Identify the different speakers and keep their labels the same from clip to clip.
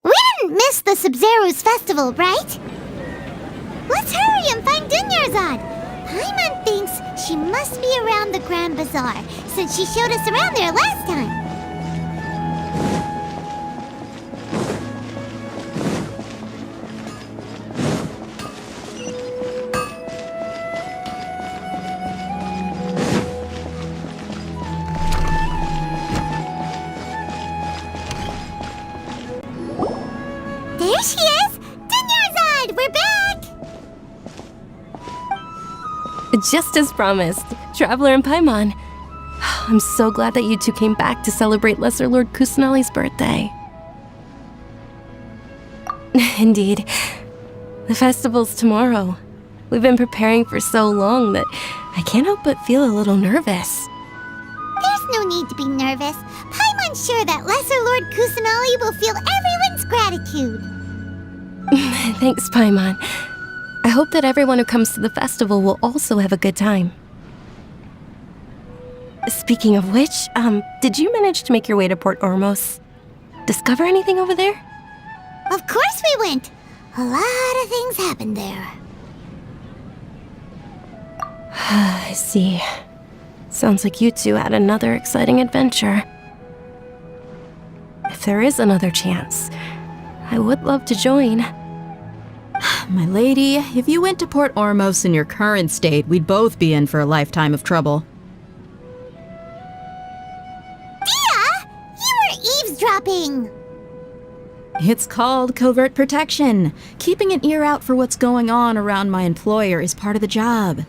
Speaker 1: We didn't miss the Sabzeruz festival, right? Let's hurry and find Dunyarzad. Paimon thinks she must be around the Grand Bazaar, since she showed us around there last time. There she is! Dunyarzad, we're back!
Speaker 2: Just as promised, Traveler and Paimon. I'm so glad that you two came back to celebrate Lesser Lord Kusanali's birthday. Indeed. The festival's tomorrow. We've been preparing for so long that I can't help but feel a little nervous.
Speaker 1: There's no need to be nervous. Paimon's sure that Lesser Lord Kusanali will feel everyone's gratitude.
Speaker 2: Thanks, Paimon. I hope that everyone who comes to the festival will also have a good time. Speaking of which, did you manage to make your way to Port Ormos? Discover anything over there?
Speaker 1: Of course we went. A lot of things happened there.
Speaker 2: I see. Sounds like you two had another exciting adventure. If there is another chance, I would love to join.
Speaker 3: My lady, if you went to Port Ormos in your current state, we'd both be in for a lifetime of trouble.
Speaker 1: Dia! You were eavesdropping!
Speaker 3: It's called covert protection. Keeping an ear out for what's going on around my employer is part of the job.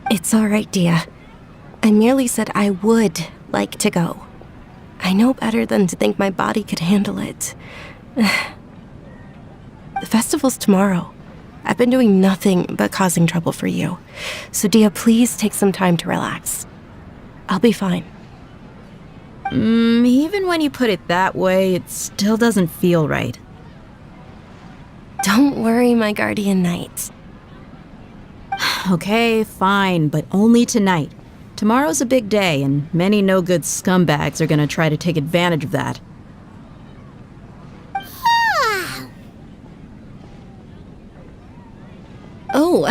Speaker 2: It's all right, Dia. I merely said I would like to go. I know better than to think my body could handle it. The festival's tomorrow. I've been doing nothing but causing trouble for you. So, Dia, please take some time to relax. I'll be fine.
Speaker 3: Even when you put it that way, it still doesn't feel right.
Speaker 2: Don't worry, my guardian knight.
Speaker 3: Okay, fine, but only tonight. Tomorrow's a big day, and many no-good scumbags are gonna try to take advantage of that.
Speaker 2: Oh,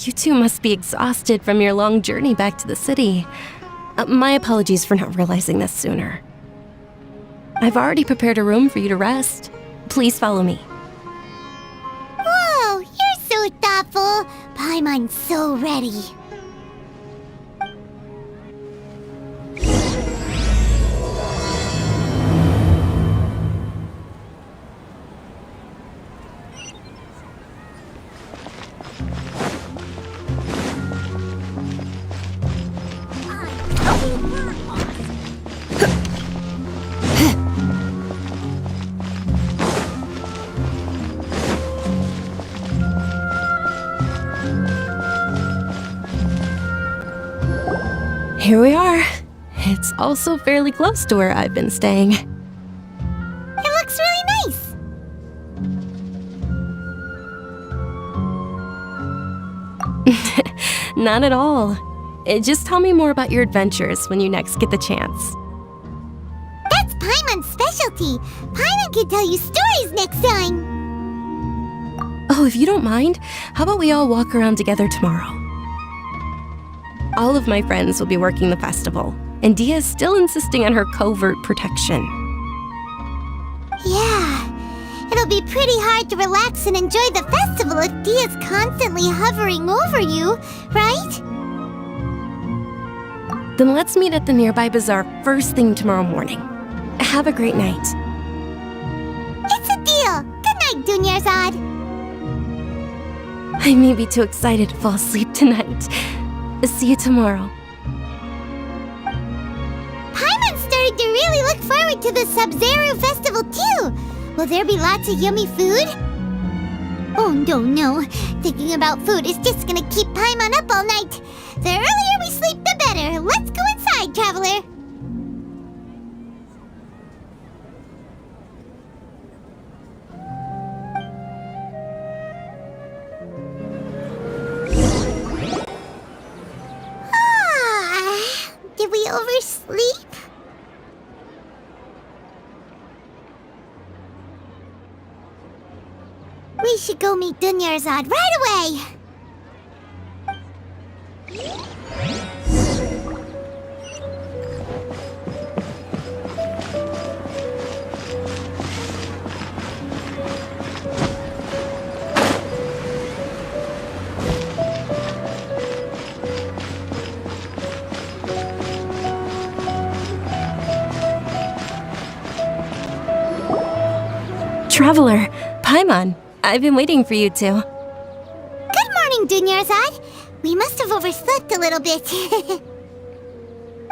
Speaker 2: you two must be exhausted from your long journey back to the city. My apologies for not realizing this sooner. I've already prepared a room for you to rest. Please follow me.
Speaker 1: Whoa, you're so thoughtful. Paimon's so ready.
Speaker 2: Here we are. It's also fairly close to where I've been staying.
Speaker 1: It looks really nice.
Speaker 2: Not at all. Just tell me more about your adventures when you next get the chance.
Speaker 1: That's Paimon's specialty. Paimon can tell you stories next time.
Speaker 2: Oh, if you don't mind, how about we all walk around together tomorrow? All of my friends will be working the festival, and Dia is still insisting on her covert protection.
Speaker 1: Yeah, it'll be pretty hard to relax and enjoy the festival if Dia's constantly hovering over you, right?
Speaker 2: Then let's meet at the nearby bazaar first thing tomorrow morning. Have a great night.
Speaker 1: It's a deal. Good night, Dunyarzad.
Speaker 2: I may be too excited to fall asleep tonight. See you tomorrow.
Speaker 1: Paimon's starting to really look forward to the Sabzeruz festival too. Will there be lots of yummy food? Oh no. Thinking about food is just gonna keep Paimon up all night. The earlier we sleep, the better. Let's go inside, traveler. Did we oversleep? should go meet Dunyarzad right away.
Speaker 2: Traveler, Paimon, I've been waiting for you two.
Speaker 1: Good morning, Dunyarzad. We must have overslept a little bit.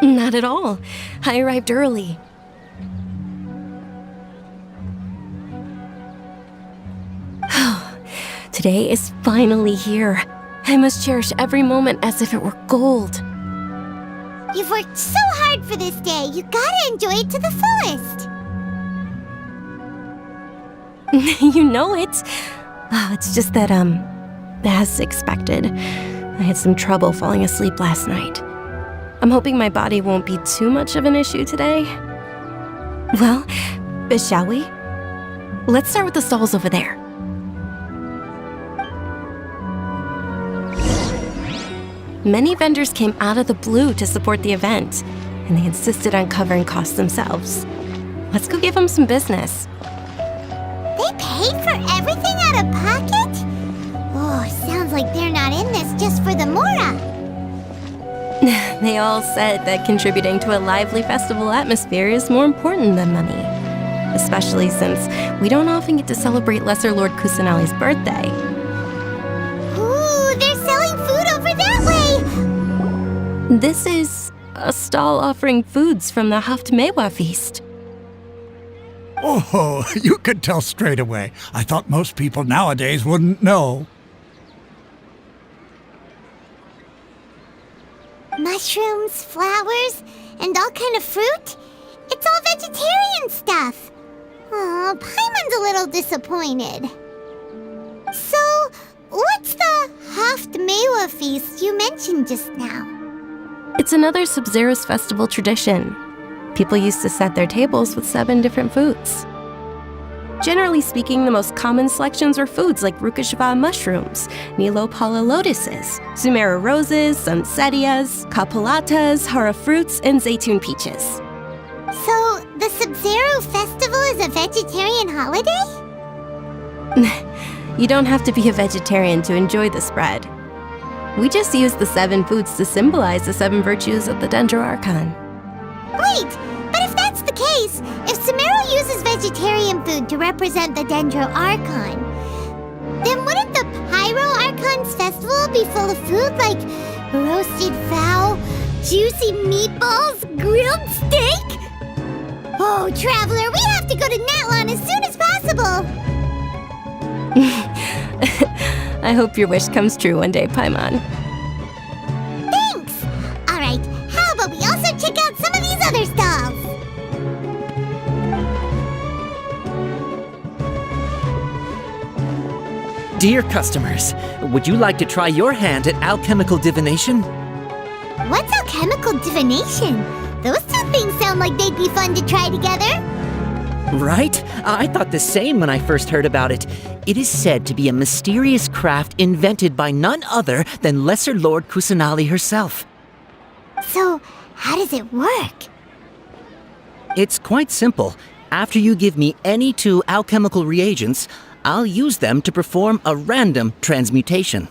Speaker 2: Not at all. I arrived early. Today is finally here. I must cherish every moment as if it were gold.
Speaker 1: You've worked so hard for this day. You gotta enjoy it to the fullest.
Speaker 2: You know it. It's just that, as expected, I had some trouble falling asleep last night. I'm hoping my body won't be too much of an issue today. Well, shall we? Let's start with the stalls over there. Many vendors came out of the blue to support the event, and they insisted on covering costs themselves. Let's go give them some business.
Speaker 1: They paid for everything out of pocket? Oh, sounds like they're not in this just for the Mora.
Speaker 2: They all said that contributing to a lively festival atmosphere is more important than money. Especially since we don't often get to celebrate Lesser Lord Kusanali's birthday.
Speaker 1: Ooh, they're selling food over that way!
Speaker 2: This is a stall offering foods from the Haftmewa feast.
Speaker 4: Oh, you could tell straight away. I thought most people nowadays wouldn't know.
Speaker 1: Mushrooms, flowers, and all kind of fruit? It's all vegetarian stuff. Oh, Paimon's a little disappointed. So, what's the Haftmewa feast you mentioned just now?
Speaker 2: It's another Sabzeruz festival tradition. People used to set their tables with 7 different foods. Generally speaking, the most common selections were foods like Rukashva mushrooms, Nilopala lotuses, Sumera roses, Sunsetias, Kapalatas, Hara fruits, and Zaytun peaches.
Speaker 1: So, the Sabzeruz festival is a vegetarian holiday?
Speaker 2: You don't have to be a vegetarian to enjoy the spread. We just use the 7 foods to symbolize the 7 virtues of the Dendro Archon.
Speaker 1: Wait, but if that's the case, if Sumeru uses vegetarian food to represent the Dendro Archon, then wouldn't the Pyro Archon's festival be full of food like roasted fowl, juicy meatballs, grilled steak? Oh, Traveler, we have to go to Natlan as soon as possible!
Speaker 2: I hope your wish comes true one day, Paimon.
Speaker 1: Thanks! Alright, how about we also check out some of these other stalls?
Speaker 5: Dear customers, would you like to try your hand at alchemical divination?
Speaker 1: What's alchemical divination? Those two things sound like they'd be fun to try together.
Speaker 5: Right? I thought the same when I first heard about it. It is said to be a mysterious craft invented by none other than Lesser Lord Kusanali herself.
Speaker 1: So, how does it work?
Speaker 5: It's quite simple. After you give me any 2 alchemical reagents, I'll use them to perform a random transmutation.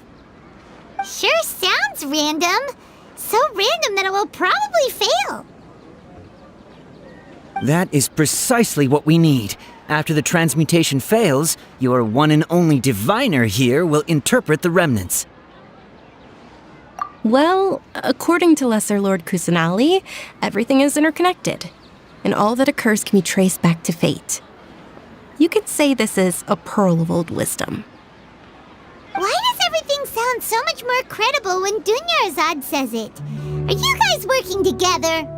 Speaker 1: Sure sounds random. So random that it will probably fail.
Speaker 5: That is precisely what we need. After the transmutation fails, your one and only diviner here will interpret the remnants.
Speaker 2: Well, according to Lesser Lord Kusanali, everything is interconnected, and all that occurs can be traced back to fate. You could say this is a pearl of old wisdom.
Speaker 1: Why does everything sound so much more credible when Dunyarzad says it? Are you guys working together?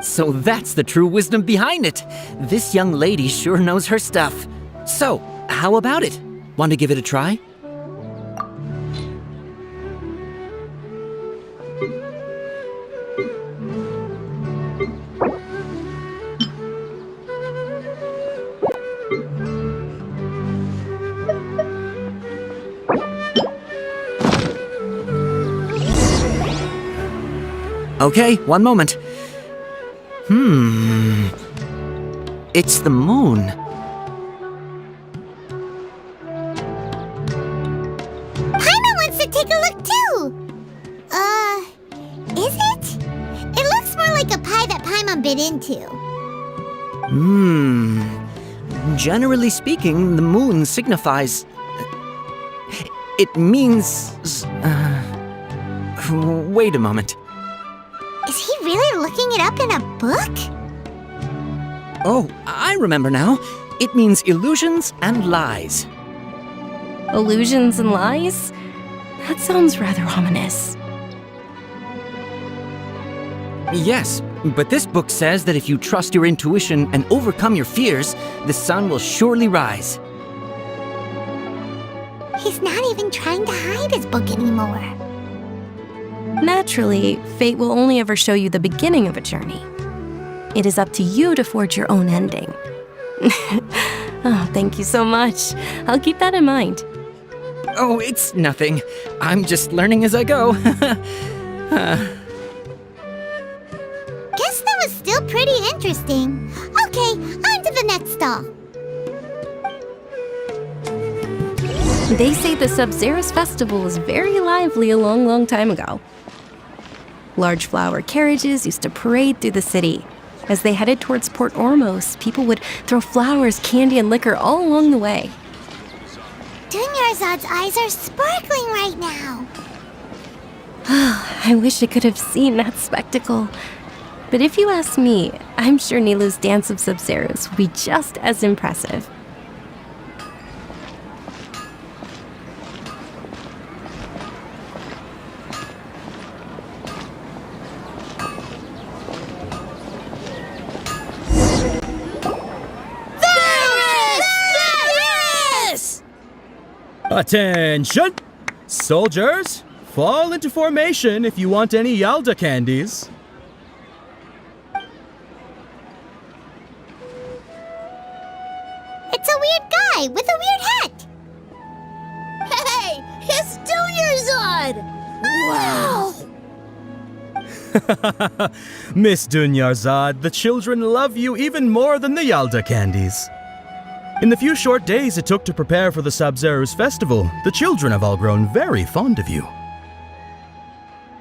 Speaker 5: So that's the true wisdom behind it. This young lady sure knows her stuff. So, how about it? Want to give it a try? Okay, one moment. It's the moon.
Speaker 1: Paimon wants to take a look too! Is it? It looks more like a pie that Paimon bit into.
Speaker 5: Generally speaking, the moon signifies... It means... Wait a moment.
Speaker 1: Is he really looking it up in a book?
Speaker 5: Oh, I remember now. It means illusions and lies.
Speaker 2: Illusions and lies? That sounds rather ominous.
Speaker 5: Yes, but this book says that if you trust your intuition and overcome your fears, the sun will surely rise.
Speaker 1: He's not even trying to hide his book anymore.
Speaker 2: Naturally, fate will only ever show you the beginning of a journey. It is up to you to forge your own ending. Oh, thank you so much. I'll keep that in mind.
Speaker 5: Oh, it's nothing. I'm just learning as I go.
Speaker 1: Guess that was still pretty interesting. Okay, on to the next stall.
Speaker 2: They say the Sabzeruz festival was very lively a long, long time ago. Large flower carriages used to parade through the city. As they headed towards Port Ormos, people would throw flowers, candy, and liquor all along the way.
Speaker 1: Dunyarzad's eyes are sparkling right now.
Speaker 2: I wish I could have seen that spectacle. But if you ask me, I'm sure Nilou's Dance of Sabzeruz would be just as impressive.
Speaker 6: Attention! Soldiers, fall into formation if you want any Yalda candies.
Speaker 1: It's a weird guy with a weird hat. Hey, it's Dunyarzad! Wow!
Speaker 6: Miss Dunyarzad, the children love you even more than the Yalda candies. In the few short days it took to prepare for the Sabzeruz festival, the children have all grown very fond of you.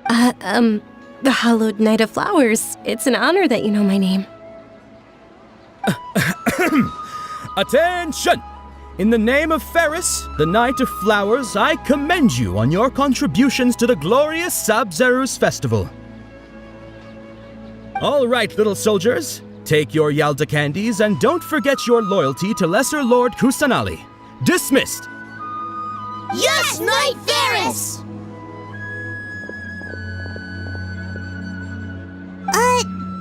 Speaker 2: The Hallowed Knight of Flowers. It's an honor that you know my name.
Speaker 6: Attention! In the name of Ferris, the Knight of Flowers, I commend you on your contributions to the glorious Sabzeruz festival. All right, little soldiers. Take your Yalda candies and don't forget your loyalty to Lesser Lord Kusanali. Dismissed!
Speaker 1: Yes, Knight Ferris!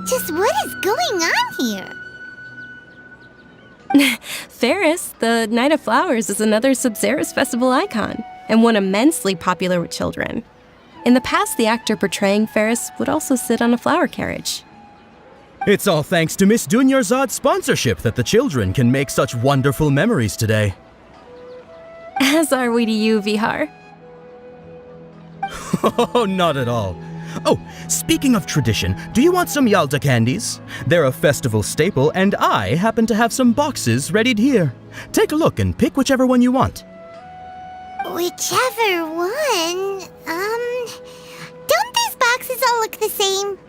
Speaker 1: Just what is going on here?
Speaker 2: Ferris, the Knight of Flowers, is another Sabzeruz festival icon, and one immensely popular with children. In the past, the actor portraying Ferris would also sit on a flower carriage.
Speaker 6: It's all thanks to Miss Dunyarzad's sponsorship that the children can make such wonderful memories today.
Speaker 2: As are we to you, Vihar.
Speaker 6: Oh, not at all. Oh, speaking of tradition, do you want some Yalda candies? They're a festival staple, and I happen to have some boxes readied here. Take a look and pick whichever one you want.
Speaker 1: Whichever one, don't these boxes all look the same?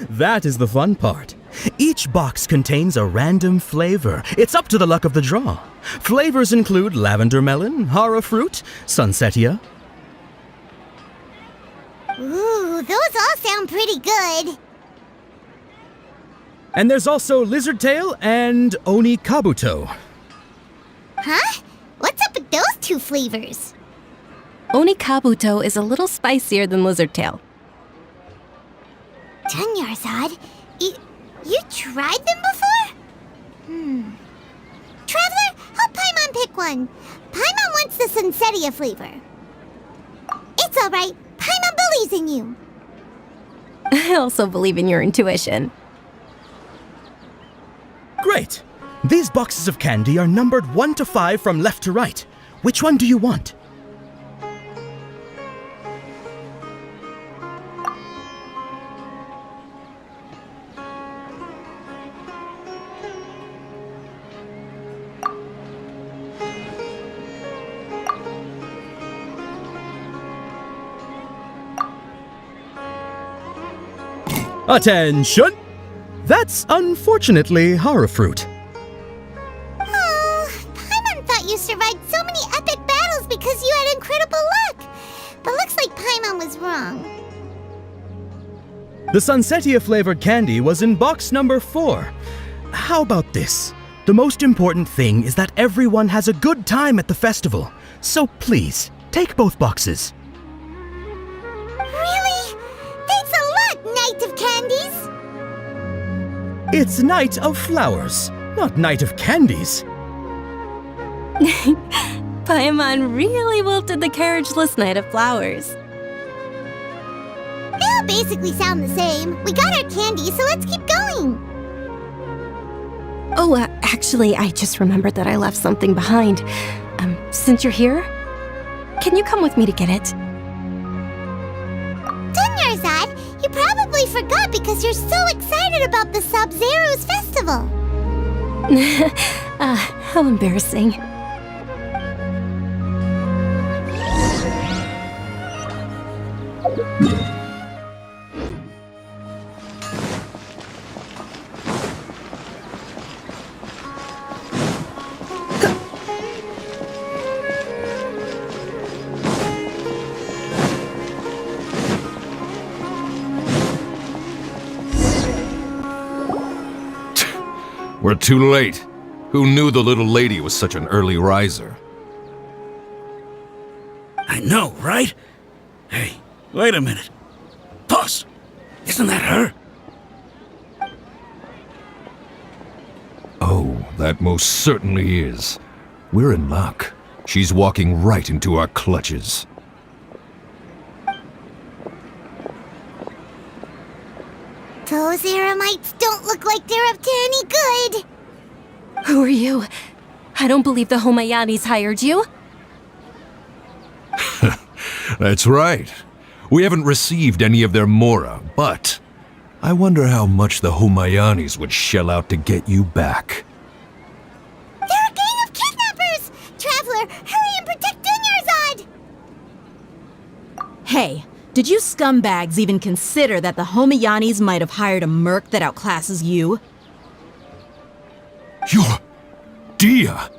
Speaker 6: That is the fun part. Each box contains a random flavor. It's up to the luck of the draw. Flavors include lavender melon, hara fruit, sunsetia.
Speaker 1: Ooh, those all sound pretty good.
Speaker 6: And there's also lizard tail and oni kabuto.
Speaker 1: Huh? What's up with those two flavors?
Speaker 2: Oni Kabuto is a little spicier than Lizard Tail.
Speaker 1: Dunyarzad, you tried them before? Traveler, help Paimon pick one. Paimon wants the sunsetia flavor. It's all right. Paimon believes in you.
Speaker 2: I also believe in your intuition.
Speaker 6: Great! These boxes of candy are numbered 1 to 5 from left to right. Which one do you want? Attention! That's unfortunately horror fruit.
Speaker 1: Oh, Paimon thought you survived so many epic battles because you had incredible luck. But looks like Paimon was wrong.
Speaker 6: The Sunsetia flavored candy was in box number 4. How about this? The most important thing is that everyone has a good time at the festival. So please, take both boxes.
Speaker 1: Really? Thanks a lot, Knight of Candies!
Speaker 6: It's Night of Flowers, not Night of Candies.
Speaker 2: Paimon really wilted the carriageless Knight of Flowers.
Speaker 1: They all basically sound the same. We got our candy, so let's keep going.
Speaker 2: Oh, actually, I just remembered that I left something behind. Since you're here, can you come with me to get it?
Speaker 1: Dunyarzad, you probably forgot because you're so excited about the Sabzeruz festival.
Speaker 2: How embarrassing.
Speaker 7: We're too late. Who knew the little lady was such an early riser?
Speaker 8: I know, right? Hey, wait a minute. Boss, isn't that her?
Speaker 7: Oh, that most certainly is. We're in luck. She's walking right into our clutches.
Speaker 1: Those Eremites don't look like they're up to any good.
Speaker 2: Who are you? I don't believe the Homayanis hired you.
Speaker 7: That's right. We haven't received any of their mora, but I wonder how much the Homayanis would shell out to get you back.
Speaker 1: They're a gang of kidnappers! Traveler, hurry and protect Dunyarzad!
Speaker 3: Hey, did you scumbags even consider that the Homayanis might have hired a merc that outclasses you?
Speaker 7: You're Dia!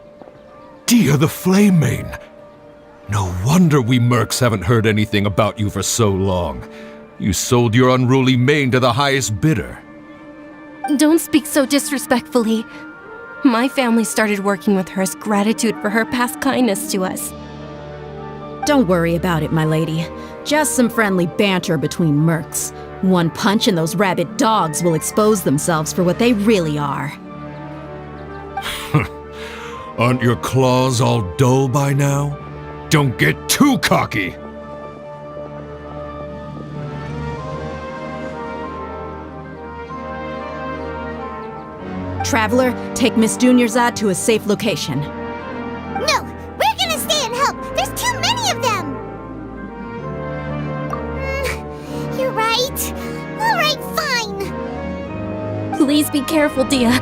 Speaker 7: Dia the Flame Mane! No wonder we mercs haven't heard anything about you for so long. You sold your unruly mane to the highest bidder.
Speaker 2: Don't speak so disrespectfully. My family started working with her as gratitude for her past kindness to us.
Speaker 3: Don't worry about it, my lady. Just some friendly banter between mercs. One punch and those rabid dogs will expose themselves for what they really are.
Speaker 7: Aren't your claws all dull by now? Don't get too cocky!
Speaker 3: Traveler, take Miss Dunyarzad to a safe location.
Speaker 1: No, we're gonna stay and help. There's too many of them. You're right. All right, fine.
Speaker 2: Please be careful, Dia.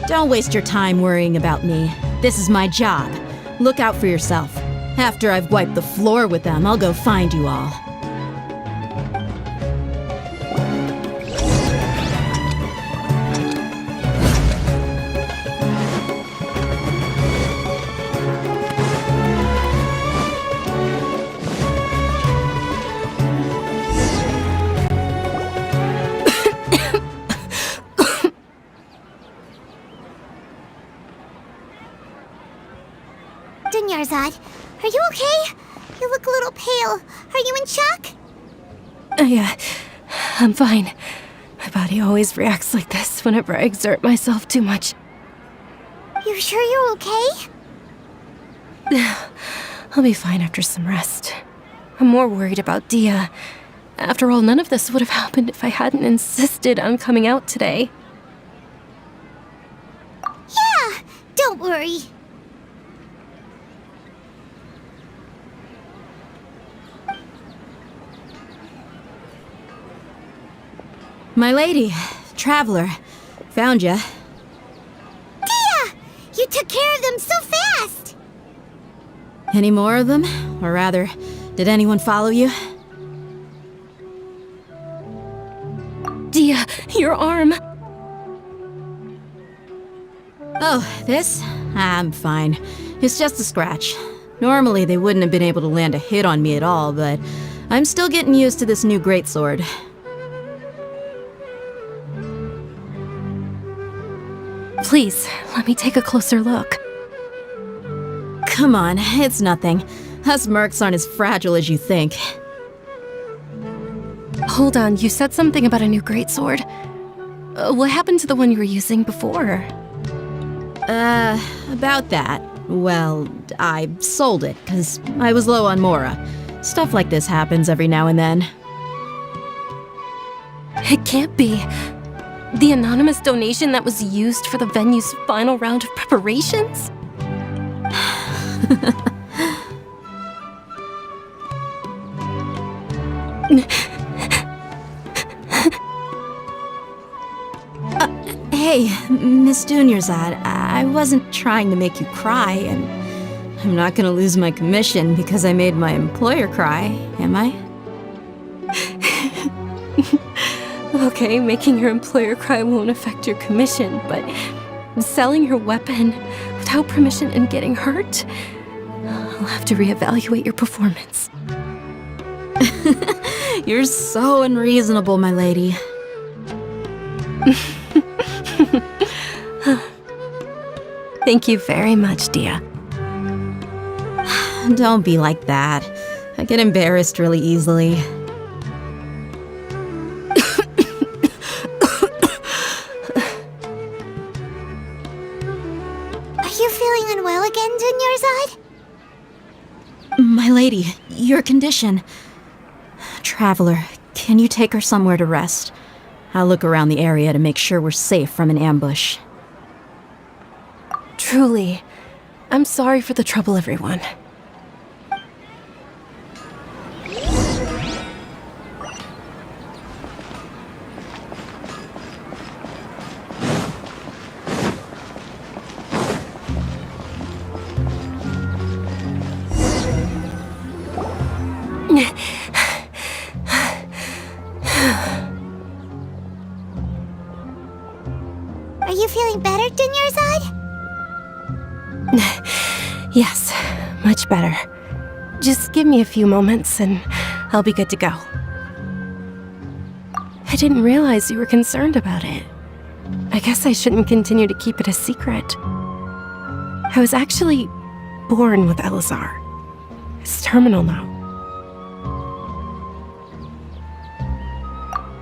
Speaker 3: Don't waste your time worrying about me. This is my job. Look out for yourself. After I've wiped the floor with them, I'll go find you all.
Speaker 1: Dunyarzad, are you okay? You look a little pale. Are you in shock?
Speaker 2: Yeah, I'm fine. My body always reacts like this whenever I exert myself too much.
Speaker 1: You sure you're okay?
Speaker 2: I'll be fine after some rest. I'm more worried about Dia. After all, none of this would have happened if I hadn't insisted on coming out today.
Speaker 1: Yeah, don't worry.
Speaker 3: My lady, Traveler, found ya.
Speaker 1: Dia! You took care of them so fast!
Speaker 3: Any more of them? Or rather, did anyone follow you?
Speaker 2: Dia, your arm.
Speaker 3: Oh, this? I'm fine. It's just a scratch. Normally, they wouldn't have been able to land a hit on me at all, but I'm still getting used to this new greatsword.
Speaker 2: Please, let me take a closer look.
Speaker 3: Come on, it's nothing. Us mercs aren't as fragile as you think.
Speaker 2: Hold on, you said something about a new greatsword. What happened to the one you were using before?
Speaker 3: About that. Well, I sold it, because I was low on Mora. Stuff like this happens every now and then.
Speaker 2: It can't be. The anonymous donation that was used for the venue's final round of preparations?
Speaker 3: Hey, Miss Dunyarzad, I wasn't trying to make you cry, and I'm not gonna lose my commission because I made my employer cry, am I?
Speaker 2: Okay, making your employer cry won't affect your commission, but selling your weapon without permission and getting hurt? I'll have to reevaluate your performance.
Speaker 3: You're so unreasonable, my lady.
Speaker 2: Thank you very much, Dia.
Speaker 3: Don't be like that. I get embarrassed really easily.
Speaker 1: Are you feeling unwell again, Dunyarzad?
Speaker 3: My lady, your condition. Traveler, can you take her somewhere to rest? I'll look around the area to make sure we're safe from an ambush.
Speaker 2: Truly, I'm sorry for the trouble, everyone.
Speaker 1: Are you feeling better, Dunyarzad?
Speaker 2: Yes, much better. Just give me a few moments and I'll be good to go. I didn't realize you were concerned about it. I guess I shouldn't continue to keep it a secret. I was actually born with Elazar. It's terminal now.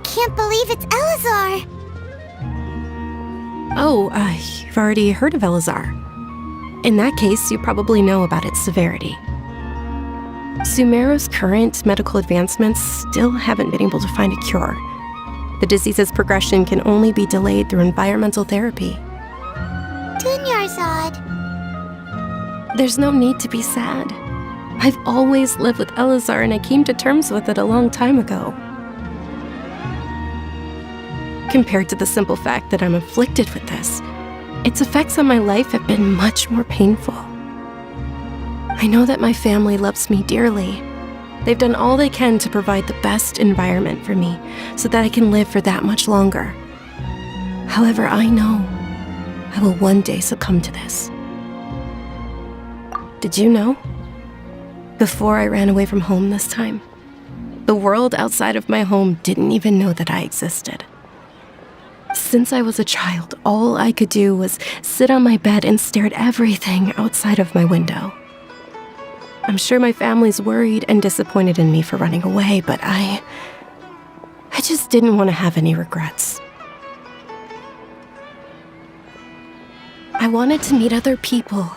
Speaker 1: Can't believe it's Elazar!
Speaker 2: Oh, you've already heard of Elazar. In that case, you probably know about its severity. Sumeru's current medical advancements still haven't been able to find a cure. The disease's progression can only be delayed through environmental therapy.
Speaker 1: Dunyarzad.
Speaker 2: There's no need to be sad. I've always lived with Elazar and I came to terms with it a long time ago. Compared to the simple fact that I'm afflicted with this, its effects on my life have been much more painful. I know that my family loves me dearly. They've done all they can to provide the best environment for me so that I can live for that much longer. However, I know I will one day succumb to this. Did you know? Before I ran away from home this time, the world outside of my home didn't even know that I existed. Since I was a child, all I could do was sit on my bed and stare at everything outside of my window. I'm sure my family's worried and disappointed in me for running away, but I just didn't want to have any regrets. I wanted to meet other people.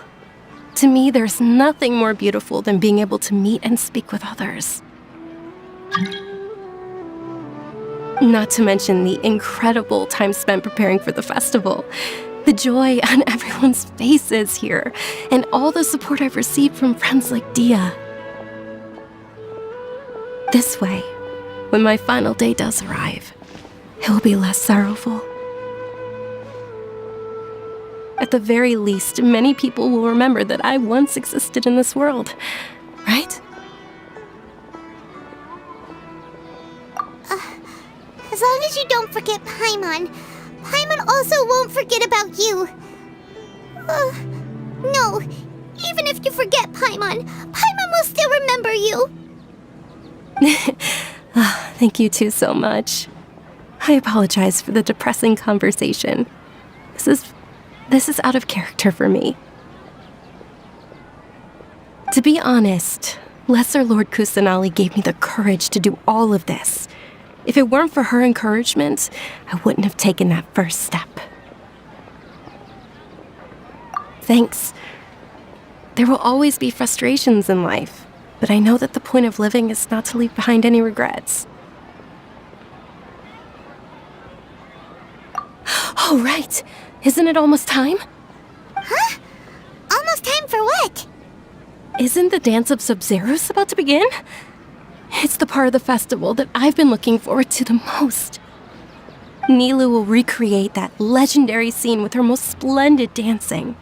Speaker 2: To me, there's nothing more beautiful than being able to meet and speak with others. Not to mention the incredible time spent preparing for the festival, the joy on everyone's faces here, and all the support I've received from friends like Dia. This way, when my final day does arrive, it will be less sorrowful. At the very least, many people will remember that I once existed in this world, right?
Speaker 1: As long as you don't forget Paimon. Paimon also won't forget about you. No. Even if you forget Paimon, Paimon will still remember you.
Speaker 2: Thank you two so much. I apologize for the depressing conversation. This is out of character for me. To be honest, Lesser Lord Kusanali gave me the courage to do all of this. If it weren't for her encouragement, I wouldn't have taken that first step. Thanks. There will always be frustrations in life, but I know that the point of living is not to leave behind any regrets. Oh, right. Isn't it almost time?
Speaker 1: Huh? Almost time for what?
Speaker 2: Isn't the dance of Sabzeruz about to begin? It's the part of the festival that I've been looking forward to the most. Nilu will recreate that legendary scene with her most splendid dancing.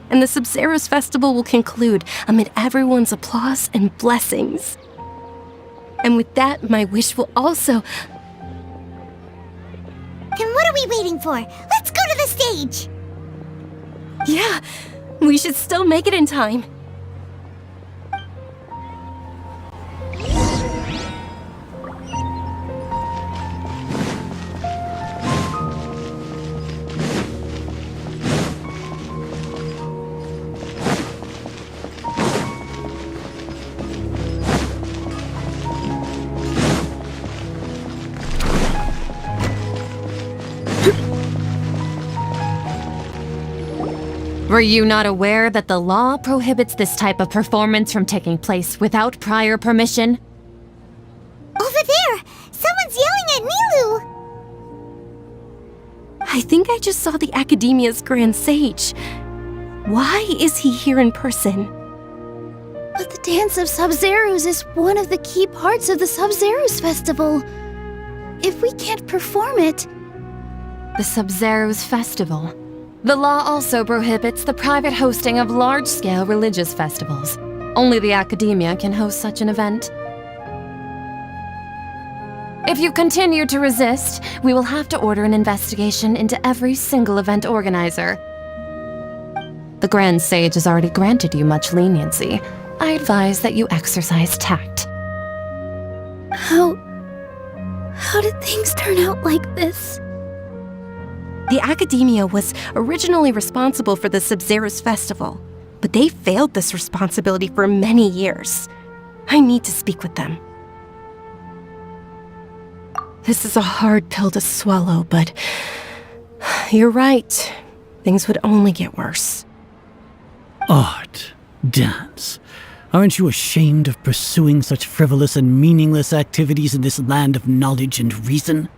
Speaker 2: And the Sabzeruz festival will conclude amid everyone's applause and blessings. And with that, my wish will also...
Speaker 1: Then what are we waiting for? Let's go to the stage!
Speaker 2: Yeah, we should still make it in time.
Speaker 9: Were you not aware that the law prohibits this type of performance from taking place without prior permission?
Speaker 1: Over there! Someone's yelling at Nilu!
Speaker 2: I think I just saw the Academia's Grand Sage. Why is he here in person?
Speaker 10: But the Dance of Sabzeruz is one of the key parts of the Sabzeruz Festival. If we can't perform it...
Speaker 9: The Sabzeruz Festival. The law also prohibits the private hosting of large-scale religious festivals. Only the Academia can host such an event. If you continue to resist, we will have to order an investigation into every single event organizer. The Grand Sage has already granted you much leniency. I advise that you exercise tact.
Speaker 10: How did things turn out like this?
Speaker 2: The Academia was originally responsible for the Sabzeruz festival, but they failed this responsibility for many years. I need to speak with them. This is a hard pill to swallow, but you're right. Things would only get worse.
Speaker 11: Art, dance. Aren't you ashamed of pursuing such frivolous and meaningless activities in this land of knowledge and reason?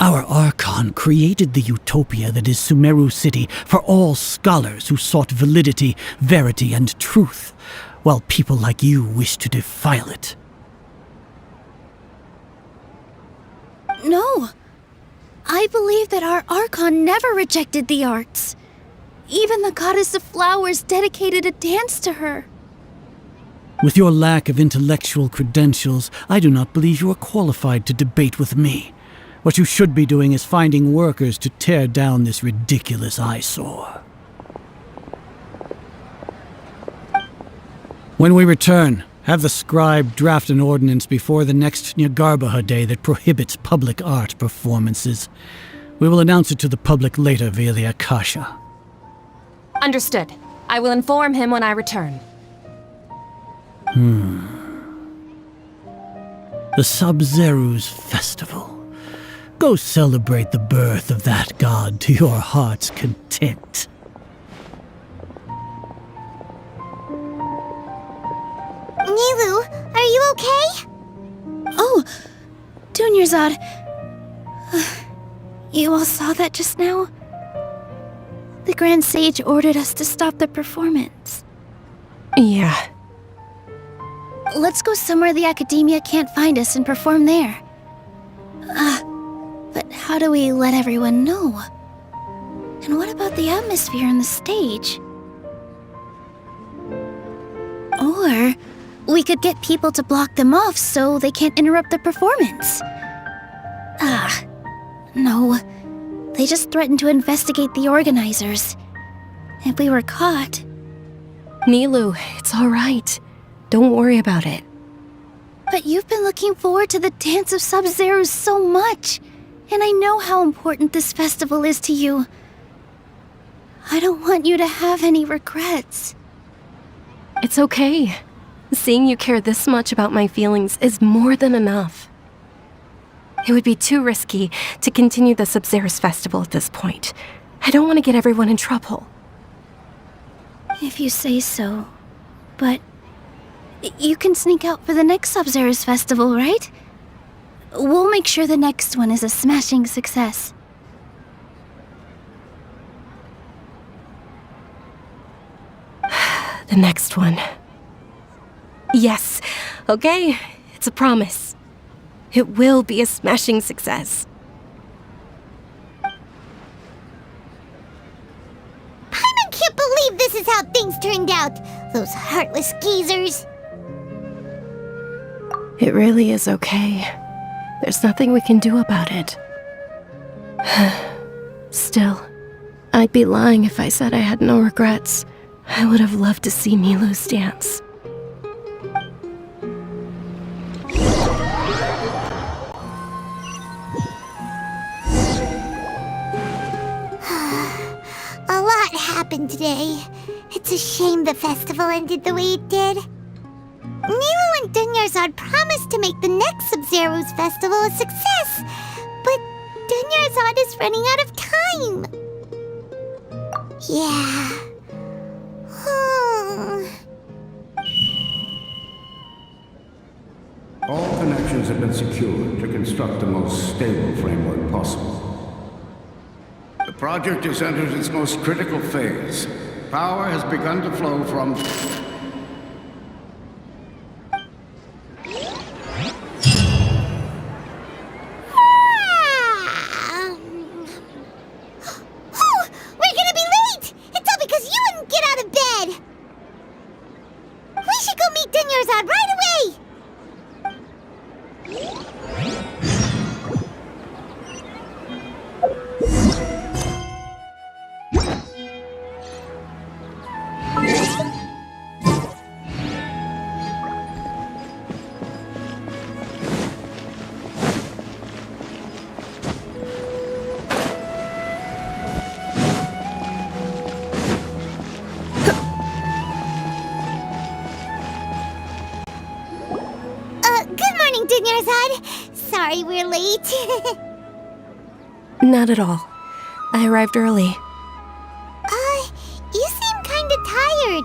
Speaker 11: Our Archon created the utopia that is Sumeru City for all scholars who sought validity, verity, and truth, while people like you wish to defile it.
Speaker 10: No. I believe that our Archon never rejected the arts. Even the goddess of flowers dedicated a dance to her.
Speaker 11: With your lack of intellectual credentials, I do not believe you are qualified to debate with me. What you should be doing is finding workers to tear down this ridiculous eyesore. When we return, have the scribe draft an ordinance before the next Nyargarbaha Day that prohibits public art performances. We will announce it to the public later via the Akasha.
Speaker 9: Understood. I will inform him when I return.
Speaker 11: The Sabzeruz Festival. Go celebrate the birth of that god to your heart's content.
Speaker 1: Nilu, are you okay?
Speaker 10: Oh, Dunyarzad. You all saw that just now? The Grand Sage ordered us to stop the performance.
Speaker 2: Yeah.
Speaker 10: Let's go somewhere the Academia can't find us and perform there. But how do we let everyone know? And what about the atmosphere on the stage? Or We could get people to block them off so they can't interrupt the performance. No. They just threatened to investigate the organizers. If we were caught...
Speaker 2: Nilu, it's all right. Don't worry about it.
Speaker 10: But you've been looking forward to the Dance of Sabzeruz so much, and I know how important this festival is to you. I don't want you to have any regrets.
Speaker 2: It's okay. Seeing you care this much about my feelings is more than enough. It would be too risky to continue the Sabzeruz festival at this point. I don't want to get everyone in trouble.
Speaker 10: If you say so. But you can sneak out for the next Sabzeruz festival, right? We'll make sure the next one is a smashing success.
Speaker 2: The next one. Yes. Okay, it's a promise. It will be a smashing success.
Speaker 1: Paimon can't believe this is how things turned out. Those heartless geezers.
Speaker 2: It really is okay. There's nothing we can do about it. Still, I'd be lying if I said I had no regrets. I would have loved to see Nilu's dance.
Speaker 1: A lot happened today. It's a shame the festival ended the way it did. Nilu and Dunyarzad promised to make the next Sabzeruz festival a success, but Dunyarzad is running out of time. Yeah.
Speaker 12: All connections have been secured to construct the most stable framework possible. The project has entered its most critical phase. Power has begun to flow from...
Speaker 1: We're gonna be late! It's all because you wouldn't get out of bed! We should go meet Dunyarzad right away! Good morning, Dunyarzad. Sorry we're late.
Speaker 2: Not at all. I arrived early.
Speaker 1: You seem kinda tired.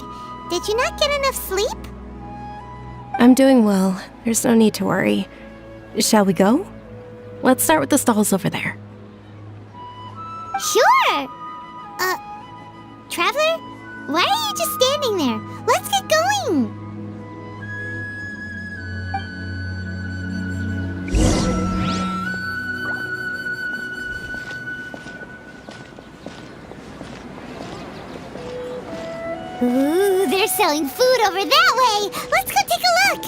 Speaker 1: Did you not get enough sleep?
Speaker 2: I'm doing well. There's no need to worry. Shall we go? Let's start with the stalls over there.
Speaker 1: Sure! Traveler? Why are you just standing there? Let's get going! Ooh, they're selling food over that way! Let's go take a look!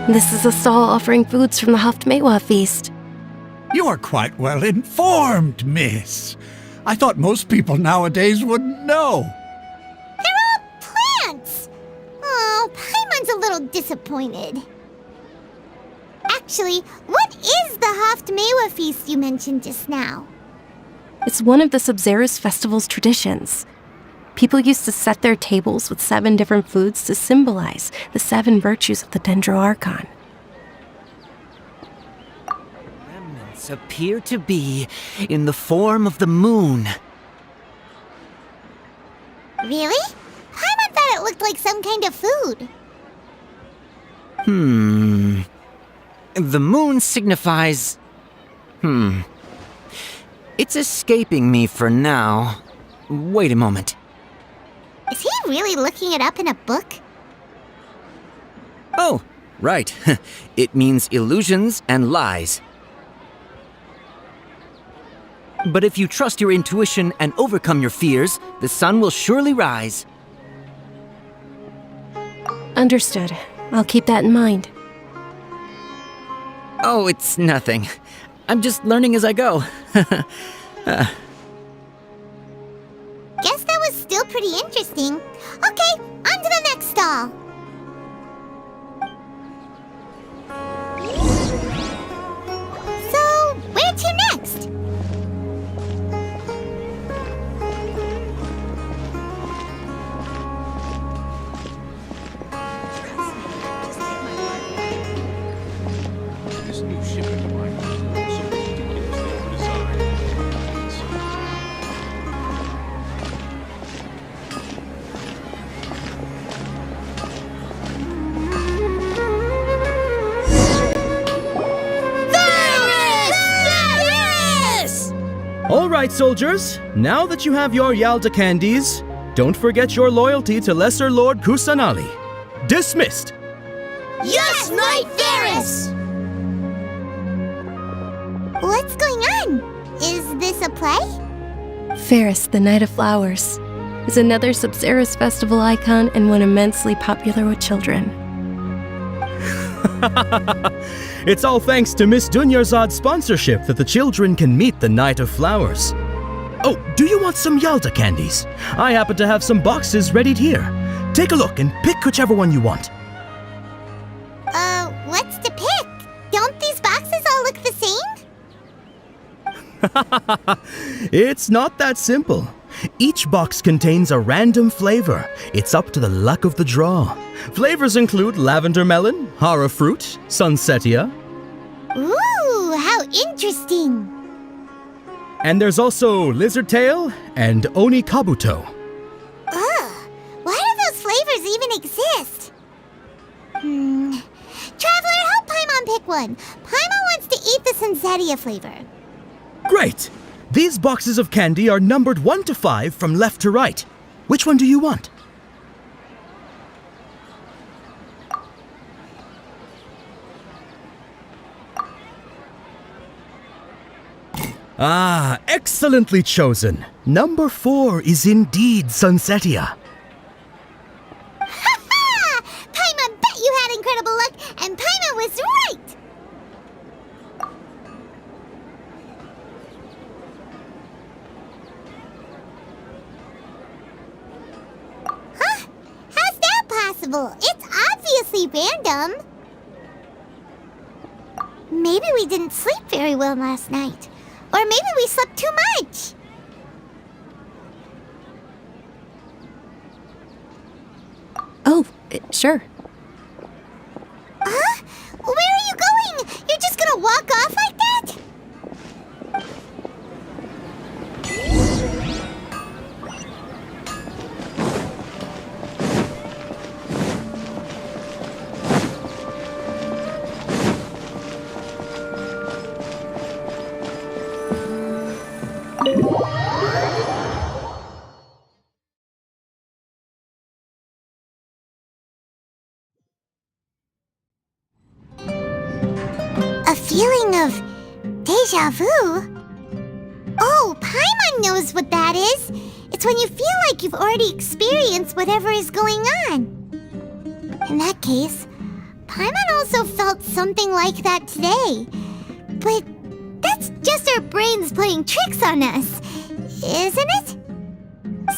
Speaker 2: This is a stall offering foods from the Haftmewa feast.
Speaker 4: You are quite well informed, miss. I thought most people nowadays wouldn't know.
Speaker 1: They're all plants! Oh, Paimon's a little disappointed. Actually, what is the Haftmewa feast you mentioned just now?
Speaker 2: It's one of the Sabzeruz festival's traditions. People used to set their tables with 7 different foods to symbolize the 7 virtues of the Dendro Archon.
Speaker 5: Remnants appear to be in the form of the moon.
Speaker 1: Really? Paimon thought it looked like some kind of food.
Speaker 5: The moon signifies... It's escaping me for now. Wait a moment.
Speaker 1: Is he really looking it up in a book?
Speaker 5: Oh, right. It means illusions and lies. But if you trust your intuition and overcome your fears, the sun will surely rise.
Speaker 2: Understood. I'll keep that in mind.
Speaker 5: Oh, it's nothing. I'm just learning as I go.
Speaker 1: Guess that was still pretty interesting. Okay, on to the next stall. So, where to next?
Speaker 6: All right, soldiers. Now that you have your Yalda candies, don't forget your loyalty to Lesser Lord Kusanali. Dismissed!
Speaker 1: Yes, Knight Varus! What's going on? Is this a play?
Speaker 2: Ferris, the Knight of Flowers, is another Sabzeruz festival icon and one immensely popular with children.
Speaker 6: It's all thanks to Miss Dunyarzad's sponsorship that the children can meet the Knight of Flowers. Oh, do you want some Yalda candies? I happen to have some boxes readied here. Take a look and pick whichever one you want.
Speaker 1: What's to pick? Don't these boxes all look the same?
Speaker 6: It's not that simple. Each box contains a random flavor. It's up to the luck of the draw. Flavors include lavender melon, hara fruit, sunsetia.
Speaker 1: Ooh, how interesting!
Speaker 6: And there's also lizard tail and oni kabuto.
Speaker 1: Ugh, why do those flavors even exist? Traveler, help Paimon pick one. Paimon wants to eat the sunsetia flavor.
Speaker 6: Great! These boxes of candy are numbered 1 to 5 from left to right. Which one do you want? Ah, excellently chosen. Number 4 is indeed sunsetia.
Speaker 1: Ha ha! Paimon bet you had incredible luck, and Paimon was right! Huh? How's that possible? It's obviously random. Maybe we didn't sleep very well last night. Or maybe we slept too much.
Speaker 2: Oh, sure.
Speaker 1: Huh? Where are you going? You're just gonna walk off like that? A feeling of deja vu? Oh, Paimon knows what that is. It's when you feel like you've already experienced whatever is going on. In that case, Paimon also felt something like that today. But that's just our brains playing tricks on us, isn't it?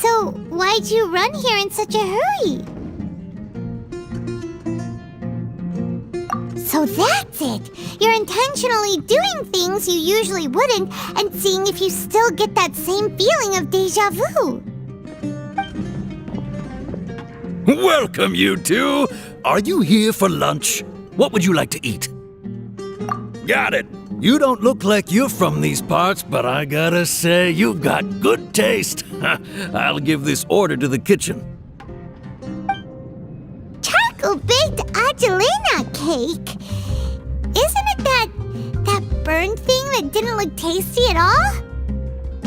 Speaker 1: So why'd you run here in such a hurry? So that's it! You're intentionally doing things you usually wouldn't and seeing if you still get that same feeling of deja vu.
Speaker 8: Welcome, you two! Are you here for lunch? What would you like to eat? Got it! You don't look like you're from these parts, but I gotta say, you've got good taste. I'll give this order to the kitchen.
Speaker 1: Charcoal-baked Angelina cake? Isn't it that burned thing that didn't look tasty at all?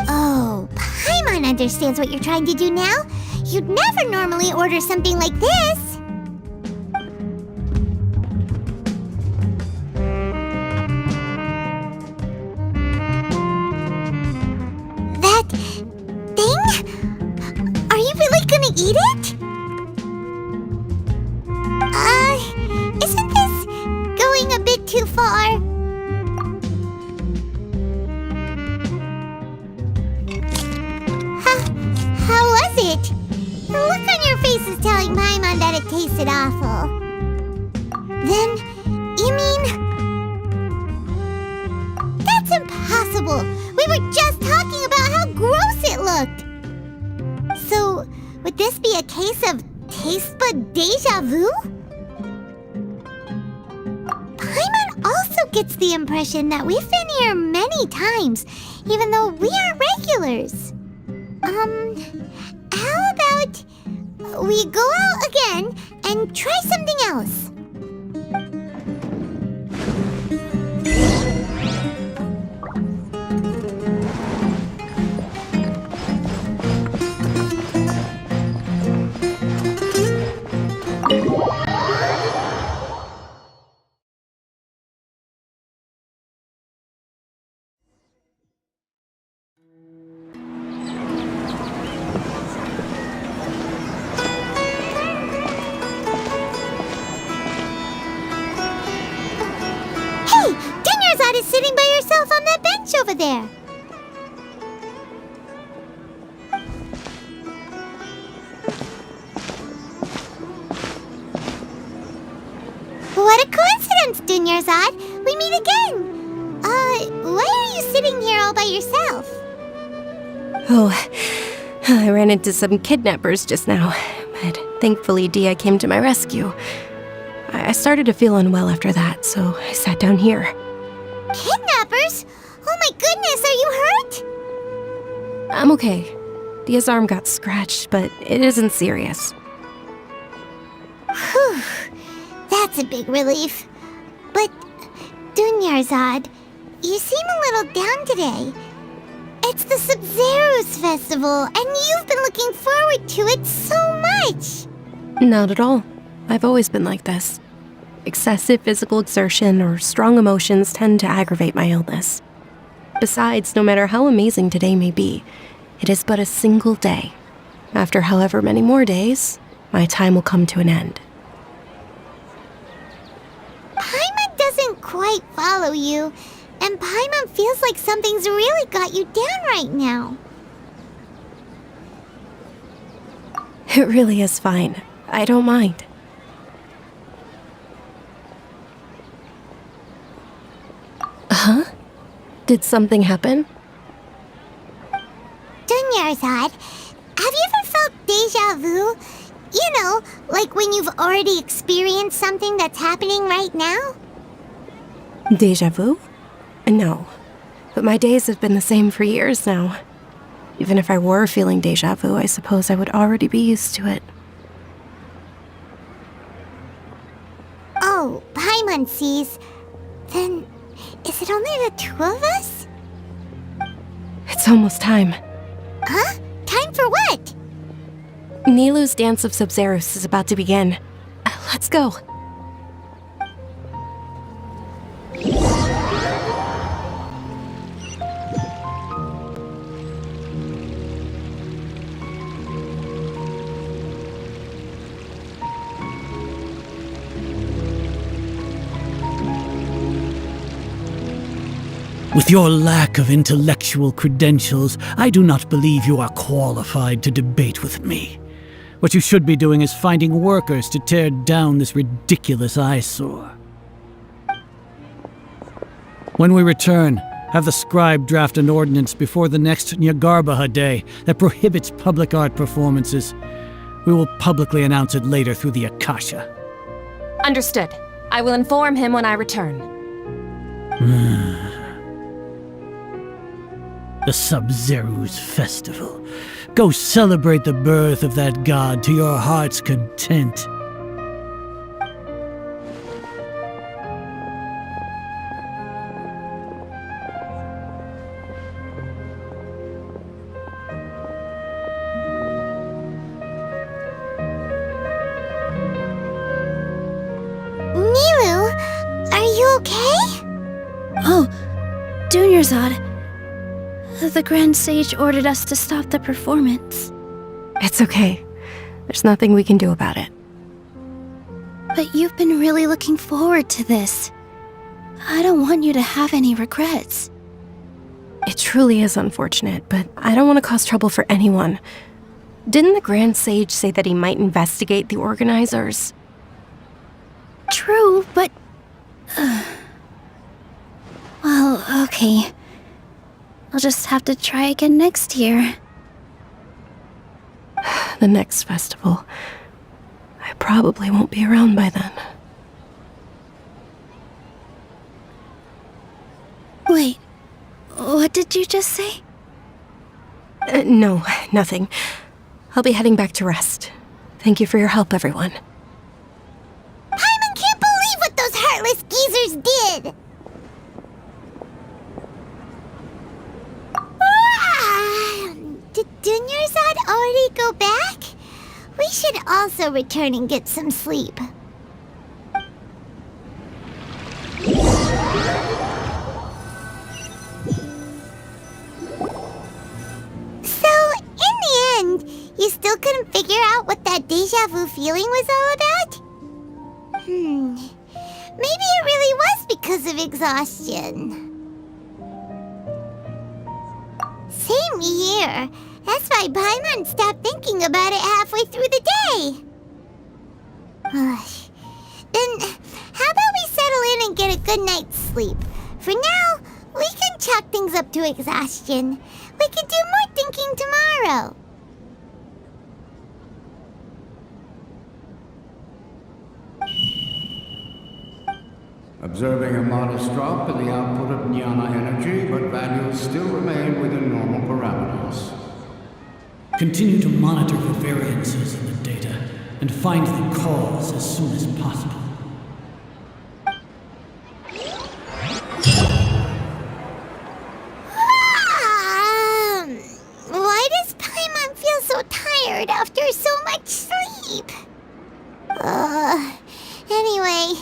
Speaker 1: Oh, Paimon understands what you're trying to do now. You'd never normally order something like this. too far. How was it? The look on your face is telling Paimon that it tasted awful. Then, you mean... That's impossible! We were just talking about how gross it looked! So, would this be a case of taste bud deja vu? Paimon also gets the impression that we've been here many times, even though we are regulars. How about we go out again and try something else? Is sitting by yourself on that bench over there. What a coincidence, Dunyarzad. We meet again. Why are you sitting here all by yourself?
Speaker 2: Oh, I ran into some kidnappers just now, but thankfully Dia came to my rescue. I started to feel unwell after that, so I sat down here.
Speaker 1: Kidnappers? Oh my goodness, are you hurt?
Speaker 2: I'm okay. Dia's arm got scratched, but it isn't serious.
Speaker 1: Whew, that's a big relief. But, Dunyarzad, you seem a little down today. It's the Sabzeruz festival, and you've been looking forward to it so much.
Speaker 2: Not at all. I've always been like this. Excessive physical exertion or strong emotions tend to aggravate my illness. Besides, no matter how amazing today may be, it is but a single day. After however many more days, my time will come to an end.
Speaker 1: Paimon doesn't quite follow you, and Paimon feels like something's really got you down right now.
Speaker 2: It really is fine. I don't mind. Huh? Did something happen?
Speaker 1: Dunyarzad, have you ever felt deja vu? You know, like when you've already experienced something that's happening right now?
Speaker 2: Deja vu? No. But my days have been the same for years now. Even if I were feeling deja vu, I suppose I would already be used to it.
Speaker 1: Oh, Paimon sees. Then... is it only the two of us?
Speaker 2: It's almost time.
Speaker 1: Huh? Time for what?
Speaker 2: Nilou's Dance of Sabzeruz is about to begin. Let's go.
Speaker 11: With your lack of intellectual credentials, I do not believe you are qualified to debate with me. What you should be doing is finding workers to tear down this ridiculous eyesore. When we return, have the scribe draft an ordinance before the next Nyagarbaha Day that prohibits public art performances. We will publicly announce it later through the Akasha.
Speaker 9: Understood. I will inform him when I return.
Speaker 11: The Sabzeruz festival. Go celebrate the birth of that god to your heart's content.
Speaker 1: Nilou, are you okay?
Speaker 10: Oh, Dunyarzad. The Grand Sage ordered us to stop the performance.
Speaker 2: It's okay. There's nothing we can do about it.
Speaker 10: But you've been really looking forward to this. I don't want you to have any regrets.
Speaker 2: It truly is unfortunate, but I don't want to cause trouble for anyone. Didn't the Grand Sage say that he might investigate the organizers?
Speaker 10: True, but... well, okay. I'll just have to try again next year.
Speaker 2: The next festival. I probably won't be around by then.
Speaker 10: Wait, what did you just say?
Speaker 2: No, nothing. I'll be heading back to rest. Thank you for your help, everyone.
Speaker 1: Paimon can't believe what those heartless geezers did! Did Dunyarzad already go back? We should also return and get some sleep. So, in the end, you still couldn't figure out what that deja vu feeling was all about? Maybe it really was because of exhaustion. Same here. That's why Paimon stopped thinking about it halfway through the day. Then, how about we settle in and get a good night's sleep? For now, we can chalk things up to exhaustion. We can do more thinking tomorrow.
Speaker 12: Observing a modest drop in the output of jnana energy, but values still remain within normal parameters.
Speaker 11: Continue to monitor for variances in the data and find the cause as soon as possible.
Speaker 1: Why does Paimon feel so tired after so much sleep? Anyway,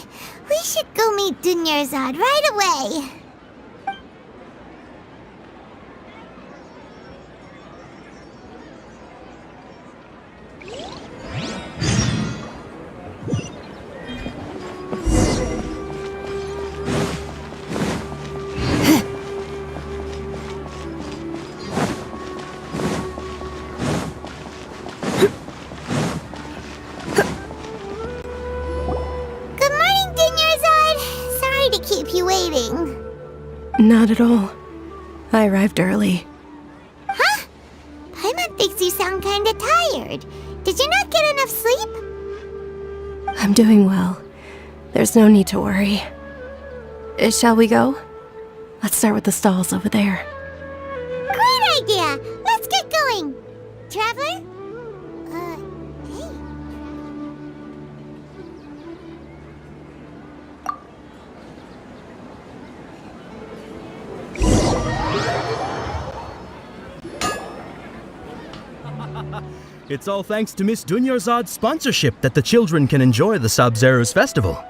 Speaker 1: we should go meet Dunyarzad right away.
Speaker 2: Not at all. I arrived early.
Speaker 1: Huh? Paimon thinks you sound kinda tired. Did you not get enough sleep?
Speaker 2: I'm doing well. There's no need to worry. Shall we go? Let's start with the stalls over there.
Speaker 1: Great idea! Let's get going! Traveler? Hey.
Speaker 6: It's all thanks to Miss Dunyarzad's sponsorship that the children can enjoy the Sabzeruz festival.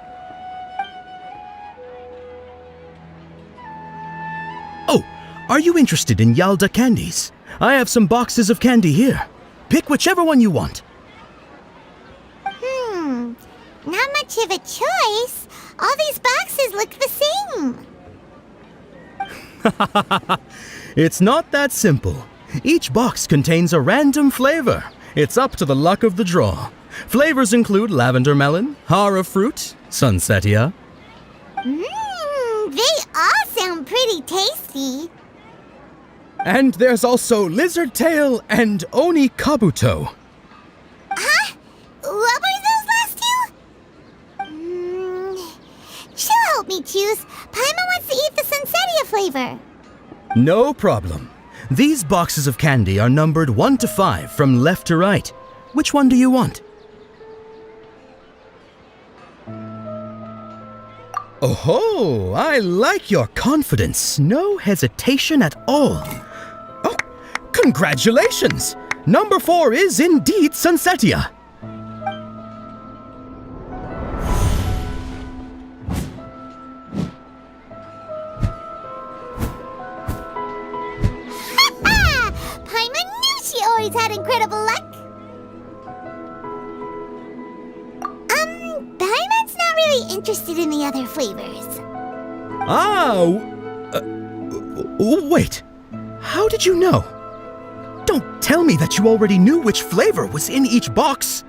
Speaker 6: Oh, are you interested in Yalda candies? I have some boxes of candy here. Pick whichever one you want.
Speaker 1: Not much of a choice. All these boxes look the same.
Speaker 6: It's not that simple. Each box contains a random flavor. It's up to the luck of the draw. Flavors include lavender melon, hara fruit, sunsetia.
Speaker 1: They all sound pretty tasty.
Speaker 6: And there's also lizard tail and oni kabuto.
Speaker 1: Huh? What were those last two? She'll help me choose. Paimon wants to eat the sunsetia flavor.
Speaker 6: No problem. These boxes of candy are numbered 1 to 5 from left to right. Which one do you want? Oh, I like your confidence. No hesitation at all. Oh, congratulations! Number 4 is indeed sunsetia.
Speaker 1: Always had incredible luck. Paimon's not really interested in the other flavors.
Speaker 6: Wait. How did you know? Don't tell me that you already knew which flavor was in each box.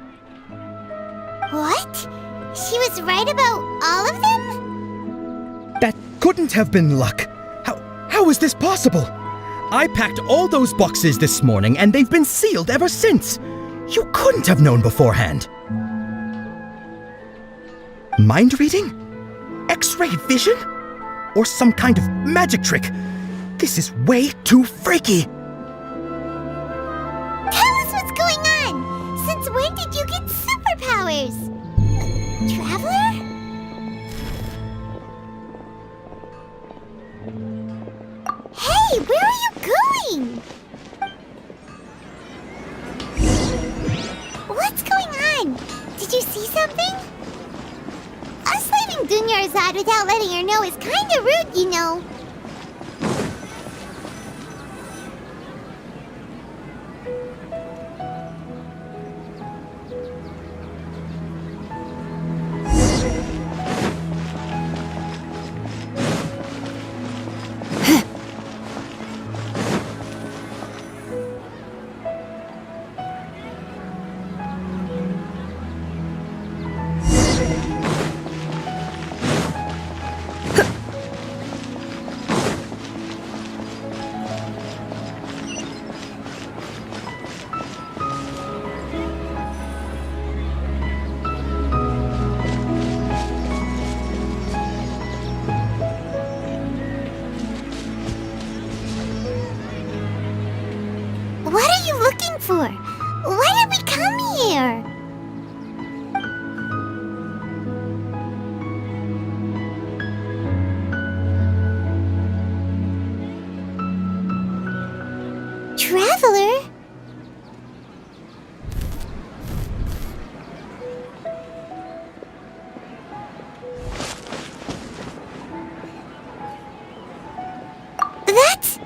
Speaker 1: What? She was right about all of them?
Speaker 6: That couldn't have been luck. How is this possible? I packed all those boxes this morning and they've been sealed ever since. You couldn't have known beforehand. Mind reading? X-ray vision? Or some kind of magic trick? This is way too freaky.
Speaker 1: Tell us what's going on! Since when did you get superpowers? Traveler? Hey, where are you going? What's going on? Did you see something? Us leaving Dunyarzad without letting her know is kinda rude, you know. What are you looking for? Why did we come here? Traveler? That's...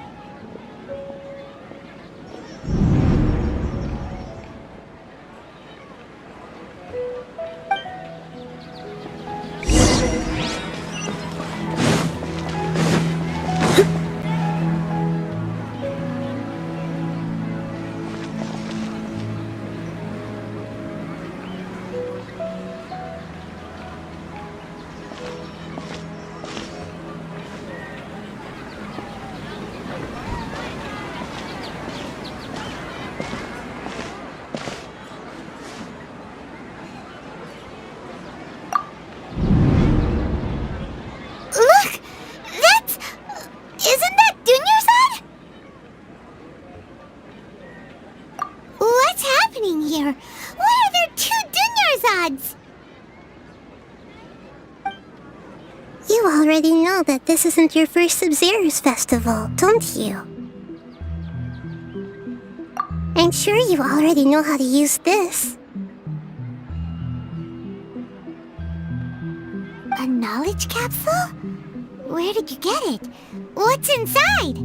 Speaker 1: Look! That's... Isn't that Dunyarzad? What's happening here? Why are there two Dunyarzads? You already know that this isn't your first Sabzeruz festival, don't you? I'm sure you already know how to use this. A knowledge capsule? Where did you get it? What's inside?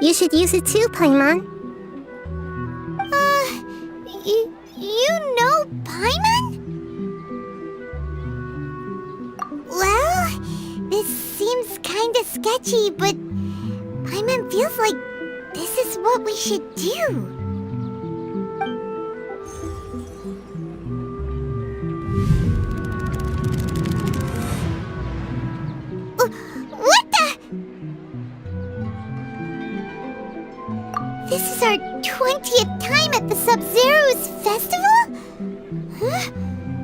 Speaker 1: You should use it too, Paimon. You know Paimon? Well, this seems kinda sketchy, but Paimon feels like this is what we should do. What the? This is our 20th time at the Sabzeruz festival? Huh?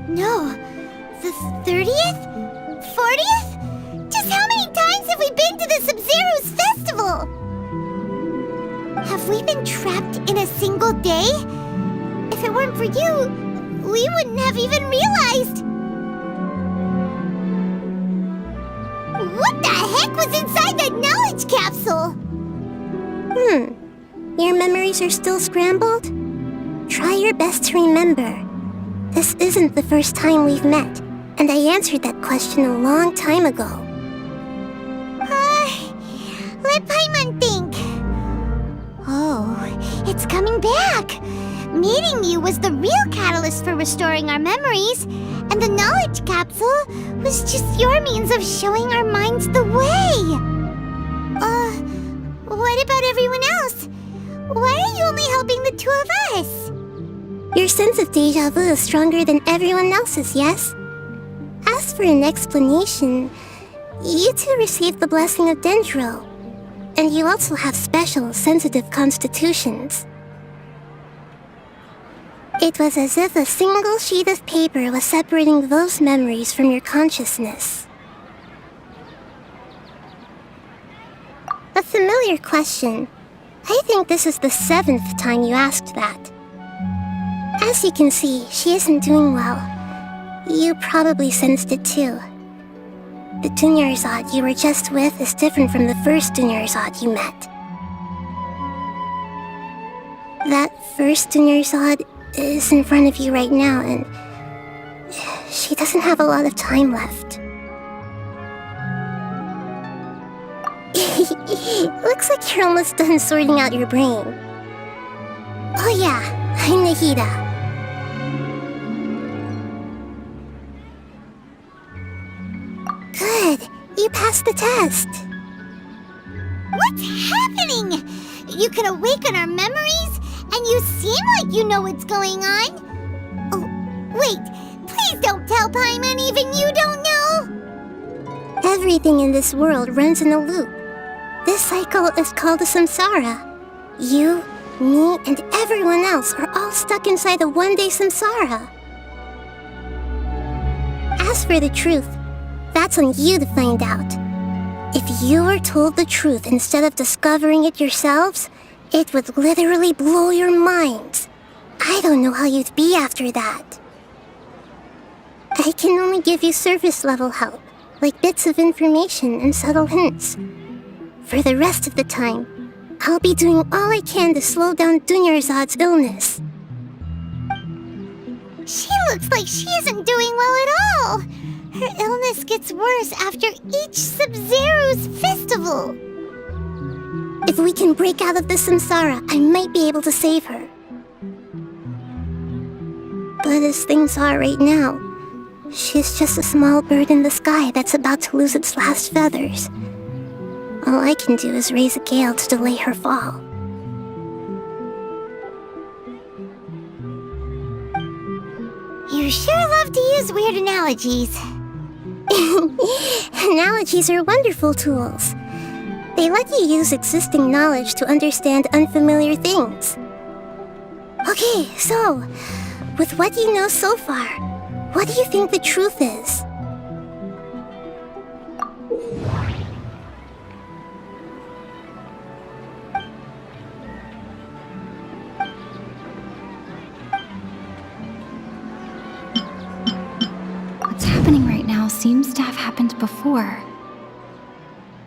Speaker 1: No. The 30th? 40th? Just how many times have we been to the Sabzeruz festival? Have we been trapped in a single day? If it weren't for you, we wouldn't have even realized. What the heck was inside that knowledge capsule? Your memories are still scrambled? Try your best to remember. This isn't the first time we've met, and I answered that question a long time ago. Let Paimon think. Oh, it's coming back. Meeting you was the real catalyst for restoring our memories, And the knowledge capsule was just your means of showing our minds the way. What about everyone else? Why are you only helping the two of us?
Speaker 13: Your sense of deja vu is stronger than everyone else's, yes? As for an explanation, you two received the blessing of Dendro, and you also have special, sensitive constitutions. It was as if a single sheet of paper was separating those memories from your consciousness. A familiar question. I think this is the 7th time you asked that. As you can see, she isn't doing well. You probably sensed it too. The Dunyarzad you were just with is different from the first Dunyarzad you met. That first Dunyarzad is in front of you right now, and she doesn't have a lot of time left. Looks like you're almost done sorting out your brain. Oh yeah, I'm Nahida. Good, you passed the test.
Speaker 1: What's happening? You can awaken our memories, and you seem like you know what's going on. Oh, wait, please don't tell Paimon even you don't know.
Speaker 13: Everything in this world runs in a loop. This cycle is called a samsara. You, me, and everyone else are all stuck inside a one-day samsara. As for the truth, that's on you to find out. If you were told the truth instead of discovering it yourselves, it would literally blow your minds. I don't know how you'd be after that. I can only give you surface-level help, like bits of information and subtle hints. For the rest of the time, I'll be doing all I can to slow down Dunyarzad's illness.
Speaker 1: She looks like she isn't doing well at all. Her illness gets worse after each Sabzeruz festival.
Speaker 13: If we can break out of the samsara, I might be able to save her. But as things are right now, she's just a small bird in the sky that's about to lose its last feathers. All I can do is raise a gale to delay her fall.
Speaker 1: You sure love to use weird analogies.
Speaker 13: Analogies are wonderful tools. They let you use existing knowledge to understand unfamiliar things. Okay, so, with what you know so far, what do you think the truth is?
Speaker 10: What's happening right now seems to have happened before.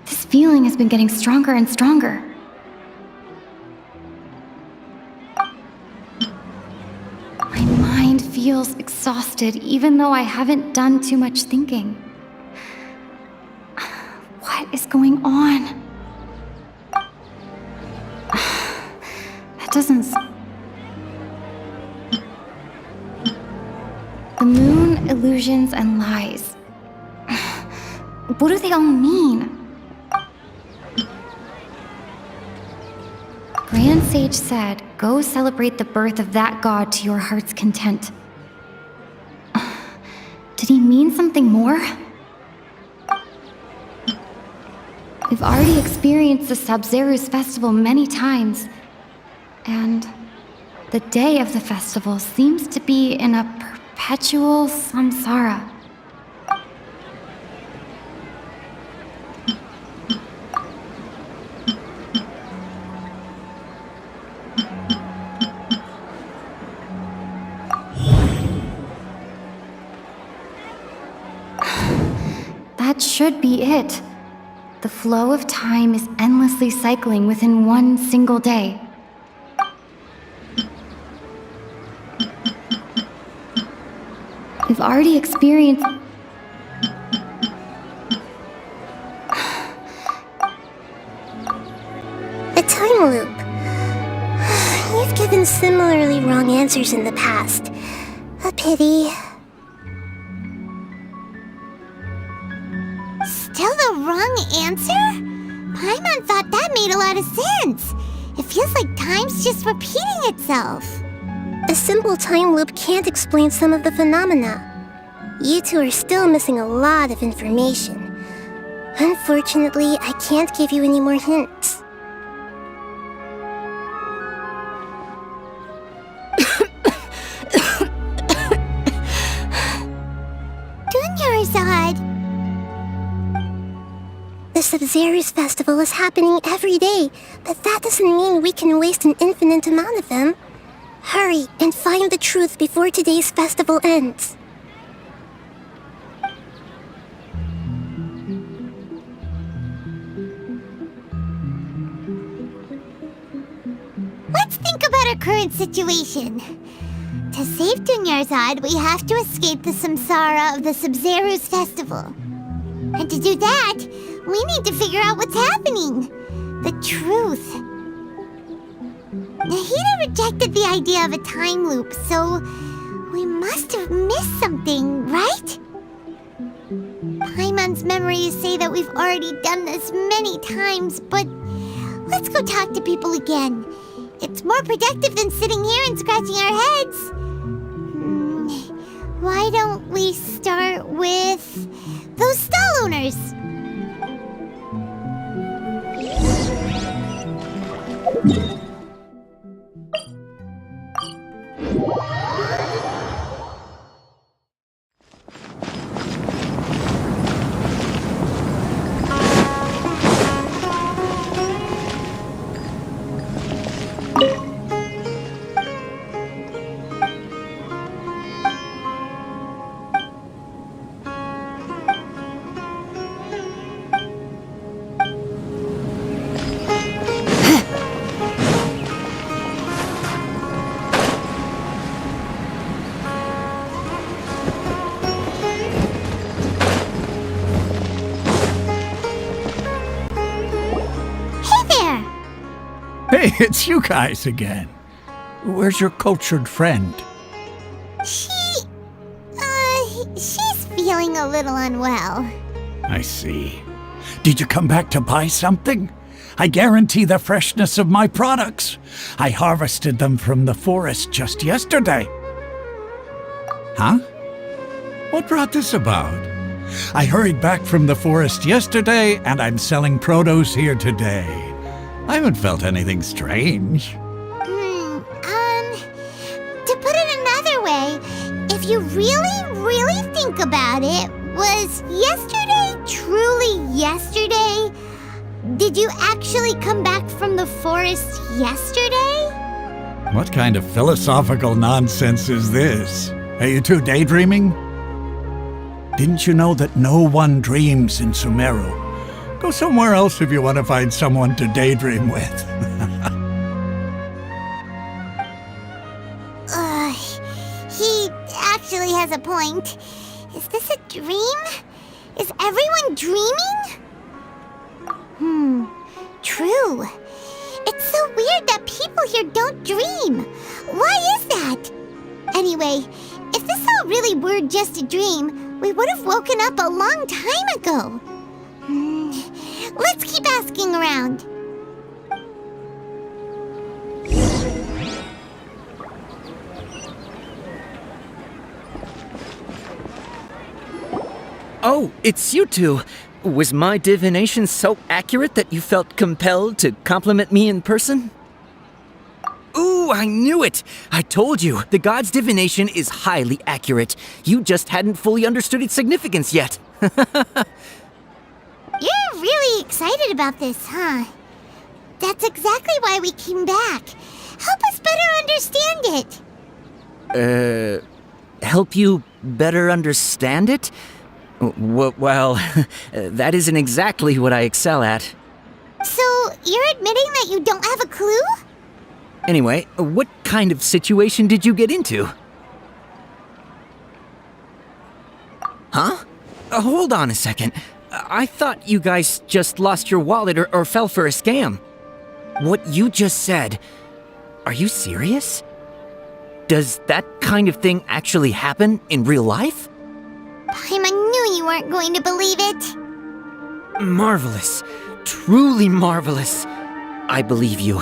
Speaker 10: This feeling has been getting stronger and stronger. My mind feels exhausted even though I haven't done too much thinking. What is going on? That doesn't... The moon, illusions, and lies. What do they all mean? Grand Sage said, go celebrate the birth of that god to your heart's content. Did he mean something more? We've already experienced the Sabzeruz festival many times, and the day of the festival seems to be in a perpetual samsara. That should be it. The flow of time is endlessly cycling within one single day. We've already experienced...
Speaker 13: A time loop. You've given similarly wrong answers in the past. A pity.
Speaker 1: Still the wrong answer? Paimon thought that made a lot of sense. It feels like time's just repeating itself.
Speaker 13: A simple time loop can't explain some of the phenomena. You two are still missing a lot of information. Unfortunately, I can't give you any more hints.
Speaker 1: Dunyarzad!
Speaker 13: The Sabzeruz festival is happening every day, but that doesn't mean we can waste an infinite amount of them. Hurry and find the truth before today's festival ends.
Speaker 1: Let's think about our current situation. To save Dunyarzad, we have to escape the samsara of the Sabzeruz festival. And to do that, we need to figure out what's happening. The truth. Nahida rejected the idea of a time loop, so we must have missed something, right? Paimon's memories say that we've already done this many times, but let's go talk to people again. It's more productive than sitting here and scratching our heads. Why don't we start with those stall owners?
Speaker 4: Hey, it's you guys again. Where's your cultured friend?
Speaker 1: She's feeling a little unwell.
Speaker 4: I see. Did you come back to buy something? I guarantee the freshness of my products. I harvested them from the forest just yesterday. Huh? What brought this about? I hurried back from the forest yesterday, and I'm selling produce here today. I haven't felt anything strange.
Speaker 1: To put it another way, if you really think about it, was yesterday truly yesterday? Did you actually come back from the forest yesterday?
Speaker 4: What kind of philosophical nonsense is this? Are you two daydreaming? Didn't you know that no one dreams in Sumeru? Go somewhere else if you want to find someone to daydream with.
Speaker 1: He actually has a point. Is this a dream? Is everyone dreaming? True. It's so weird that people here don't dream. Why is that? Anyway, if this all really were just a dream, we would have woken up a long time ago. Let's keep asking around.
Speaker 5: Oh, it's you two. Was my divination so accurate that you felt compelled to compliment me in person? Ooh, I knew it! I told you, the god's divination is highly accurate. You just hadn't fully understood its significance yet.
Speaker 1: You're really excited about this, huh? That's exactly why we came back. Help us better understand it.
Speaker 5: Help you better understand it? Well, that isn't exactly what I excel at.
Speaker 1: So, you're admitting that you don't have a clue?
Speaker 5: Anyway, what kind of situation did you get into? Huh? Hold on a second. I thought you guys just lost your wallet or fell for a scam. What you just said, are you serious? Does that kind of thing actually happen in real life?
Speaker 1: Paimon knew you weren't going to believe it.
Speaker 5: Marvelous. Truly marvelous. I believe you.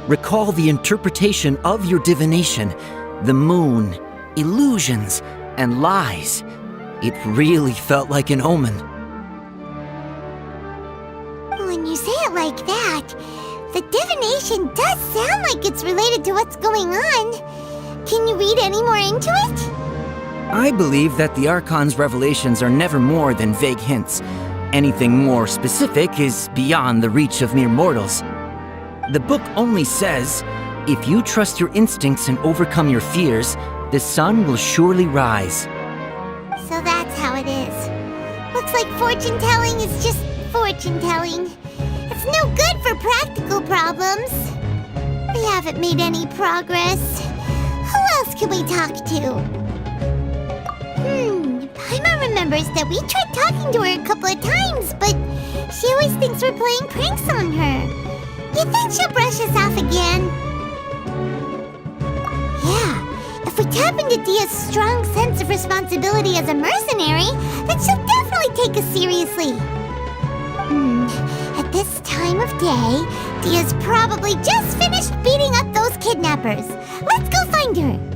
Speaker 5: Recall the interpretation of your divination, the moon, illusions, and lies. It really felt like an omen.
Speaker 1: When you say it like that, the divination does sound like it's related to what's going on. Can you read any more into it?
Speaker 5: I believe that the Archon's revelations are never more than vague hints. Anything more specific is beyond the reach of mere mortals. The book only says, if you trust your instincts and overcome your fears, the sun will surely rise.
Speaker 1: So that's how it is. Looks like fortune-telling is just fortune-telling. It's no good for practical problems. We haven't made any progress. Who else can we talk to? Paimon remembers that we tried talking to her a couple of times, but she always thinks we're playing pranks on her. You think she'll brush us off again? Yeah, if we tap into Dia's strong sense of responsibility as a mercenary, then she'll definitely take us seriously. At this time of day, Dia's probably just finished beating up those kidnappers. Let's go find her.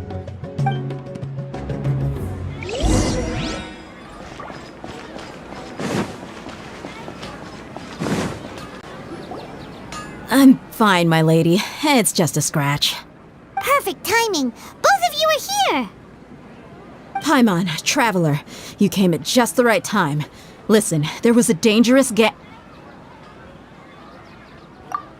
Speaker 3: I'm fine, my lady. It's just a scratch.
Speaker 1: Perfect timing. Both of you are here.
Speaker 3: Paimon, traveler, you came at just the right time. Listen, there was a dangerous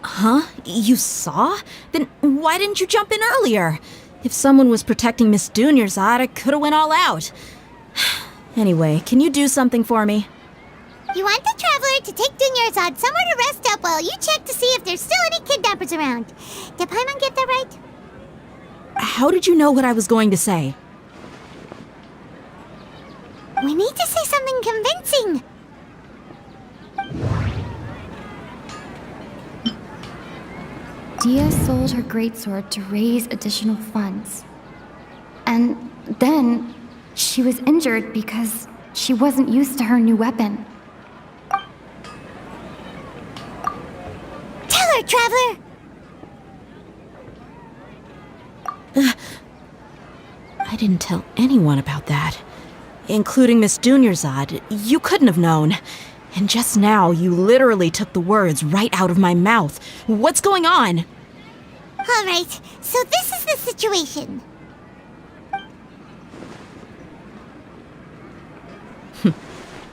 Speaker 3: Huh? You saw? Then why didn't you jump in earlier? If someone was protecting Miss Dunyarzad, I could have went all out. Anyway, can you do something for me?
Speaker 1: You want the traveler to take Dunyarzad somewhere to rest up while you check to see if there's still any kidnappers around. Did Paimon get that right?
Speaker 3: How did you know what I was going to say?
Speaker 1: We need to say something convincing.
Speaker 14: Dia sold her greatsword to raise additional funds. And then she was injured because she wasn't used to her new weapon.
Speaker 1: Tell her, traveler!
Speaker 3: I didn't tell anyone about that. Including Miss Dunyarzad. You couldn't have known. And just now, you literally took the words right out of my mouth. What's going on?
Speaker 1: All right, so this is the situation.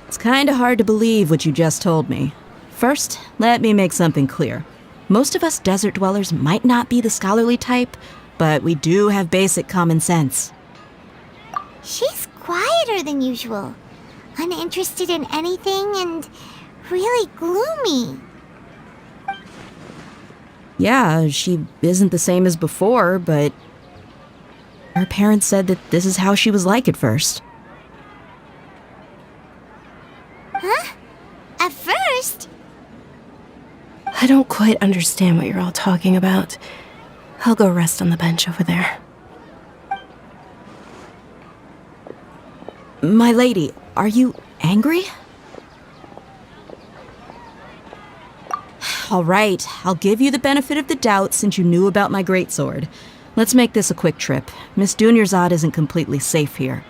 Speaker 3: It's kinda hard to believe what you just told me. First, let me make something clear. Most of us desert dwellers might not be the scholarly type, but we do have basic common sense.
Speaker 1: She's quieter than usual. Uninterested in anything and really gloomy.
Speaker 3: Yeah, she isn't the same as before, but her parents said that this is how she was like at first.
Speaker 1: Huh? At first?
Speaker 2: I don't quite understand what you're all talking about. I'll go rest on the bench over there.
Speaker 3: My lady, are you angry? All right, I'll give you the benefit of the doubt since you knew about my greatsword. Let's make this a quick trip. Miss Dunyarzad isn't completely safe here.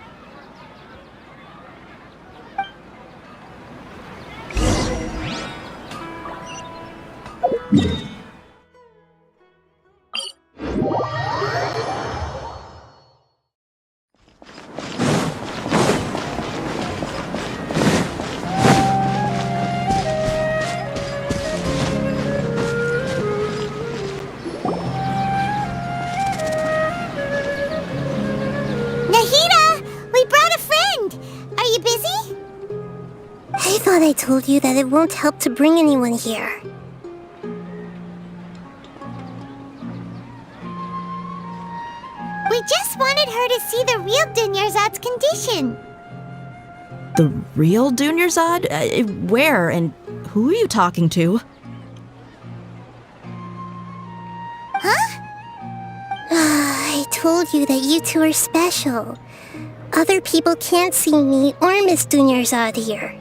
Speaker 13: I told you that it won't help to bring anyone here.
Speaker 1: We just wanted her to see the real Dunyarzad's condition.
Speaker 3: The real Dunyarzad? Where and who are you talking to?
Speaker 1: Huh?
Speaker 13: I told you that you two are special. Other people can't see me or Miss Dunyarzad here.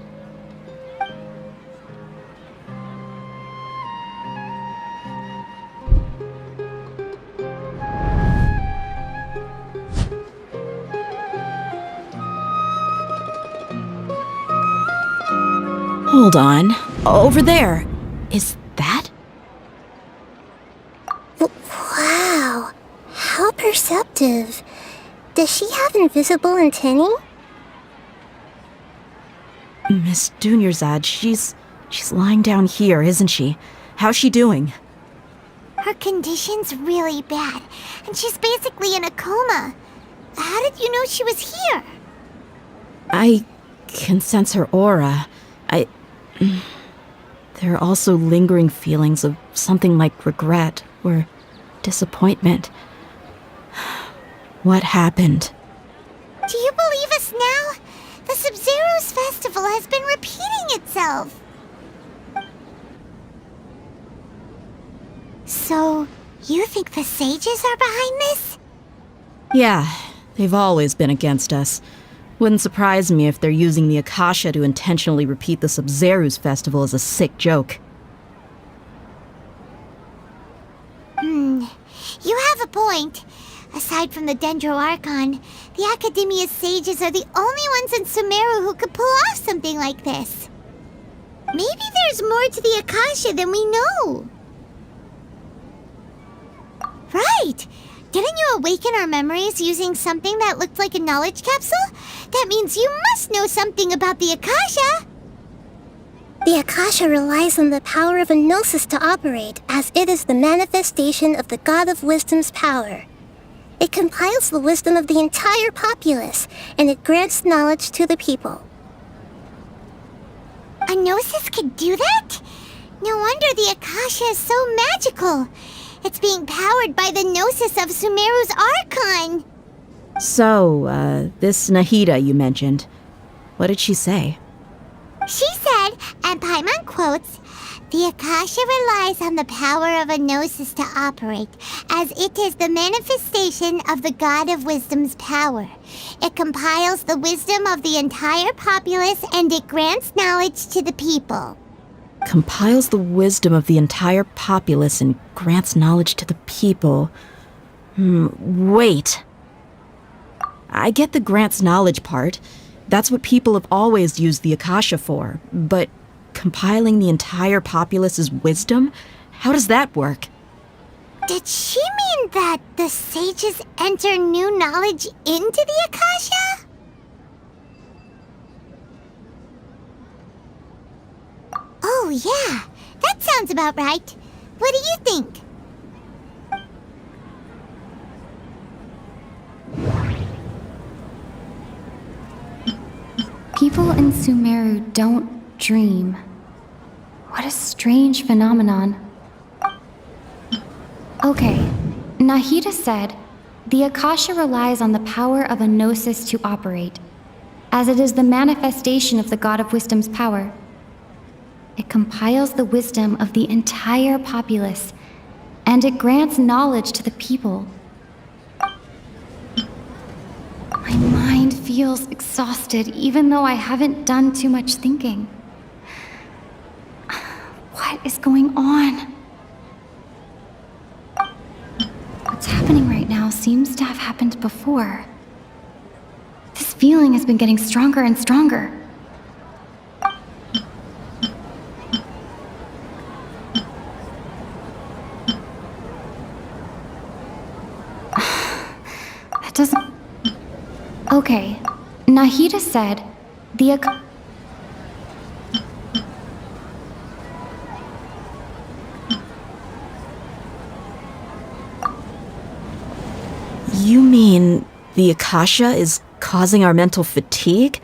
Speaker 3: Hold on. Over there. Is that?
Speaker 13: Wow. How perceptive. Does she have invisible antennae?
Speaker 3: Miss Dunyarzad, she's lying down here, isn't she? How's she doing?
Speaker 1: Her condition's really bad, and she's basically in a coma. How did you know she was here?
Speaker 3: I can sense her aura. There are also lingering feelings of something like regret or disappointment. What happened?
Speaker 1: Do you believe us now? The Sabzeruz festival has been repeating itself. So, you think the sages are behind this?
Speaker 3: Yeah, they've always been against us. Wouldn't surprise me if they're using the Akasha to intentionally repeat the Sabzeruz festival as a sick joke.
Speaker 1: You have a point. Aside from the Dendro Archon, the Academia's sages are the only ones in Sumeru who could pull off something like this. Maybe there's more to the Akasha than we know. Right! Didn't you awaken our memories using something that looked like a knowledge capsule? That means you must know something about the Akasha!
Speaker 13: The Akasha relies on the power of a gnosis to operate, as it is the manifestation of the God of Wisdom's power. It compiles the wisdom of the entire populace, and it grants knowledge to the people.
Speaker 1: A gnosis could do that? No wonder the Akasha is so magical. It's being powered by the gnosis of Sumeru's Archon.
Speaker 3: So, this Nahida you mentioned, what did she say?
Speaker 1: She said, and Paimon quotes, "The Akasha relies on the power of a gnosis to operate, as it is the manifestation of the God of Wisdom's power. It compiles the wisdom of the entire populace, and it grants knowledge to the people."
Speaker 3: Compiles the wisdom of the entire populace and grants knowledge to the people. Wait. I get the grants knowledge part. That's what people have always used the Akasha for. But compiling the entire populace's wisdom? How does that work?
Speaker 1: Did she mean that the sages enter new knowledge into the Akasha? Oh yeah, that sounds about right. What do you think?
Speaker 14: People in Sumeru don't dream. What a strange phenomenon. Okay, Nahida said, the Akasha relies on the power of a gnosis to operate, as it is the manifestation of the God of Wisdom's power. It compiles the wisdom of the entire populace, and it grants knowledge to the people. My mind feels exhausted, even though I haven't done too much thinking. What is going on? What's happening right now seems to have happened before. This feeling has been getting stronger and stronger. That doesn't... Okay, Nahida said the
Speaker 3: You mean the Akasha is causing our mental fatigue?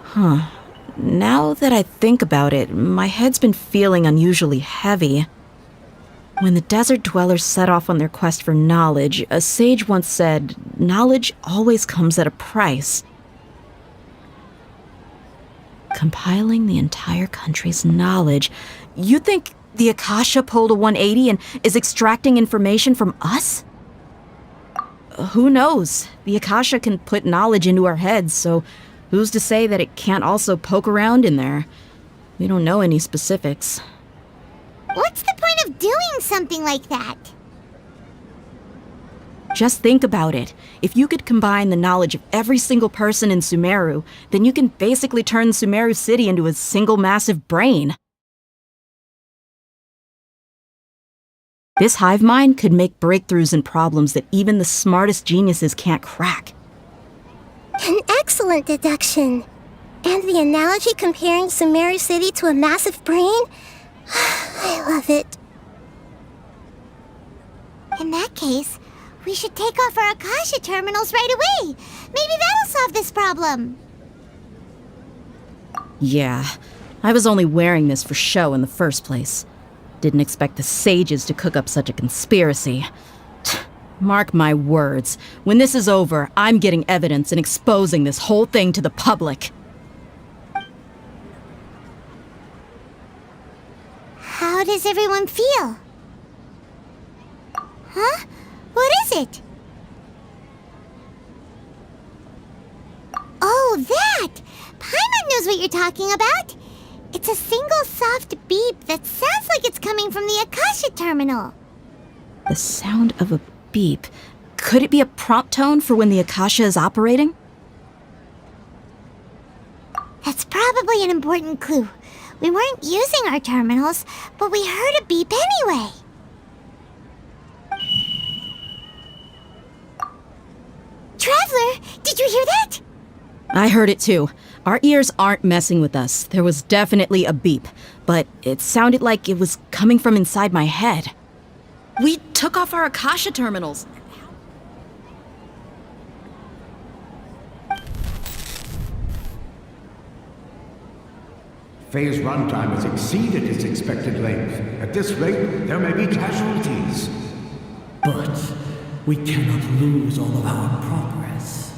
Speaker 3: Huh. Now that I think about it, my head's been feeling unusually heavy. When the desert dwellers set off on their quest for knowledge, a sage once said, knowledge always comes at a price. Compiling the entire country's knowledge. You think the Akasha pulled a 180 and is extracting information from us? Who knows? The Akasha can put knowledge into our heads, so who's to say that it can't also poke around in there? We don't know any specifics.
Speaker 1: What's the point of doing something like that?
Speaker 3: Just think about it. If you could combine the knowledge of every single person in Sumeru, then you can basically turn Sumeru City into a single massive brain. This hive mind could make breakthroughs in problems that even the smartest geniuses can't crack.
Speaker 13: An excellent deduction. And the analogy comparing Sumeru City to a massive brain? I love it.
Speaker 1: In that case, we should take off our Akasha terminals right away. Maybe that'll solve this problem.
Speaker 3: Yeah, I was only wearing this for show in the first place. Didn't expect the sages to cook up such a conspiracy. Mark my words, when this is over, I'm getting evidence and exposing this whole thing to the public.
Speaker 1: How does everyone feel? Huh? What is it? Oh, that! Paimon knows what you're talking about. It's a single soft beep that sounds like it's coming from the Akasha terminal.
Speaker 3: The sound of a beep. Could it be a prompt tone for when the Akasha is operating?
Speaker 1: That's probably an important clue. We weren't using our terminals, but we heard a beep anyway. Traveler, did you hear that?
Speaker 3: I heard it too. Our ears aren't messing with us. There was definitely a beep, but it sounded like it was coming from inside my head. We took off our Akasha terminals.
Speaker 12: Phase runtime has exceeded its expected length. At this rate, there may be casualties.
Speaker 11: But we cannot lose all of our progress.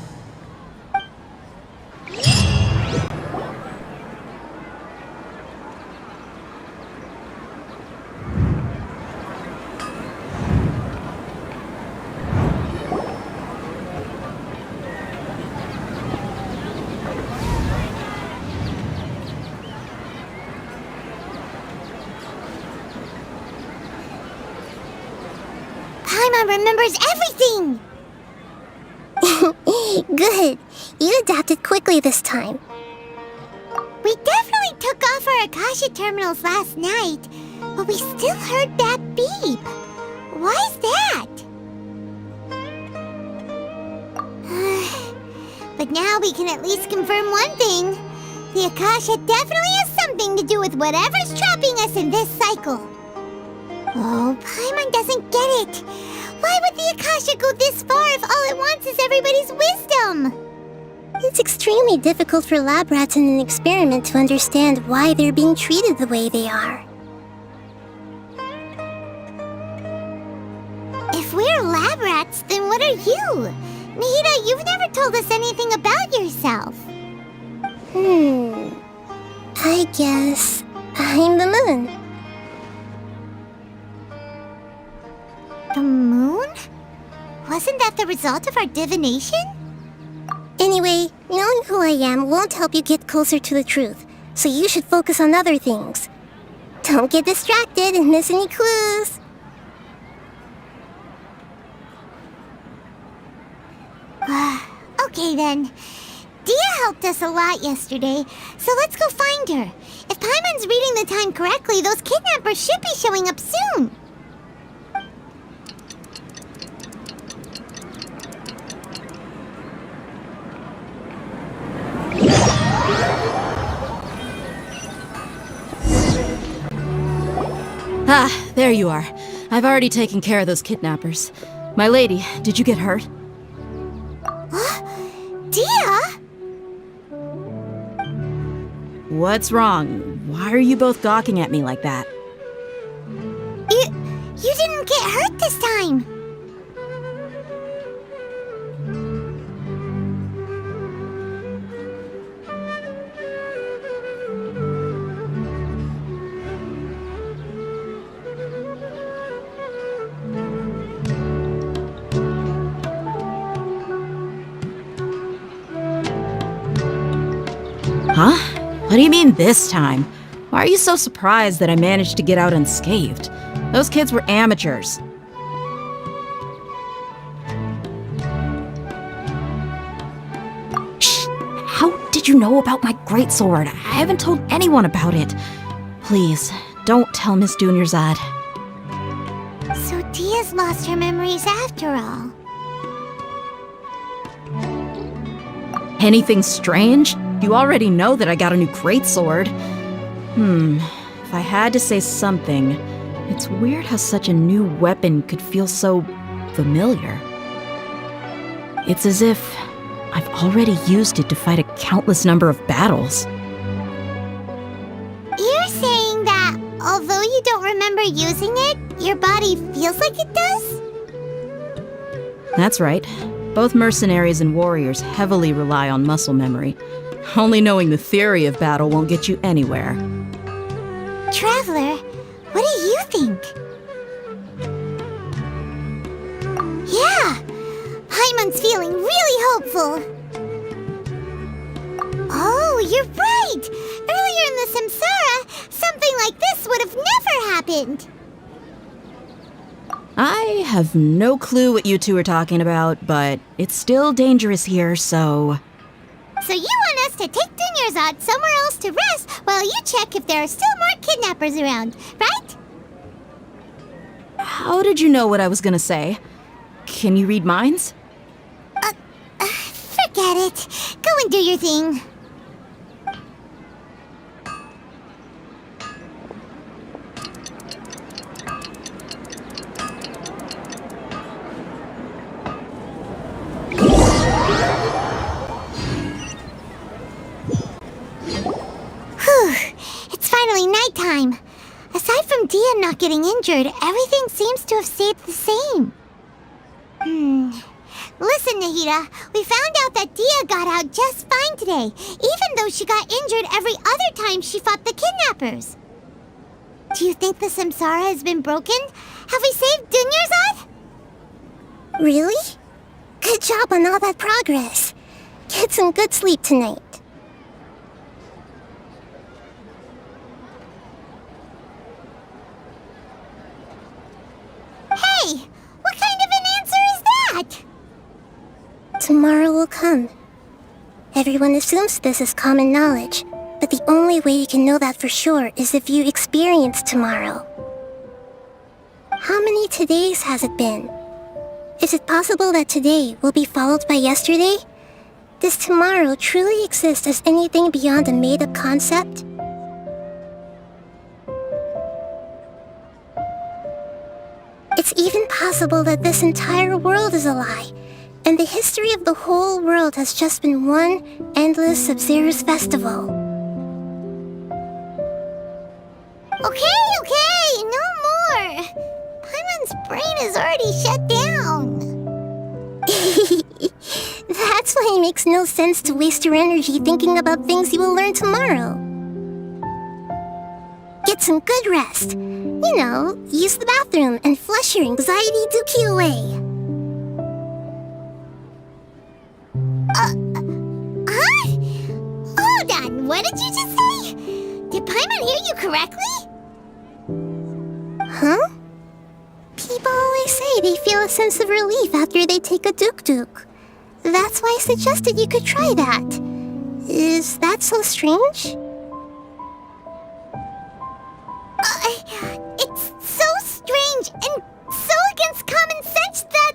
Speaker 1: Paimon remembers everything!
Speaker 13: Good. You adapted quickly this time.
Speaker 1: We definitely took off our Akasha terminals last night, but we still heard that beep. Why is that? But now we can at least confirm one thing. The Akasha definitely has something to do with whatever's trapping us in this cycle. Oh, Paimon doesn't get it. Why would the Akasha go this far if all it wants is everybody's wisdom?
Speaker 13: It's extremely difficult for lab rats in an experiment to understand why they're being treated the way they are.
Speaker 1: If we're lab rats, then what are you? Nahida, you've never told us anything about yourself.
Speaker 13: I guess I'm the moon.
Speaker 1: The moon? Wasn't that the result of our divination?
Speaker 13: Anyway, knowing who I am won't help you get closer to the truth, so you should focus on other things. Don't get distracted and miss any clues.
Speaker 1: Okay then. Dia helped us a lot yesterday, so let's go find her. If Paimon's reading the time correctly, those kidnappers should be showing up soon.
Speaker 3: Ah, there you are. I've already taken care of those kidnappers. My lady, did you get hurt?
Speaker 1: Dia?
Speaker 3: What's wrong? Why are you both gawking at me like that?
Speaker 1: You didn't get hurt this time.
Speaker 3: Huh? What do you mean this time? Why are you so surprised that I managed to get out unscathed? Those kids were amateurs. you know about my greatsword? I haven't told anyone about it. Please, don't tell Miss Dunyarzad.
Speaker 1: So Dia's lost her memories after all.
Speaker 3: Anything strange? You already know that I got a new greatsword. If I had to say something, it's weird how such a new weapon could feel so familiar. It's as if I've already used it to fight a countless number of battles.
Speaker 1: You're saying that although you don't remember using it, your body feels like it does?
Speaker 3: That's right. Both mercenaries and warriors heavily rely on muscle memory. Only knowing the theory of battle won't get you anywhere.
Speaker 1: Traveler, what do you think? Yeah, Paimon's feeling really hopeful. Oh, you're right! Earlier in the Samsara, something like this would have never happened.
Speaker 3: I have no clue what you two are talking about, but it's still dangerous here, so...
Speaker 1: So you want us to take Dunyarzad somewhere else to rest while you check if there are still more kidnappers around, right?
Speaker 3: How did you know what I was gonna say? Can you read minds?
Speaker 1: Forget it. Go and do your thing. It's finally nighttime. Aside from Dia not getting injured, everything seems to have stayed the same. Listen, Nahida, we found out that Dia got out just fine today, even though she got injured every other time she fought the kidnappers. Do you think the Samsara has been broken? Have we saved Dunyarzad?
Speaker 13: Really? Good job on all that progress. Get some good sleep tonight.
Speaker 1: Hey, what kind of an answer is that?
Speaker 13: Tomorrow will come. Everyone assumes this is common knowledge, but the only way you can know that for sure is if you experience tomorrow. How many todays has it been? Is it possible that today will be followed by yesterday? Does tomorrow truly exist as anything beyond a made-up concept? It's even possible that this entire world is a lie, and the history of the whole world has just been one endless Sabzeruz festival.
Speaker 1: Okay, no more. Paimon's brain is already shut down.
Speaker 13: That's why it makes no sense to waste your energy thinking about things you will learn tomorrow. Get some good rest. You know, use the bathroom and flush your anxiety dookie away.
Speaker 1: Huh? Hold on, what did you just say? Did Paimon hear you correctly?
Speaker 13: Huh? People always say they feel a sense of relief after they take a duk-duk. That's why I suggested you could try that. Is that so strange?
Speaker 1: It's so strange and so against common sense that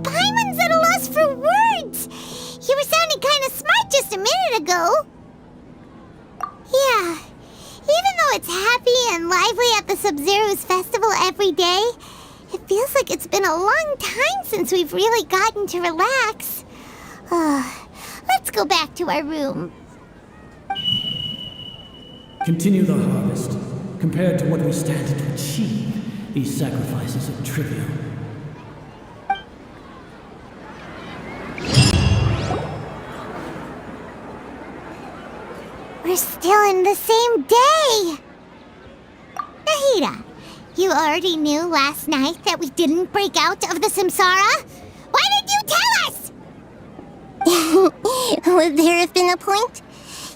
Speaker 1: Paimon's at a loss for words. You were sounding kind of smart just a minute ago. Yeah, even though it's happy and lively at the Sabzeruz festival every day, it feels like it's been a long time since we've really gotten to relax. Let's go back to our room.
Speaker 11: Continue the harvest. Compared to what we stand to achieve, these sacrifices are trivial.
Speaker 1: We're still in the same day! Nahida, you already knew last night that we didn't break out of the Samsara? Why did you tell us?
Speaker 13: Would there have been a point?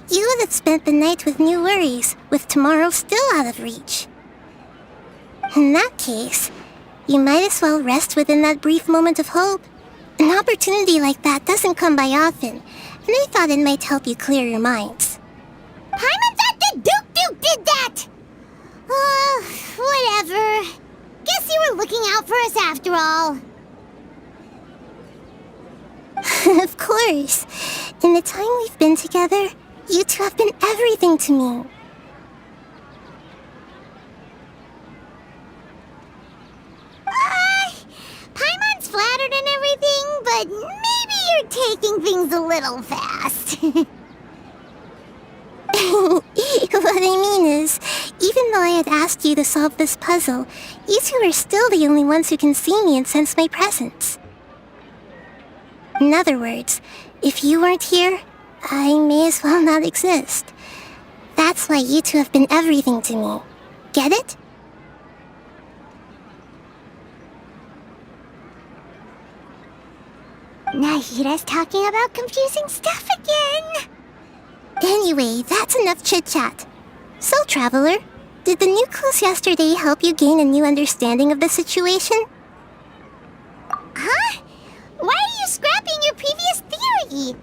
Speaker 13: You would have spent the night with new worries, with tomorrow still out of reach. In that case, you might as well rest within that brief moment of hope. An opportunity like that doesn't come by often, and I thought it might help you clear your minds.
Speaker 1: Paimon thought the Duke did that! Whatever. Guess you were looking out for us after all.
Speaker 13: Of course. In the time we've been together, you two have been everything to me.
Speaker 1: Paimon's flattered and everything, but maybe you're taking things a little fast.
Speaker 13: What I mean is, even though I had asked you to solve this puzzle, you two are still the only ones who can see me and sense my presence. In other words, if you weren't here, I may as well not exist. That's why you two have been everything to me. Get it?
Speaker 1: Nahida's talking about confusing stuff again.
Speaker 13: Anyway, that's enough chit-chat. So, Traveler, did the new clues yesterday help you gain a new understanding of the situation?
Speaker 1: Huh? Why are you scrapping your previous theory?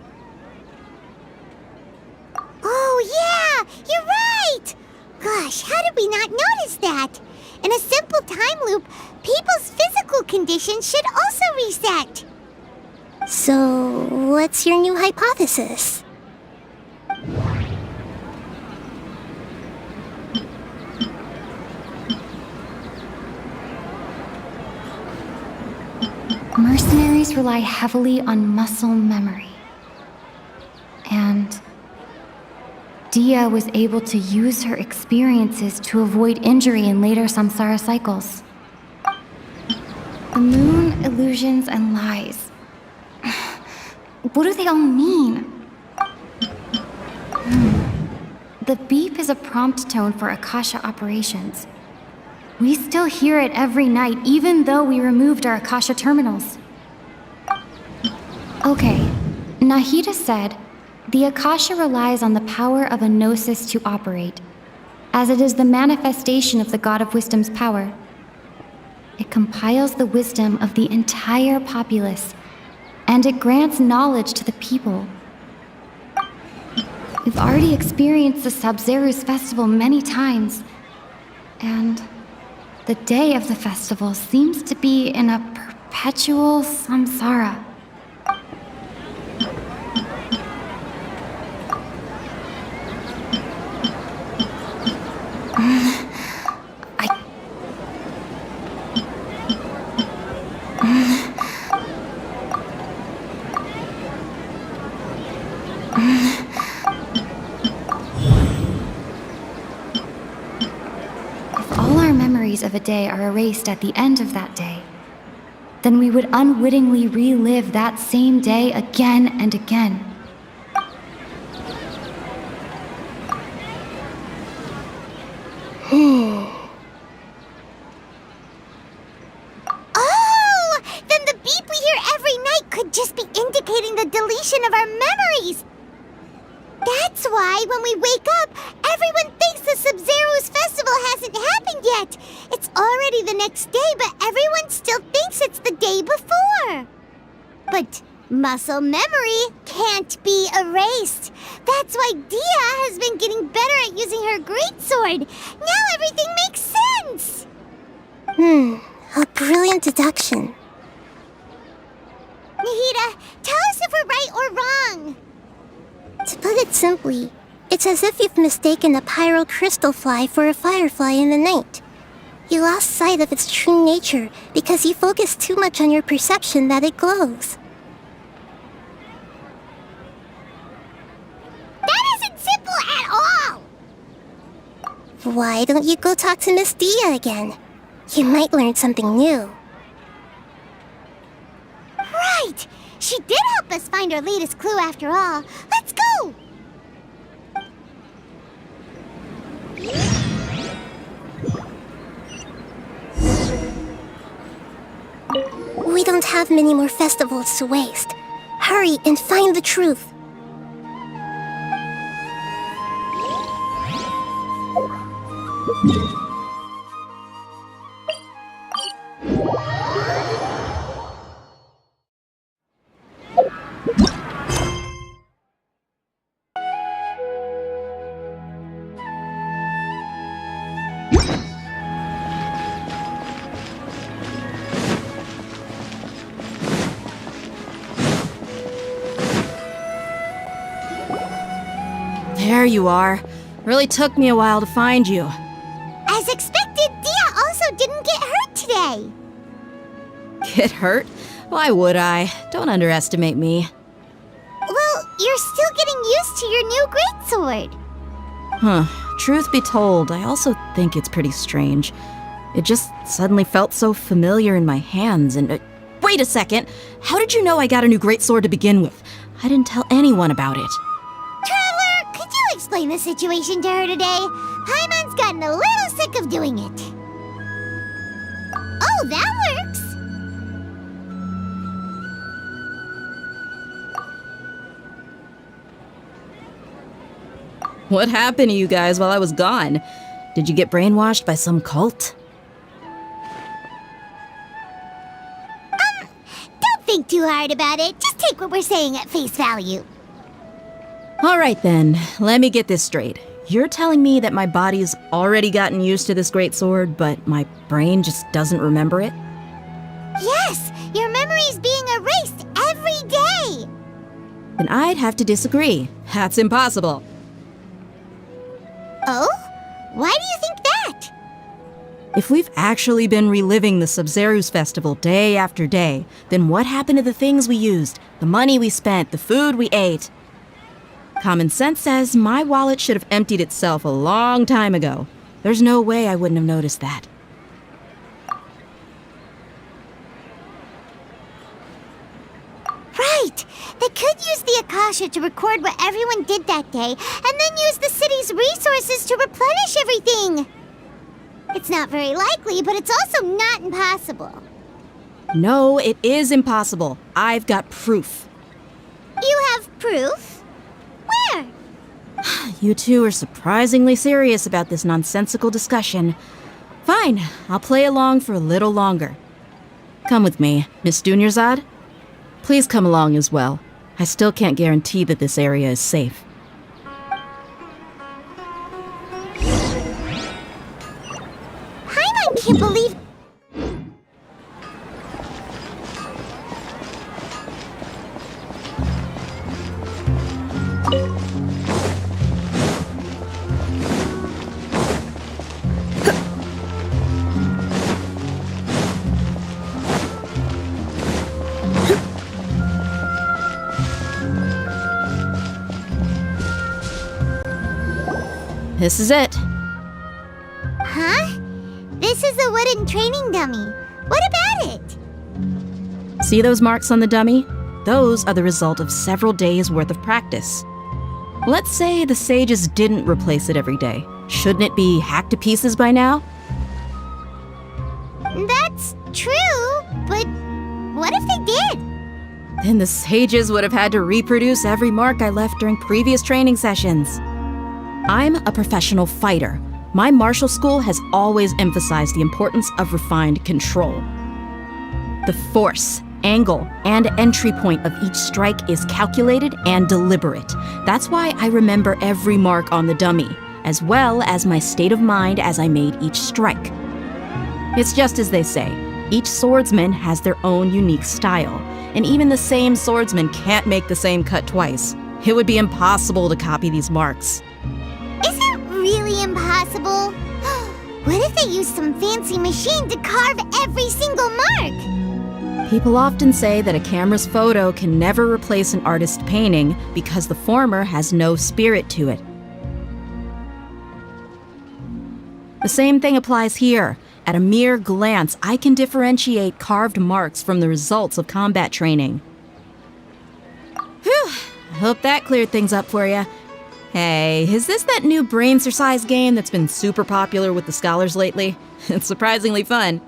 Speaker 1: Oh yeah, you're right! Gosh, how did we not notice that? In a simple time loop, people's physical conditions should also reset.
Speaker 13: So, what's your new hypothesis?
Speaker 14: Mercenaries rely heavily on muscle memory. And Dia was able to use her experiences to avoid injury in later samsara cycles. The moon, illusions, and lies. What do they all mean? The beep is a prompt tone for Akasha operations. We still hear it every night, even though we removed our Akasha terminals. Okay, Nahida said, the Akasha relies on the power of a gnosis to operate, as it is the manifestation of the God of Wisdom's power. It compiles the wisdom of the entire populace, and it grants knowledge to the people. We've already experienced the Sabzeruz festival many times, and the day of the festival seems to be in a perpetual samsara. Of a day are erased at the end of that day, then we would unwittingly relive that same day again and again.
Speaker 1: Oh! Then the beep we hear every night could just be indicating the deletion of our memories! That's why when we wake up, everyone thinks the Sabzeruz festival hasn't happened yet. It's already the next day, but everyone still thinks it's the day before. But muscle memory can't be erased. That's why Dia has been getting better at using her greatsword. Now everything makes sense.
Speaker 13: A brilliant deduction.
Speaker 1: Nahida, tell us if we're right or wrong.
Speaker 13: To put it simply, it's as if you've mistaken a pyro crystal fly for a firefly in the night. You lost sight of its true nature because you focused too much on your perception that it glows.
Speaker 1: That isn't simple at all!
Speaker 13: Why don't you go talk to Miss Dia again? You might learn something new.
Speaker 1: Right! She did help us find our latest clue after all. Let's go!
Speaker 13: We don't have many more festivals to waste. Hurry and find the truth.
Speaker 3: There you are. Really took me a while to find you.
Speaker 1: As expected, Dia also didn't get hurt today.
Speaker 3: Get hurt? Why would I? Don't underestimate me.
Speaker 1: Well, you're still getting used to your new greatsword.
Speaker 3: Huh. Truth be told, I also think it's pretty strange. It just suddenly felt so familiar in my hands and... wait a second! How did you know I got a new greatsword to begin with? I didn't tell anyone about it.
Speaker 1: Traveler, could you explain the situation to her today? Paimon's gotten a little sick of doing it. Oh, that works!
Speaker 3: What happened to you guys while I was gone? Did you get brainwashed by some cult?
Speaker 1: Don't think too hard about it. Just take what we're saying at face value.
Speaker 3: Alright then, let me get this straight. You're telling me that my body's already gotten used to this greatsword, but my brain just doesn't remember it?
Speaker 1: Yes, your memory's being erased every day.
Speaker 3: Then I'd have to disagree. That's impossible.
Speaker 1: Oh? Why do you think that?
Speaker 3: If we've actually been reliving the Sabzeruz festival day after day, then what happened to the things we used, the money we spent, the food we ate? Common sense says my wallet should have emptied itself a long time ago. There's no way I wouldn't have noticed that.
Speaker 1: Right! They could use the Akasha to record what everyone did that day, and then use the city's resources to replenish everything! It's not very likely, but it's also not impossible.
Speaker 3: No, it is impossible. I've got proof.
Speaker 1: You have proof? Where?
Speaker 3: You two are surprisingly serious about this nonsensical discussion. Fine, I'll play along for a little longer. Come with me, Miss Dunyarzad. Please come along as well. I still can't guarantee that this area is safe.
Speaker 1: I can't believe...
Speaker 3: This is it.
Speaker 1: Huh? This is a wooden training dummy. What about it?
Speaker 3: See those marks on the dummy? Those are the result of several days' worth of practice. Let's say the sages didn't replace it every day. Shouldn't it be hacked to pieces by now?
Speaker 1: That's true, but what if they did?
Speaker 3: Then the sages would have had to reproduce every mark I left during previous training sessions. I'm a professional fighter. My martial school has always emphasized the importance of refined control. The force, angle, and entry point of each strike is calculated and deliberate. That's why I remember every mark on the dummy, as well as my state of mind as I made each strike. It's just as they say, each swordsman has their own unique style, and even the same swordsman can't make the same cut twice. It would be impossible to copy these marks.
Speaker 1: Is it really impossible? What if they used some fancy machine to carve every single mark?
Speaker 3: People often say that a camera's photo can never replace an artist's painting because the former has no spirit to it. The same thing applies here. At a mere glance, I can differentiate carved marks from the results of combat training. Whew, I hope that cleared things up for you. Hey, is this that new brain-exercise game that's been super popular with the scholars lately? It's surprisingly fun.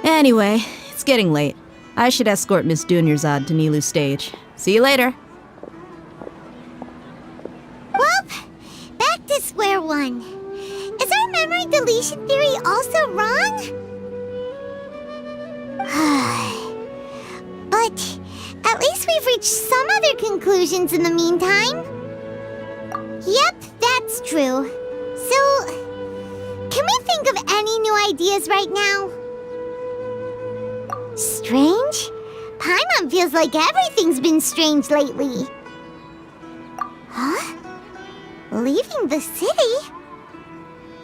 Speaker 3: Anyway, it's getting late. I should escort Miss Dunyarzad to Nilu's stage. See you later.
Speaker 1: Well, back to square one. Is our memory deletion theory also wrong? But at least we've reached some other conclusions in the meantime. Yep, that's true. So, Can we think of any new ideas right now? Strange? Paimon feels like everything's been strange lately. Huh? Leaving the city?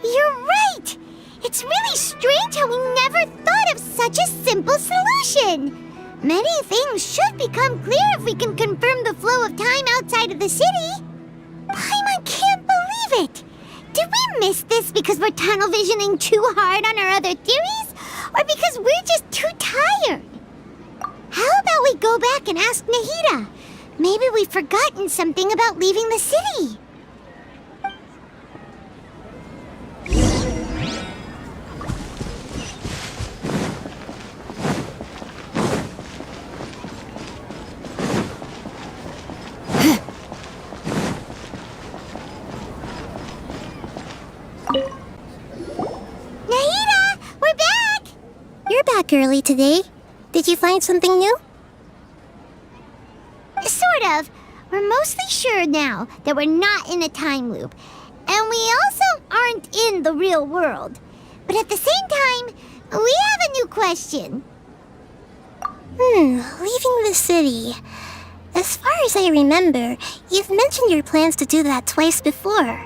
Speaker 1: You're right! It's really strange how we never thought of such a simple solution! Many things should become clear if we can confirm the flow of time outside of the city. Paimon can't believe it! Did we miss this because we're tunnel visioning too hard on our other theories? Or because we're just too tired? How about we go back and ask Nahida? Maybe we've forgotten something about leaving the city. Nahida, we're back!
Speaker 13: You're back early today. Did you find something new?
Speaker 1: Sort of. We're mostly sure now that we're not in a time loop. And we also aren't in the real world. But at the same time, we have a new question.
Speaker 13: Leaving the city. As far as I remember, you've mentioned your plans to do that twice before.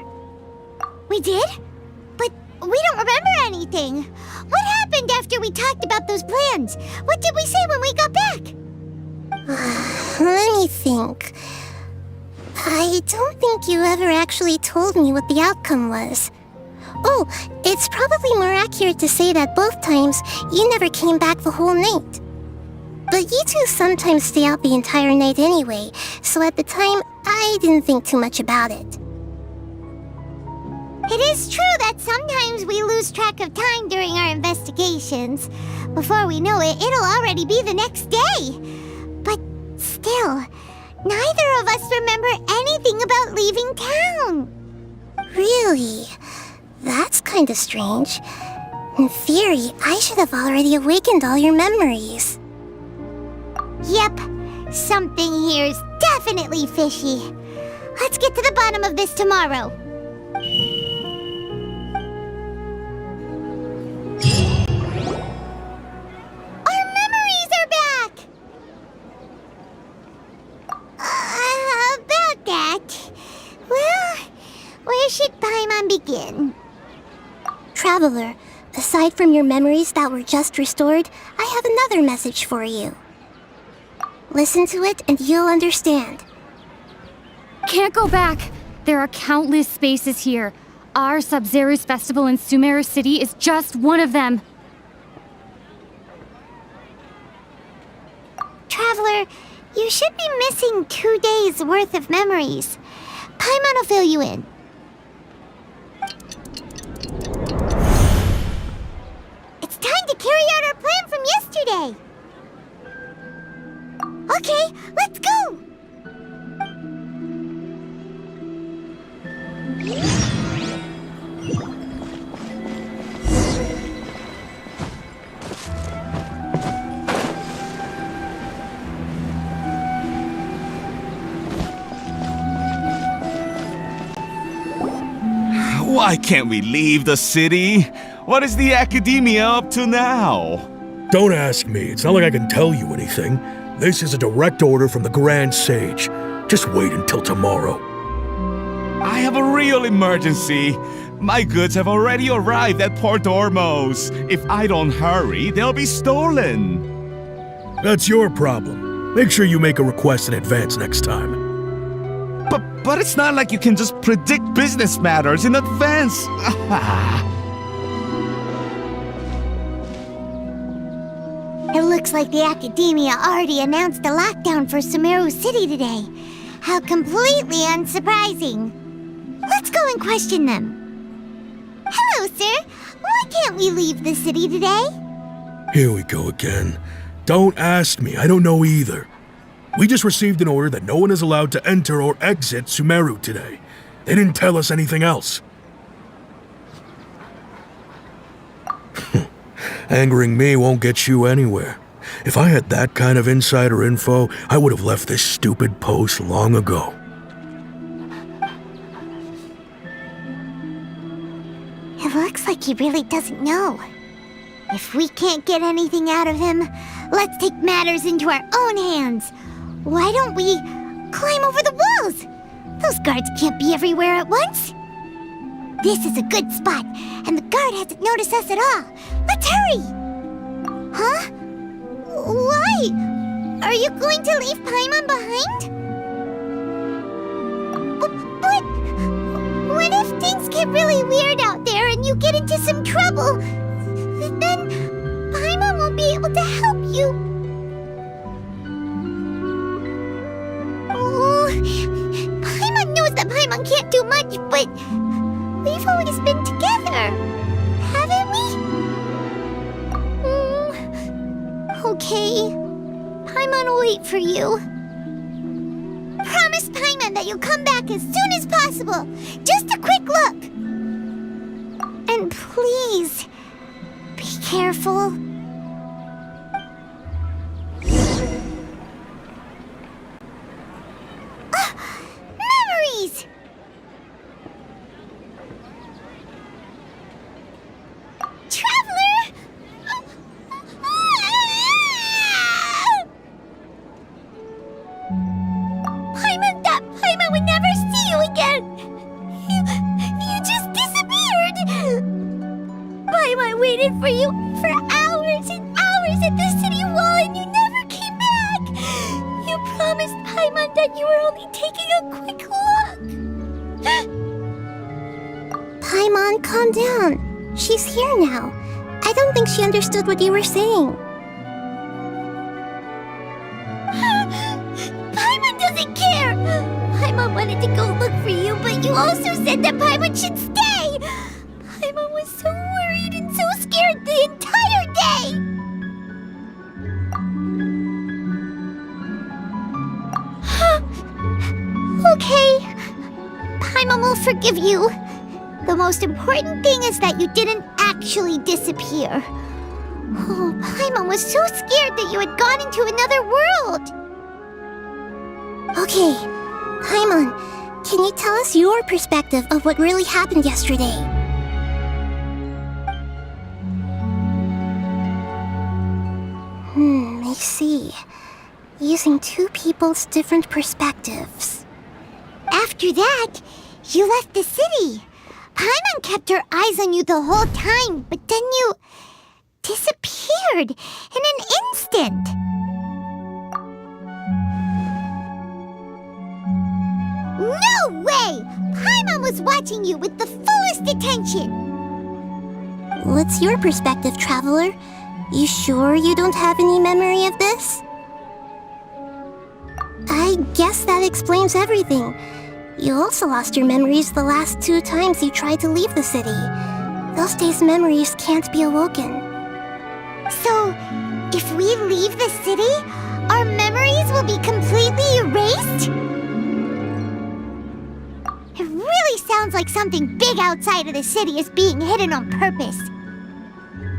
Speaker 1: We did? But we don't remember anything. What happened after we talked about those plans? What did we say when we got back?
Speaker 13: Let me think. I don't think you ever actually told me what the outcome was. Oh, it's probably more accurate to say that both times you never came back the whole night. But you two sometimes stay out the entire night anyway, so at the time, I didn't think too much about it.
Speaker 1: It is true that sometimes we lose track of time during our investigations. Before we know it, it'll already be the next day. But still, neither of us remember anything about leaving town.
Speaker 13: Really? That's kind of strange. In theory, I should have already awakened all your memories.
Speaker 1: Yep, something here's definitely fishy. Let's get to the bottom of this tomorrow. Our memories are back! About that... Well, where should Paimon begin?
Speaker 13: Traveler, aside from your memories that were just restored, I have another message for you. Listen to it and you'll understand.
Speaker 14: Can't go back! There are countless spaces here. Our Sabzeruz festival in Sumeru City is just one of them.
Speaker 1: Traveler, you should be missing 2 days' worth of memories. Paimon will fill you in. It's time to carry out our plan from yesterday. Okay, let's go!
Speaker 15: Why can't we leave the city? What is the academia up to now?
Speaker 16: Don't ask me. It's not like I can tell you anything. This is a direct order from the Grand Sage. Just wait until tomorrow.
Speaker 15: I have a real emergency. My goods have already arrived at Port Ormos. If I don't hurry, they'll be stolen.
Speaker 16: That's your problem. Make sure you make a request in advance next time.
Speaker 15: But it's not like you can just predict business matters in advance.
Speaker 1: It looks like the Academia already announced a lockdown for Sumeru City today. How completely unsurprising. Let's go and question them. Hello, sir. Why can't we leave the city today?
Speaker 16: Here we go again. Don't ask me. I don't know either. We just received an order that no one is allowed to enter or exit Sumeru today. They didn't tell us anything else. Angering me won't get you anywhere. If I had that kind of insider info, I would have left this stupid post long ago.
Speaker 1: It Looks like he really doesn't know. If we can't get anything out of him, let's take matters into our own hands. Why don't we climb over the walls? Those guards can't be everywhere at once. This is a good spot, and the guard hasn't noticed us at all. Let's hurry! Huh? Why? Are you going to leave Paimon behind? But what if things get really weird out there and you get into some trouble? Then Paimon won't be able to help you. Oh, Paimon knows that Paimon can't do much, but we've always been together, haven't we? Okay. Paimon will wait for you. Promise Paimon that you'll come back as soon as possible. Just a quick look. And please, be careful. Memories! Traveler! Paimon thought Paimon would never see you again. You just disappeared. Paimon waited for you for hours and hours at the city wall and you never came back. You promised Paimon that you were only taking a quick look.
Speaker 13: Paimon, calm down. She's here now. I don't think she understood what you were saying.
Speaker 1: Paimon doesn't care. Paimon wanted to go look for you, but you also said that Paimon should stay. Paimon was so worried and so scared the entire day. Okay. Paimon will forgive you. The most important thing is that you didn't actually disappear. Oh, Paimon was so scared that you had gone into another world.
Speaker 13: Okay, Paimon, can you tell us your perspective of what really happened yesterday? I see. Using two people's different perspectives.
Speaker 1: After that, you left the city. Paimon kept her eyes on you the whole time, but then you disappeared in an instant. No way! Paimon was watching you with the fullest attention.
Speaker 13: What's your perspective, Traveler? You sure you don't have any memory of this? I guess that explains everything. You also lost your memories the last 2 times you tried to leave the city. Those days' memories can't be awoken.
Speaker 1: So, if we leave the city, our memories will be completely erased? It really sounds like something big outside of the city is being hidden on purpose.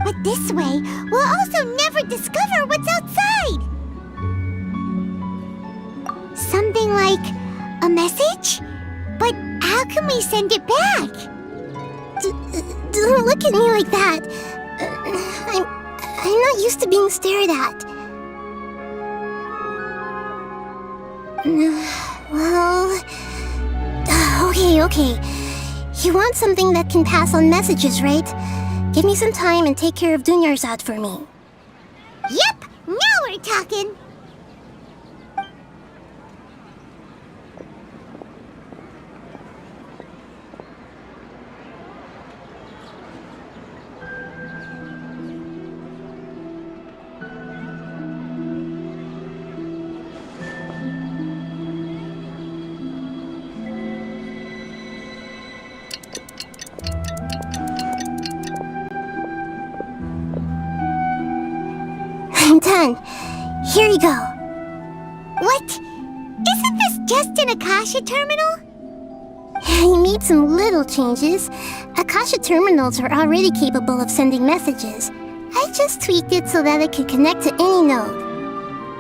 Speaker 1: But this way, we'll also never discover what's outside. Something like a message? But how can we send it back?
Speaker 13: Don't look at me like that. I'm not used to being stared at. Well... Okay. You want something that can pass on messages, right? Give me some time and take care of Dunyarzad for me.
Speaker 1: Yep! Now we're talking!
Speaker 13: I'm done. Here you go.
Speaker 1: What? Isn't this just an Akasha terminal?
Speaker 13: I made some little changes. Akasha terminals are already capable of sending messages. I just tweaked it so that it could connect to any node.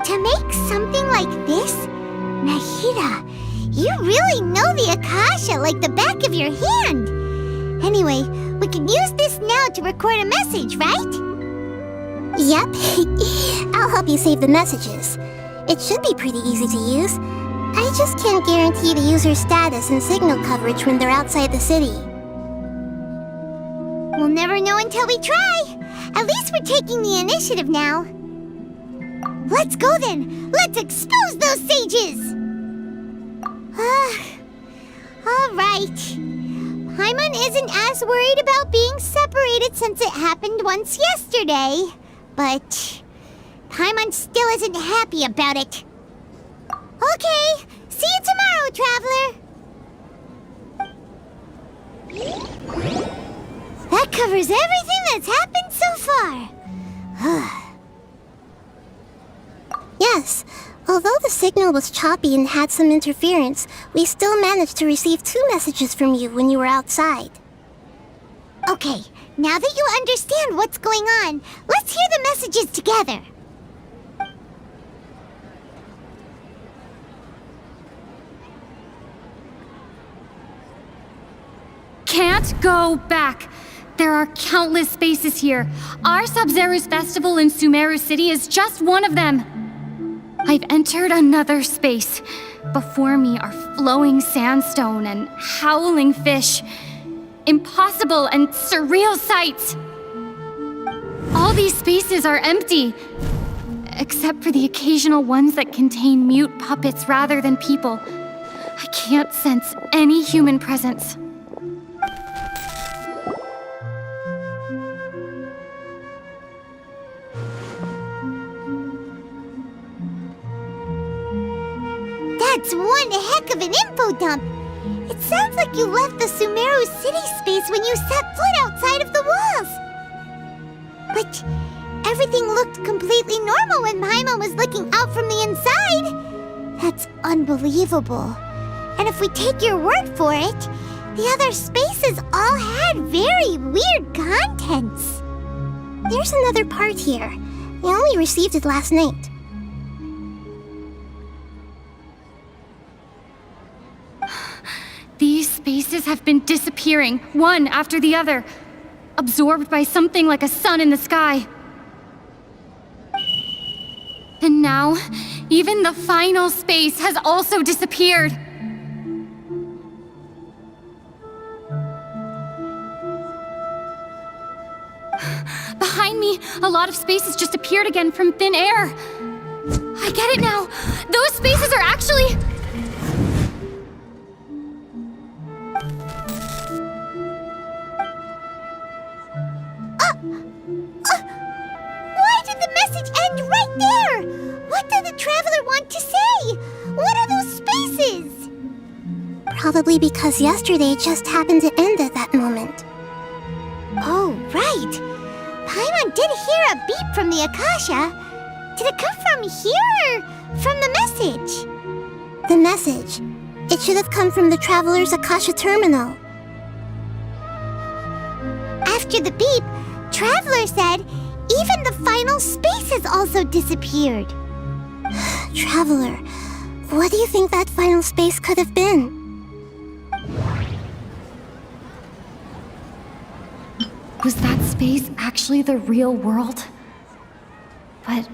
Speaker 1: To make something like this? Nahida, you really know the Akasha like the back of your hand. Anyway, We can use this now to record a message, right?
Speaker 13: Yep. I'll help you save the messages. It should be pretty easy to use. I just can't guarantee the user's status and signal coverage when they're outside the city.
Speaker 1: We'll never know until we try. At least we're taking the initiative now. Let's go then. Let's expose those sages. All right. Paimon isn't as worried about being separated since it happened once yesterday. But Paimon still isn't happy about it. Okay, see you tomorrow, Traveler. That covers everything that's happened so far.
Speaker 13: Yes, although the signal was choppy and had some interference, we still managed to receive 2 messages from you when you were outside.
Speaker 1: Okay, now that you understand what's going on, let's hear the messages together.
Speaker 14: Can't go back. There are countless spaces here. Our Sabzeruz festival in Sumeru City is just one of them. I've entered another space. Before me are flowing sandstone and howling fish. Impossible and surreal sights. All these spaces are empty, except for the occasional ones that contain mute puppets rather than people. I can't sense any human presence.
Speaker 1: That's one heck of an info dump. It sounds like you left the Sumeru City space when you set foot outside of the walls. But everything looked completely normal when Paimon was looking out from the inside. That's unbelievable. And if we take your word for it, the other spaces all had very weird contents.
Speaker 13: There's another part here. I only received it last night.
Speaker 14: These spaces have been disappearing, one after the other, absorbed by something like a sun in the sky. And now, even the final space has also disappeared. Behind me, a lot of spaces just appeared again from thin air. I get it now. Those spaces are actually...
Speaker 1: Why did the message end right there? What did the Traveler want to say? What are those spaces?
Speaker 13: Probably because yesterday just happened to end at that moment.
Speaker 1: Oh, right. Paimon did hear a beep from the Akasha. Did it come from here or from the message?
Speaker 13: The message. It should have come from the Traveler's Akasha terminal.
Speaker 1: After the beep, Traveler said even the final space has also disappeared.
Speaker 13: Traveler, what do you think that final space could have been?
Speaker 14: Was that space actually the real world? But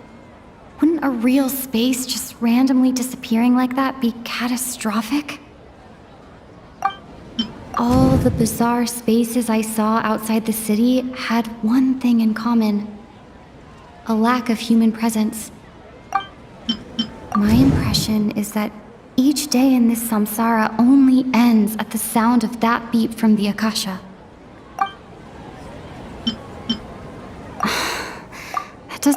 Speaker 14: wouldn't a real space just randomly disappearing like that be catastrophic? All the bizarre spaces I saw outside the city had one thing in common: a lack of human presence. My impression is that each day in this samsara only ends at the sound of that beep from the Akasha. That does...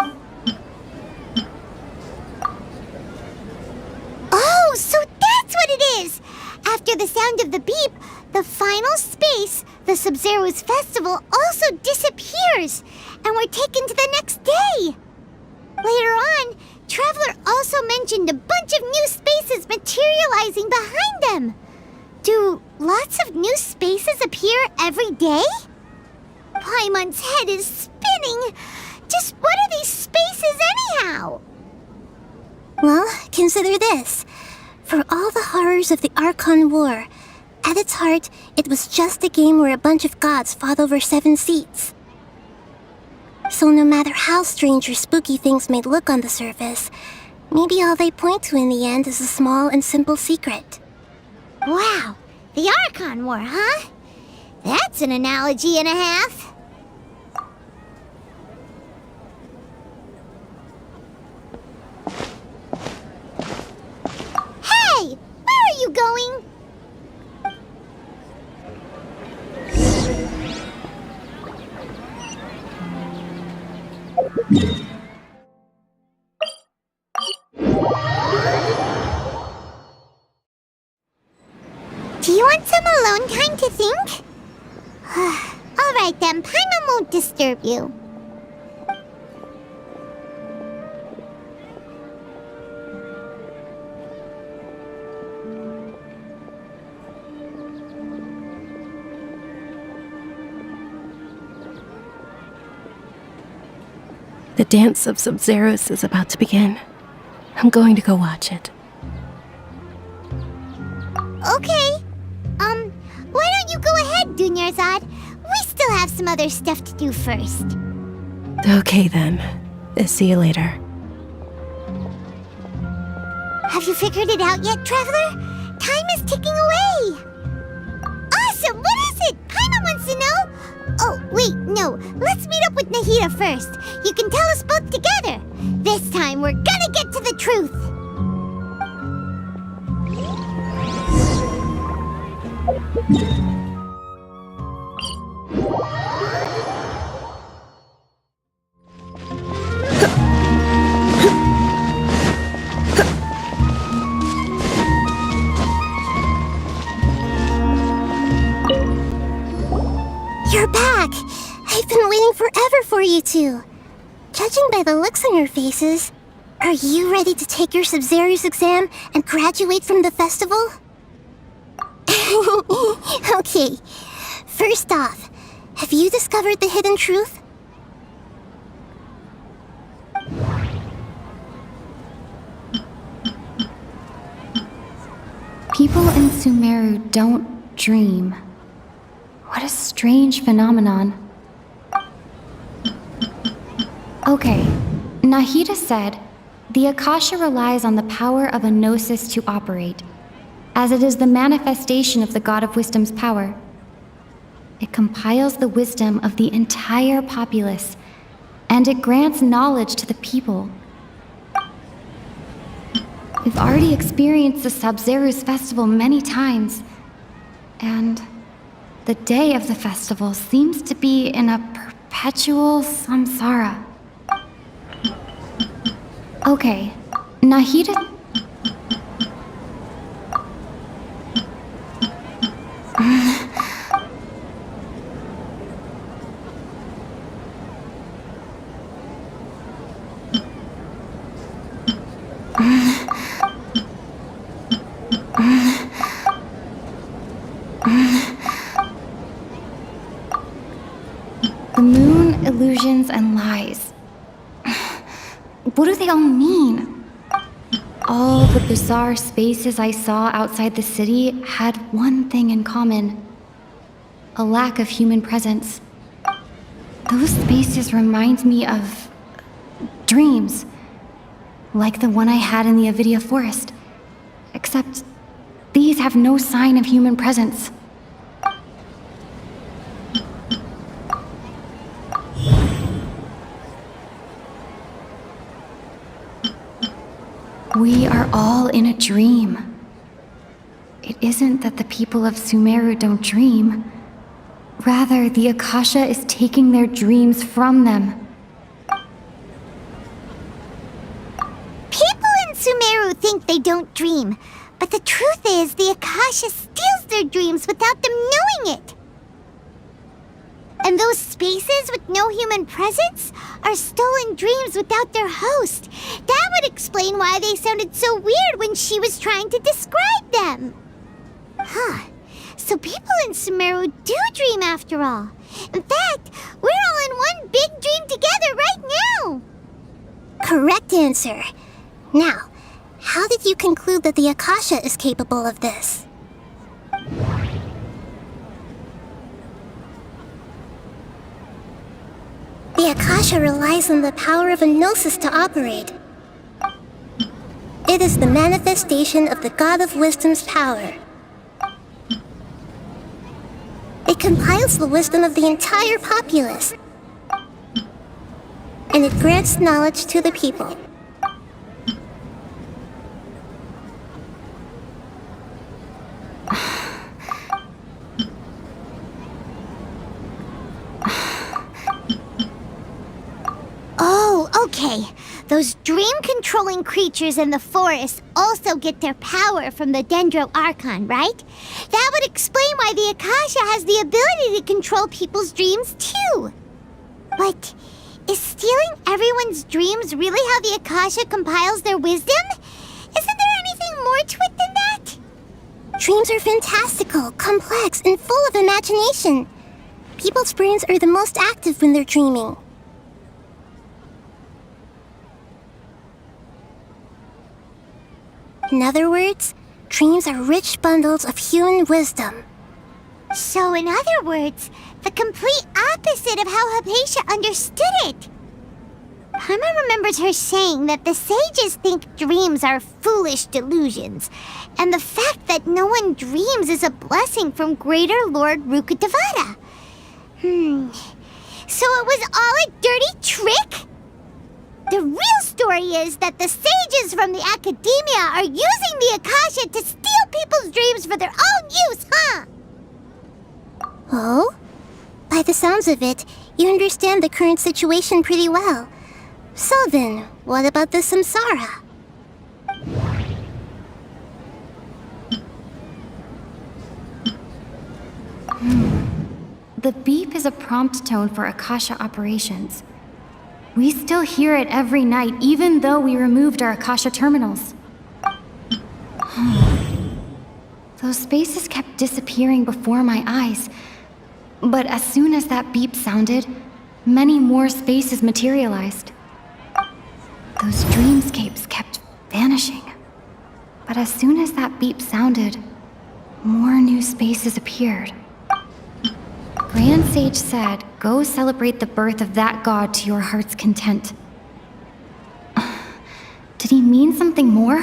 Speaker 1: Oh, so that's what it is! After the sound of the beep, the final space, the Sabzeruz festival, also disappears, and we're taken to the next day. Later on, Traveler also mentioned a bunch of new spaces materializing behind them. Do lots of new spaces appear every day? Paimon's head is spinning. Just what are these spaces anyhow?
Speaker 13: Well, consider this. For all the horrors of the Archon War, At its heart, it was just a game where a bunch of gods fought over 7 seats. So no matter how strange or spooky things may look on the surface, maybe all they point to in the end is a small and simple secret.
Speaker 1: Wow, the Archon War, huh? That's an analogy and a half. Hey, where are you going? Do you want some alone time to think? Alright then, Paimon won't disturb you.
Speaker 2: The dance of Sabzeruz is about to begin. I'm going to go watch it.
Speaker 1: Okay. Why don't you go ahead, Dunyarzad? We still have some other stuff to do first.
Speaker 2: Okay then. See you later.
Speaker 1: Have you figured it out yet, Traveler? Time is ticking away. Awesome! What is it? Paimon wants to know. Oh, wait, no. Let's meet up with Nahida first. You can tell us both together. This time, we're gonna get to the truth.
Speaker 13: You're back! I've been waiting forever for you two. Judging by the looks on your faces, are you ready to take your Sabzeruz exam and graduate from the festival? Okay, first off, have you discovered the hidden truth?
Speaker 14: People in Sumeru don't dream. What a strange phenomenon. Okay, Nahida said, the Akasha relies on the power of a gnosis to operate, as it is the manifestation of the God of Wisdom's power. It compiles the wisdom of the entire populace, and it grants knowledge to the people. We've already experienced the Sabzeruz festival many times, and the day of the festival seems to be in a perpetual samsara. Okay, Nahida... The moon, illusions, and lies. What do they all mean? All the bizarre spaces I saw outside the city had one thing in common: a lack of human presence. Those spaces remind me of dreams, like the one I had in the Avidia forest, except these have no sign of human presence. We are all in a dream. It isn't that the people of Sumeru don't dream. Rather, the Akasha is taking their dreams from them.
Speaker 1: People in Sumeru think they don't dream, but the truth is the Akasha steals their dreams without them knowing it. And those spaces with no human presence are stolen dreams without their host. That would explain why they sounded so weird when she was trying to describe them. Huh. So people in Sumeru do dream after all. In fact, we're all in one big dream together right now.
Speaker 13: Correct answer. Now, how did you conclude that the Akasha is capable of this? Akasha relies on the power of a gnosis to operate. It is the manifestation of the God of Wisdom's power. It compiles the wisdom of the entire populace, and it grants knowledge to the people.
Speaker 1: Oh, okay. Those dream-controlling creatures in the forest also get their power from the Dendro Archon, right? That would explain why the Akasha has the ability to control people's dreams, too. But is stealing everyone's dreams really how the Akasha compiles their wisdom? Isn't there anything more to it than that?
Speaker 13: Dreams are fantastical, complex, and full of imagination. People's brains are the most active when they're dreaming. In other words, dreams are rich bundles of human wisdom.
Speaker 1: So in other words, the complete opposite of how Hypatia understood it. Paimon remembers her saying that the sages think dreams are foolish delusions, and the fact that no one dreams is a blessing from Greater Lord Rukkhadevata. So it was all a dirty trick? The real story is that the sages from the academia are using the Akasha to steal people's dreams for their own use, huh?
Speaker 13: Oh? By the sounds of it, you understand the current situation pretty well. So then, what about the samsara?
Speaker 14: The beep is a prompt tone for Akasha operations. We still hear it every night, even though we removed our Akasha terminals. Those spaces kept disappearing before my eyes. But as soon as that beep sounded, many more spaces materialized. Those dreamscapes kept vanishing. But as soon as that beep sounded, more new spaces appeared. Grand Sage said, "Go celebrate the birth of that god to your heart's content." Did he mean something more?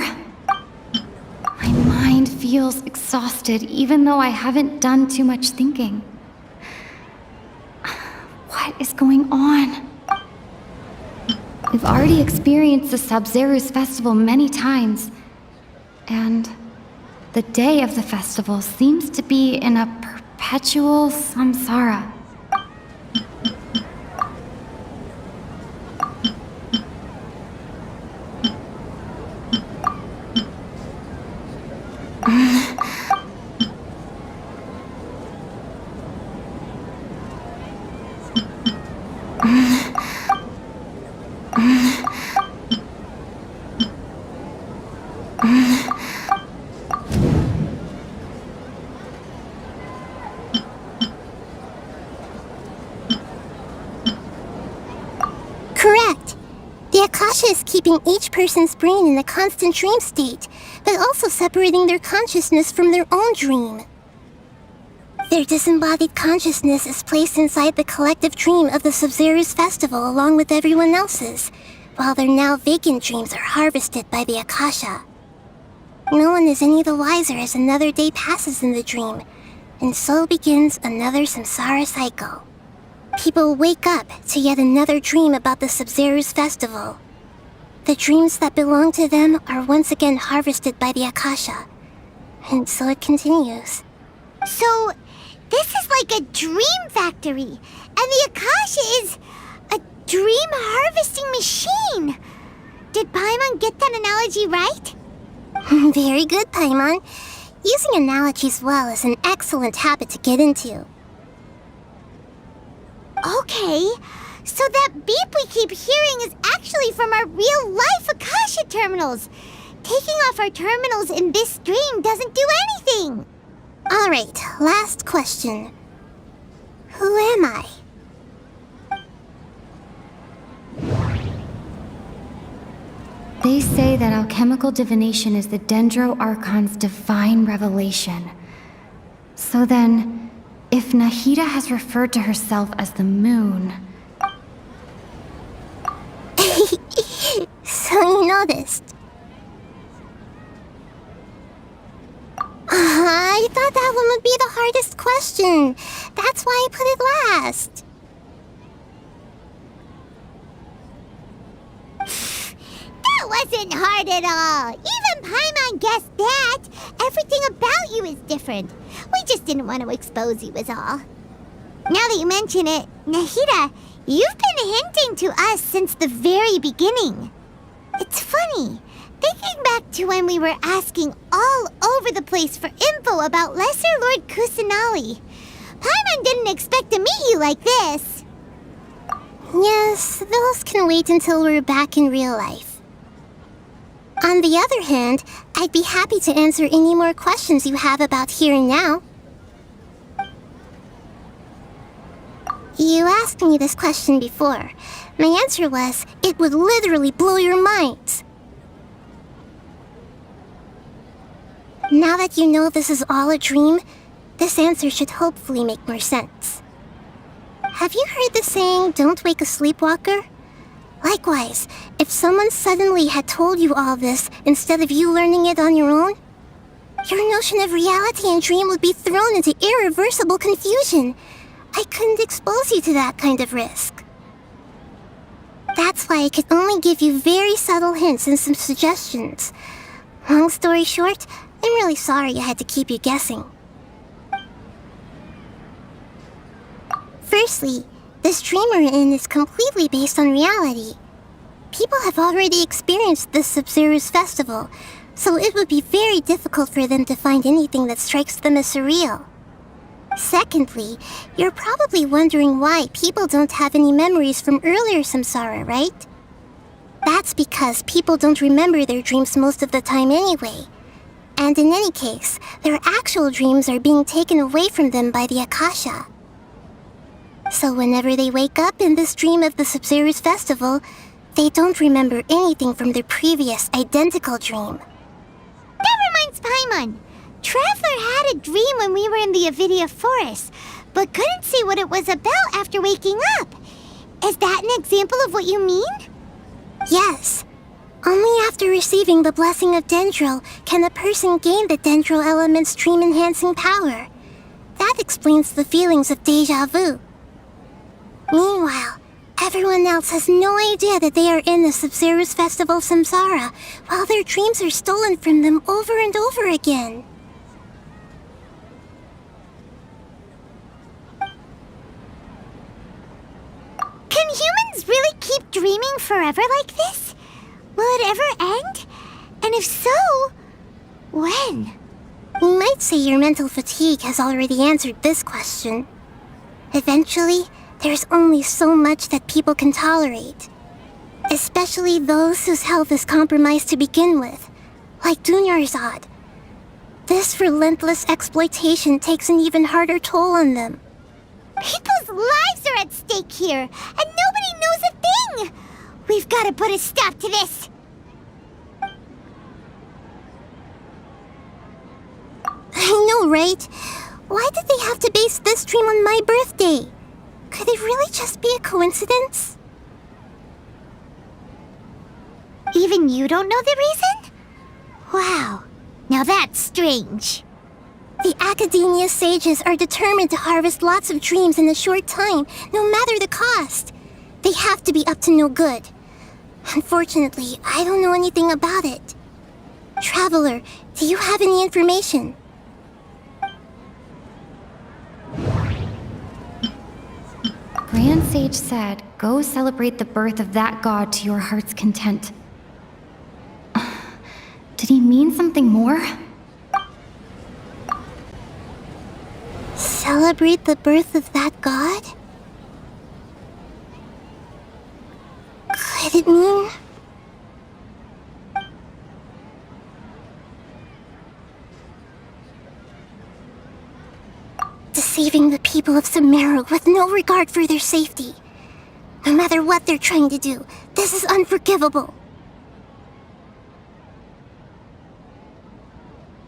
Speaker 14: My mind feels exhausted, even though I haven't done too much thinking. What is going on? We've already experienced the Sabzeruz festival many times, and the day of the festival seems to be in a perpetual samsara.
Speaker 13: Correct. The Akasha is keeping each person's brain in a constant dream state, but also separating their consciousness from their own dream. Their disembodied consciousness is placed inside the collective dream of the Sabzeruz festival along with everyone else's, while their now vacant dreams are harvested by the Akasha. No one is any the wiser as another day passes in the dream, and so begins another samsara cycle. People wake up to yet another dream about the Sabzeruz festival. The dreams that belong to them are once again harvested by the Akasha, and so it continues.
Speaker 1: So, this is like a dream factory, and the Akasha is a dream harvesting machine. Did Paimon get that analogy right?
Speaker 13: Very good, Paimon. Using analogies well is an excellent habit to get into.
Speaker 1: Okay, so that beep we keep hearing is actually from our real-life Akasha terminals. Taking off our terminals in this dream doesn't do anything.
Speaker 13: Alright, last question. Who am I?
Speaker 14: They say that alchemical divination is the Dendro Archon's divine revelation. So then, if Nahida has referred to herself as the moon,
Speaker 13: So you noticed. I thought that one would be the hardest question. That's why I put it last.
Speaker 1: That wasn't hard at all. Even Paimon guessed that. Everything about you is different. We just didn't want to expose you is all. Now that you mention it, Nahida, you've been hinting to us since the very beginning. It's funny, thinking back to when we were asking all over the place for info about Lesser Lord Kusanali. Paimon didn't expect to meet you like this.
Speaker 13: Yes, those can wait until we're back in real life. On the other hand, I'd be happy to answer any more questions you have about here and now. You asked me this question before. My answer was, it would literally blow your minds. Now that you know this is all a dream, this answer should hopefully make more sense. Have you heard the saying, don't wake a sleepwalker? Likewise, if someone suddenly had told you all this instead of you learning it on your own, your notion of reality and dream would be thrown into irreversible confusion. I couldn't expose you to that kind of risk. That's why I could only give you very subtle hints and some suggestions. Long story short, I'm really sorry I had to keep you guessing. Firstly, this dream we're in is completely based on reality. People have already experienced this Sabzeruz festival, so it would be very difficult for them to find anything that strikes them as surreal. Secondly, you're probably wondering why people don't have any memories from earlier samsara, right? That's because people don't remember their dreams most of the time anyway. And in any case, their actual dreams are being taken away from them by the Akasha. So whenever they wake up in this dream of the Sabzeruz festival, they don't remember anything from their previous identical dream.
Speaker 1: That reminds Paimon. Traveler had a dream when we were in the Avidia forest, but couldn't see what it was about after waking up. Is that an example of what you mean?
Speaker 13: Yes. Only after receiving the blessing of Dendril can a person gain the Dendril element's dream-enhancing power. That explains the feelings of déjà vu. Meanwhile, everyone else has no idea that they are in the Sabzeruz Festival Samsara, while their dreams are stolen from them over and over again.
Speaker 1: Can humans really keep dreaming forever like this? Will it ever end? And if so, when?
Speaker 13: You might say your mental fatigue has already answered this question. Eventually, there's only so much that people can tolerate. Especially those whose health is compromised to begin with, like Dunyarzad. This relentless exploitation takes an even harder toll on them.
Speaker 1: People's lives are at stake here, and nobody knows a thing! We've got to put a stop to this!
Speaker 13: I know, right? Why did they have to base this dream on my birthday? Could it really just be a coincidence?
Speaker 1: Even you don't know the reason? Wow, now that's strange.
Speaker 13: The Academia sages are determined to harvest lots of dreams in a short time, no matter the cost. They have to be up to no good. Unfortunately, I don't know anything about it. Traveler, do you have any information?
Speaker 14: Grand Sage said, go celebrate the birth of that god to your heart's content. Did he mean something more?
Speaker 13: Celebrate the birth of that god? Could it mean... deceiving the people of Sumeru with no regard for their safety? No matter what they're trying to do, this is unforgivable.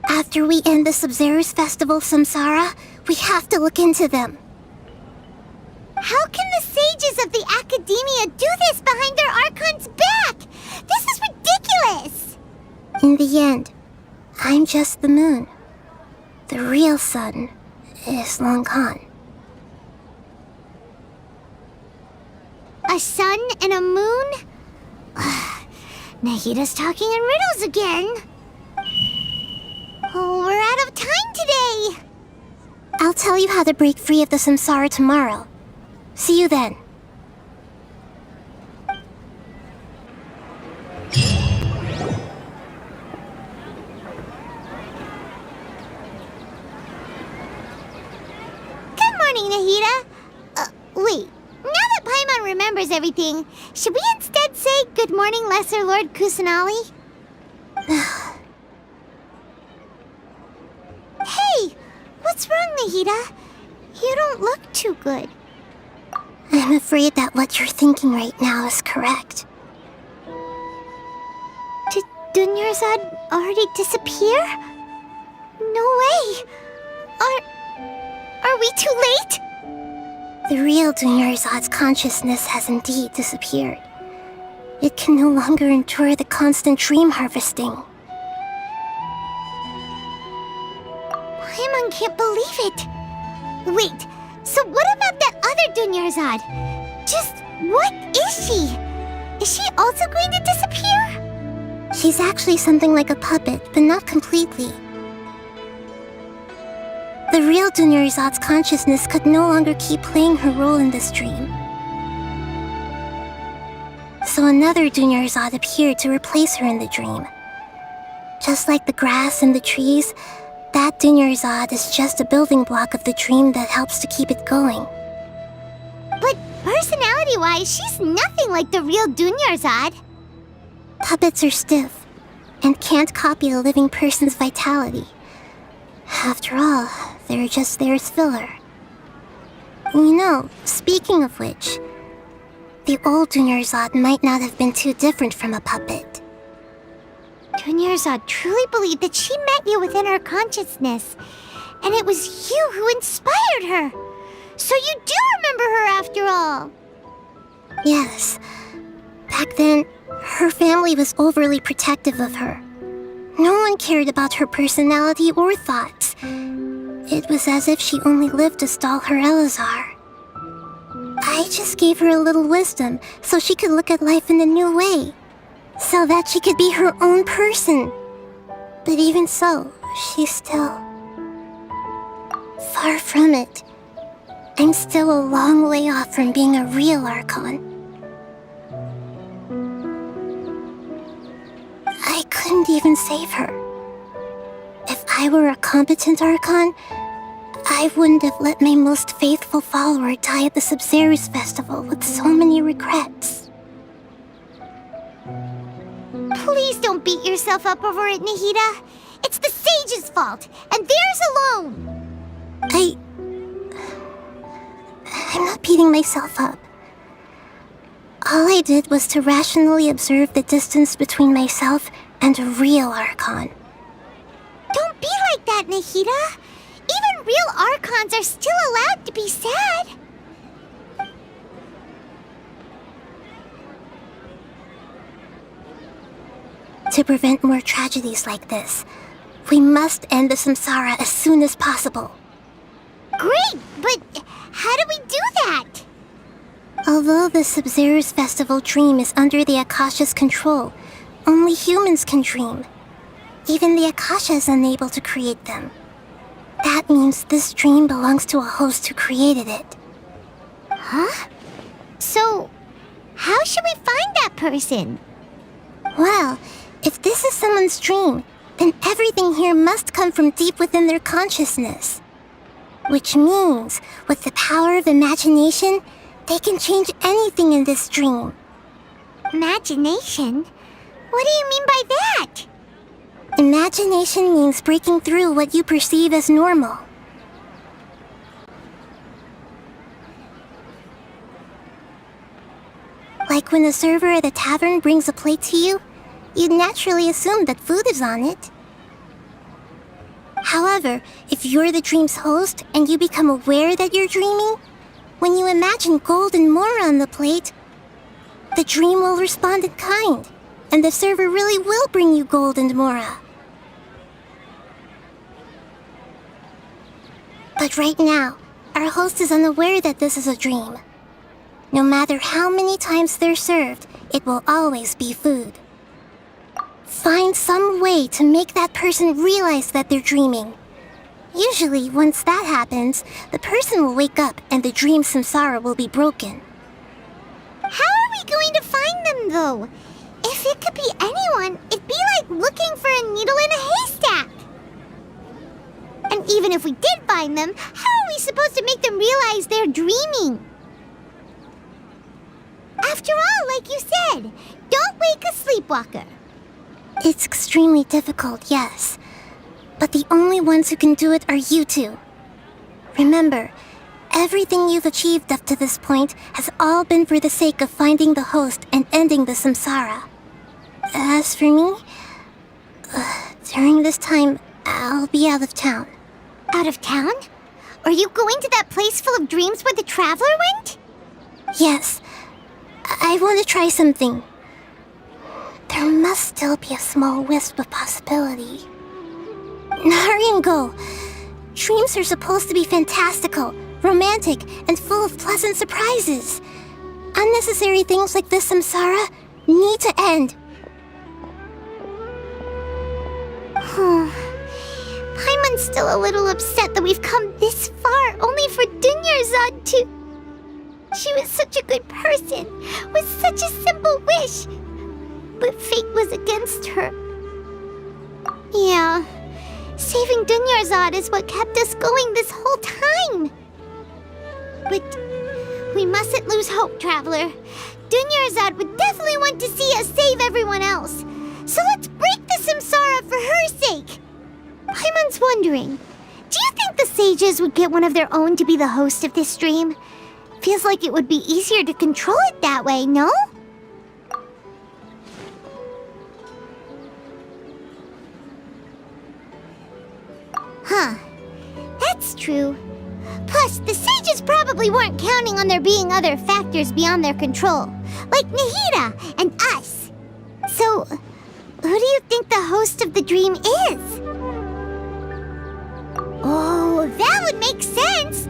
Speaker 13: After we end the Sabzeruz Festival Samsara, we have to look into them.
Speaker 1: How can the sages of the Academia do this behind their Archon's
Speaker 13: the end, I'm just the moon. The real sun is long gone.
Speaker 1: A sun and a moon? Nahida's talking in riddles again. Oh, we're out of time today.
Speaker 13: I'll tell you how to break free of the samsara tomorrow. See you then.
Speaker 1: Good morning, Nahida. Wait. Now that Paimon remembers everything, should we instead say good morning, Lesser Lord Kusanali? Hey! What's wrong, Nahida? You don't look too good.
Speaker 13: I'm afraid that what you're thinking right now is correct.
Speaker 1: Did Dunyarzad already disappear? No way! Are we too late?
Speaker 13: The real Dunyarzad's consciousness has indeed disappeared. It can no longer endure the constant dream harvesting.
Speaker 1: Paimon can't believe it. Wait, so what about that other Dunyarzad? Just what is she? Is she also going to disappear?
Speaker 13: She's actually something like a puppet, but not completely. The real Dunyarzad's consciousness could no longer keep playing her role in this dream. So another Dunyarzad appeared to replace her in the dream. Just like the grass and the trees, that Dunyarzad is just a building block of the dream that helps to keep it going.
Speaker 1: But personality-wise, she's nothing like the real Dunyarzad.
Speaker 13: Puppets are stiff and can't copy a living person's vitality. After all, they're just there as filler. You know, speaking of which, the old Dunyarzad might not have been too different from a puppet.
Speaker 1: Dunyarzad truly believed that she met you within her consciousness, and it was you who inspired her. So you do remember her after all.
Speaker 13: Yes. Back then, her family was overly protective of her. No one cared about her personality or thoughts. It was as if she only lived to stall her Elazar. I just gave her a little wisdom so she could look at life in a new way, so that she could be her own person. But even so, she's still far from it. I'm still a long way off from being a real Archon. I couldn't even save her. If I were a competent Archon, I wouldn't have let my most faithful follower die at the Sabzeruz festival with so many regrets.
Speaker 1: Please don't beat yourself up over it, Nahida. It's the sage's fault, and theirs alone.
Speaker 13: I'm not beating myself up. All I did was to rationally observe the distance between myself and a real Archon.
Speaker 1: Don't be like that, Nahida. Even real Archons are still allowed to be sad.
Speaker 13: To prevent more tragedies like this, we must end the samsara as soon as possible.
Speaker 1: Great, but how do we do that?
Speaker 13: Although the Sabzeruz festival dream is under the Akasha's control, only humans can dream. Even the Akasha is unable to create them. That means this dream belongs to a host who created it.
Speaker 1: Huh? So, how should we find that person?
Speaker 13: Well, if this is someone's dream, then everything here must come from deep within their consciousness. Which means, with the power of imagination, they can change anything in this dream.
Speaker 1: Imagination? What do you mean by that?
Speaker 13: Imagination means breaking through what you perceive as normal. Like when the server at a tavern brings a plate to you, you'd naturally assume that food is on it. However, if you're the dream's host and you become aware that you're dreaming, when you imagine gold and more on the plate, the dream will respond in kind, and the server really will bring you gold and mora. But right now, our host is unaware that this is a dream. No matter how many times they're served, it will always be food. Find some way to make that person realize that they're dreaming. Usually, once that happens, the person will wake up and the dream samsara will be broken.
Speaker 1: How are we going to find them, though? If it could be anyone, it'd be like looking for a needle in a haystack. And even if we did find them, how are we supposed to make them realize they're dreaming? After all, like you said, don't wake a sleepwalker.
Speaker 13: It's extremely difficult, yes. But the only ones who can do it are you two. Remember, everything you've achieved up to this point has all been for the sake of finding the host and ending the samsara. As for me, during this time, I'll be out of town.
Speaker 1: Out of town? Are you going to that place full of dreams where the traveler went?
Speaker 13: Yes. I want to try something. There must still be a small wisp of possibility. Hurry and go. Dreams are supposed to be fantastical, romantic, and full of pleasant surprises. Unnecessary things like this samsara need to end.
Speaker 1: Paimon's still a little upset that we've come this far only for Dunyarzad to... She was such a good person, with such a simple wish. But fate was against her. Yeah, saving Dunyarzad is what kept us going this whole time. But we mustn't lose hope, Traveler. Dunyarzad would definitely want to see us save everyone else. So let's break the samsara for her sake. Paimon's wondering, do you think the sages would get one of their own to be the host of this dream? Feels like it would be easier to control it that way, no? Huh. That's true. Plus, the sages probably weren't counting on there being other factors beyond their control, like Nahida and us. So, who do you think the host of the dream is? Oh, that would make sense!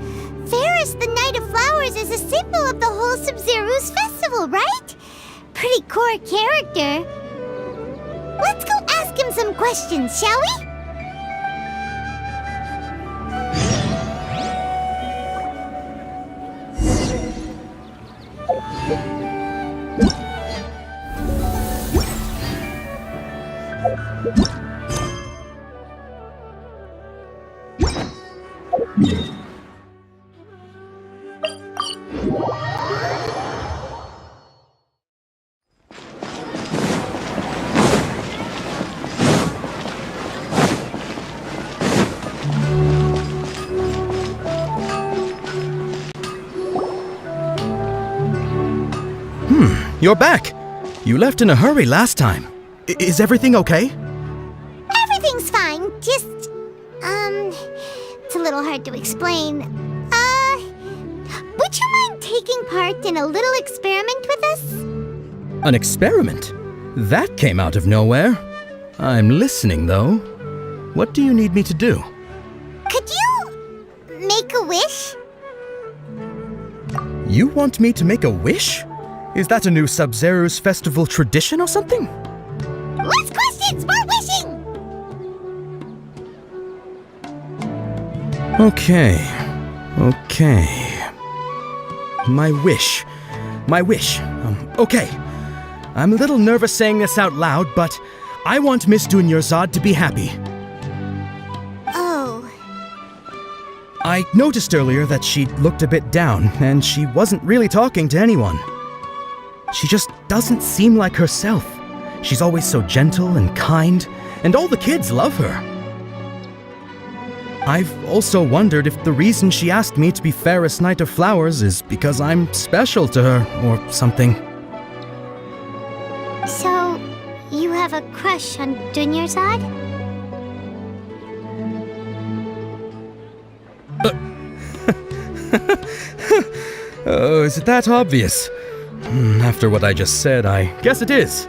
Speaker 1: Ferris, the Knight of Flowers, is a symbol of the whole Sabzeruz festival, right? Pretty core character. Let's go ask him some questions, shall we?
Speaker 6: You're back! You left in a hurry last time. Is everything okay?
Speaker 1: Everything's fine, just... it's a little hard to explain. Would you mind taking part in a little experiment with us?
Speaker 6: An experiment? That came out of nowhere. I'm listening, though. What do you need me to do?
Speaker 1: Could you... make a wish?
Speaker 6: You want me to make a wish? Is that a new Sabzeruz festival tradition or something?
Speaker 1: Less questions, more wishing!
Speaker 6: Okay. My wish. Okay. I'm a little nervous saying this out loud, but I want Miss Dunyarzad to be happy.
Speaker 1: Oh.
Speaker 6: I noticed earlier that she looked a bit down, and she wasn't really talking to anyone. She just doesn't seem like herself. She's always so gentle and kind, and all the kids love her. I've also wondered if the reason she asked me to be Fairest Knight of Flowers is because I'm special to her, or something.
Speaker 1: So, you have a crush on Dunyarzad?
Speaker 6: Oh, is it that obvious? After what I just said, I guess it is.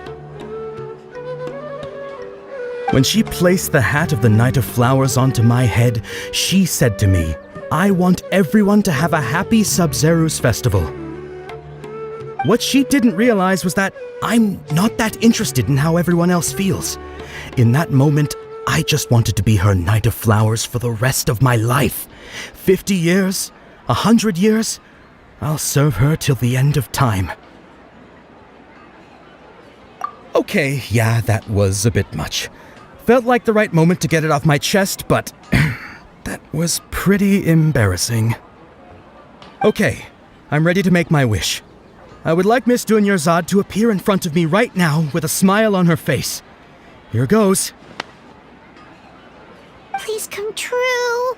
Speaker 6: When she placed the hat of the Knight of Flowers onto my head, she said to me, I want everyone to have a happy Sabzeruz festival. What she didn't realize was that I'm not that interested in how everyone else feels. In that moment, I just wanted to be her Knight of Flowers for the rest of my life. 50 years? 100 years? I'll serve her till the end of time. Okay, yeah, that was a bit much. Felt like the right moment to get it off my chest, but that was pretty embarrassing. Okay, I'm ready to make my wish. I would like Miss Dunyarzad to appear in front of me right now with a smile on her face. Here goes.
Speaker 1: Please come true.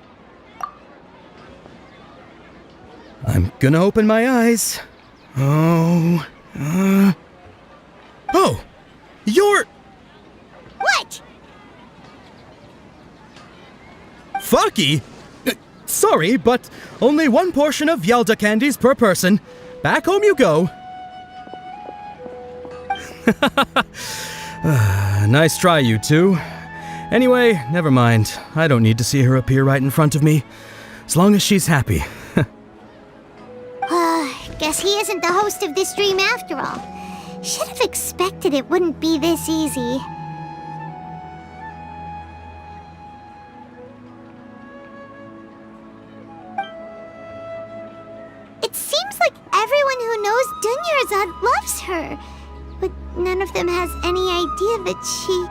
Speaker 6: I'm gonna open my eyes. Oh, you're...
Speaker 1: What?
Speaker 6: Faki? Sorry, but only one portion of Yalda candies per person. Back home you go. Nice try, you two. Anyway, never mind. I don't need to see her appear right in front of me. As long as she's happy.
Speaker 1: Guess he isn't the host of this dream after all. Should have expected it wouldn't be this easy. It seems like everyone who knows Dunyarzad loves her, but none of them has any idea that she...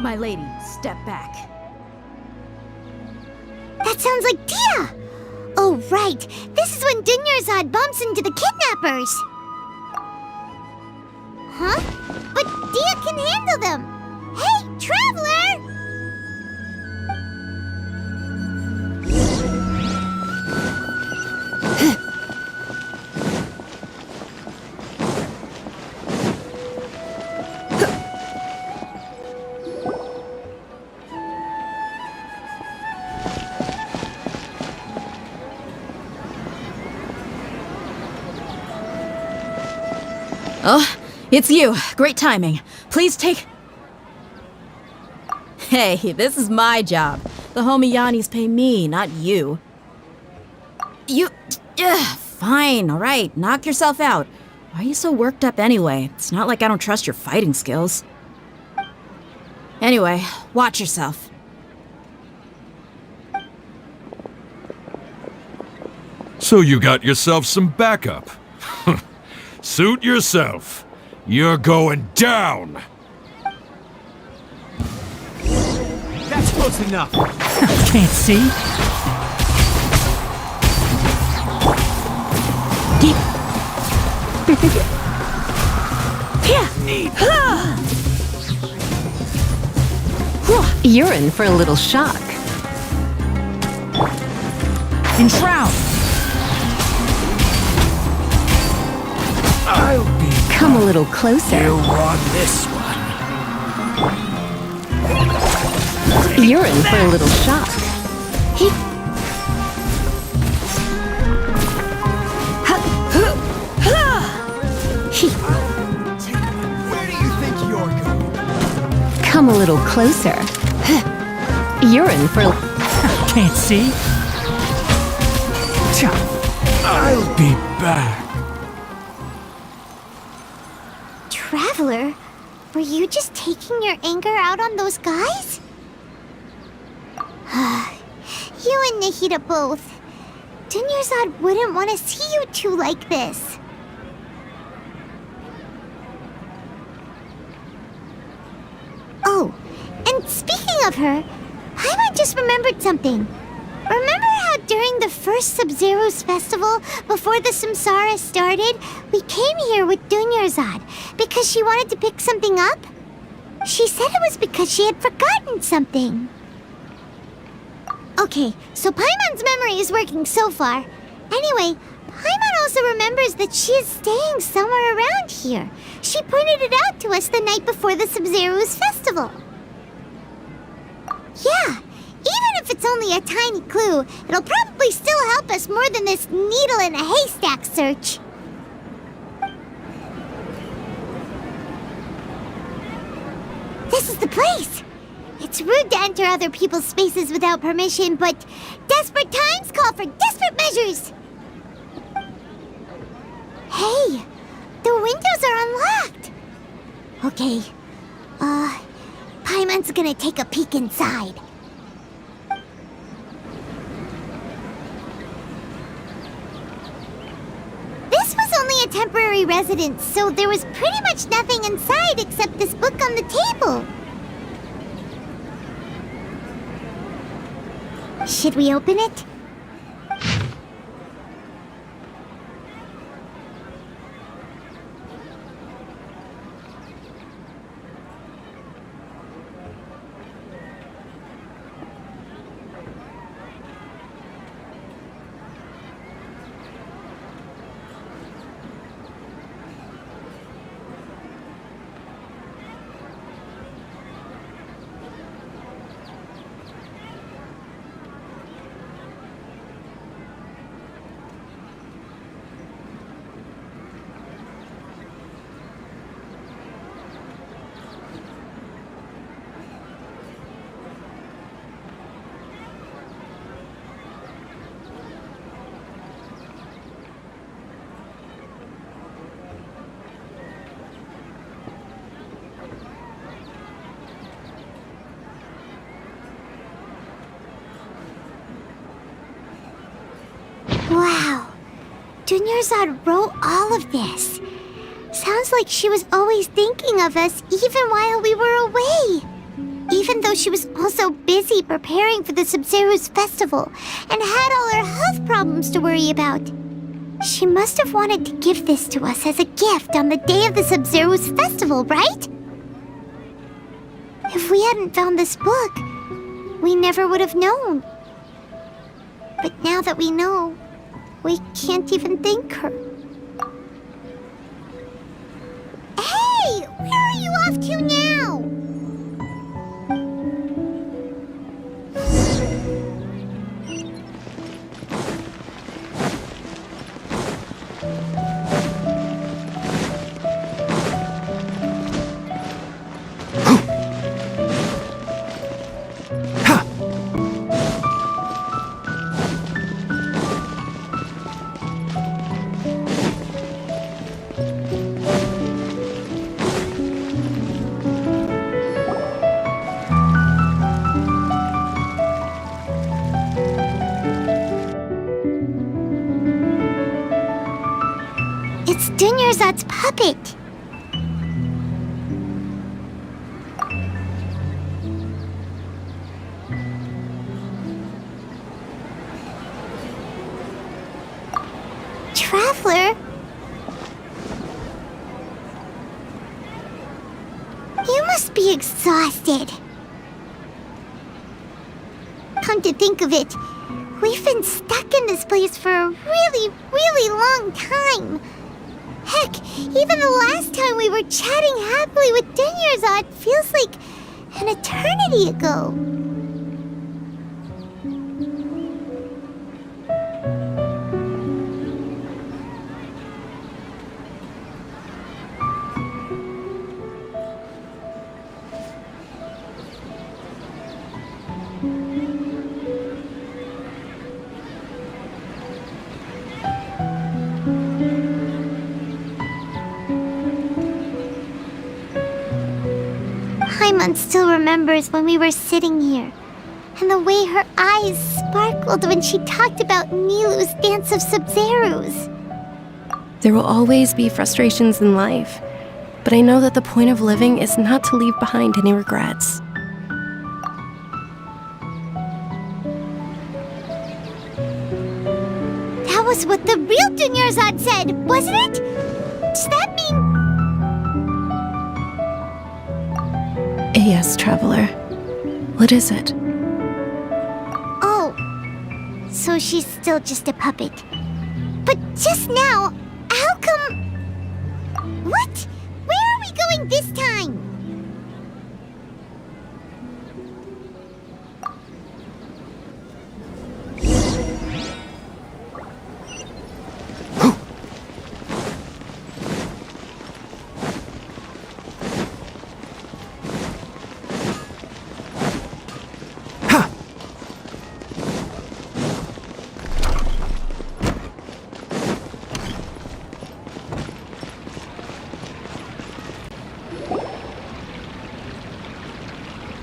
Speaker 3: My lady, step back.
Speaker 1: That sounds like Dia! Oh, right. This is when Dunyarzad bumps into the kidnappers. Huh? But Dia can handle them. Hey, Traveler!
Speaker 3: Oh, it's you. Great timing. Please take... Hey, this is my job. The homie Yannis pay me, not you. You... fine, alright. Knock yourself out. Why are you so worked up anyway? It's not like I don't trust your fighting skills. Anyway, watch yourself.
Speaker 7: So you got yourself some backup. Suit yourself. You're going down.
Speaker 15: That's close enough.
Speaker 11: Can't see.
Speaker 9: You're in for a little shock.
Speaker 11: Enshroud.
Speaker 9: Come a little closer.
Speaker 4: You want this one?
Speaker 9: You're in for a little shock.
Speaker 15: Where do you think you're going?
Speaker 9: Come a little closer. You're in for...
Speaker 11: Can't see.
Speaker 4: I'll be back.
Speaker 1: Traveler, were you just taking your anger out on those guys? You and Nahida both. Dunyarzad wouldn't want to see you two like this. Oh, and speaking of her, Paimon just remembered something. Remember how during the first Sabzeruz festival, before the Samsara started, we came here with Dunyarzad because she wanted to pick something up? She said it was because she had forgotten something. Okay, so Paimon's memory is working so far. Anyway, Paimon also remembers that she is staying somewhere around here. She pointed it out to us the night before the Sabzeruz festival. Yeah. Even if it's only a tiny clue, it'll probably still help us more than this needle in a haystack search. This is the place. It's rude to enter other people's spaces without permission, but Desperate times call for desperate measures! Hey! The windows are unlocked! Okay. Paimon's gonna take a peek inside. This was only a temporary residence, so there was pretty much nothing inside except this book on the table. Should we open it? Wow. Dunyarzad wrote all of this. Sounds like she was always thinking of us even while we were away. Even though she was also busy preparing for the Sabzeruz festival and had all her health problems to worry about. She must have wanted to give this to us as a gift on the day of the Sabzeruz festival, right? If we hadn't found this book, we never would have known. But now that we know, we can't even thank her. Hey! Where are you off to now? It's Dunyarzad's puppet. Traveler? You must be exhausted. Come to think of it, we've been stuck in this place for a really, really long time. Heck, even the last time we were chatting happily with Dunyarzad feels like an eternity ago. Paimon still remembers when we were sitting here, and the way her eyes sparkled when she talked about Nilu's dance of Sabzeruz.
Speaker 2: There will always be frustrations in life, but I know that the point of living is not to leave behind any regrets.
Speaker 1: That was what the real Dunyarzad said, wasn't it? Does that mean...
Speaker 2: Yes, Traveler. What is it?
Speaker 1: Oh, so she's still just a puppet. But just now, how come... What? Where are we going this time?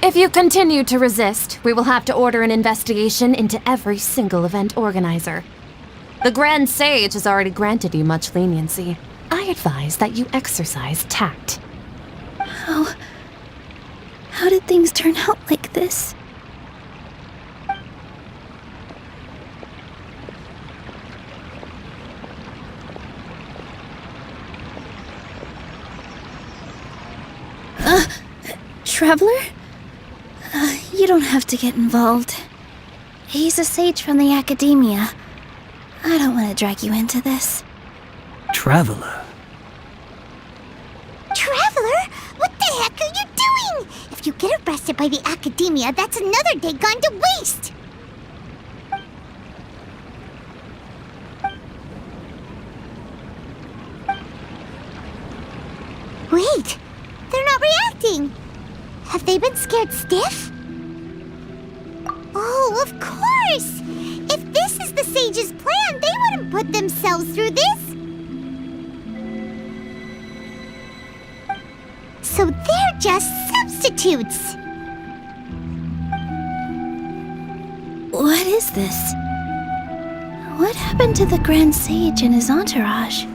Speaker 9: If you continue to resist, we will have to order an investigation into every single event organizer. The Grand Sage has already granted you much leniency. I advise that you exercise tact.
Speaker 10: How did things turn out like this? Traveler? You don't have to get involved. He's a sage from the academia. I don't want to drag you into this.
Speaker 11: Traveler?
Speaker 1: Traveler? What the heck are you doing? If you get arrested by the academia, that's another day gone to waste! Wait, they're not reacting! Have they been scared stiff? Oh, of course! If this is the sage's plan, they wouldn't put themselves through this! So they're just substitutes!
Speaker 10: What is this? What happened to the Grand Sage and his entourage?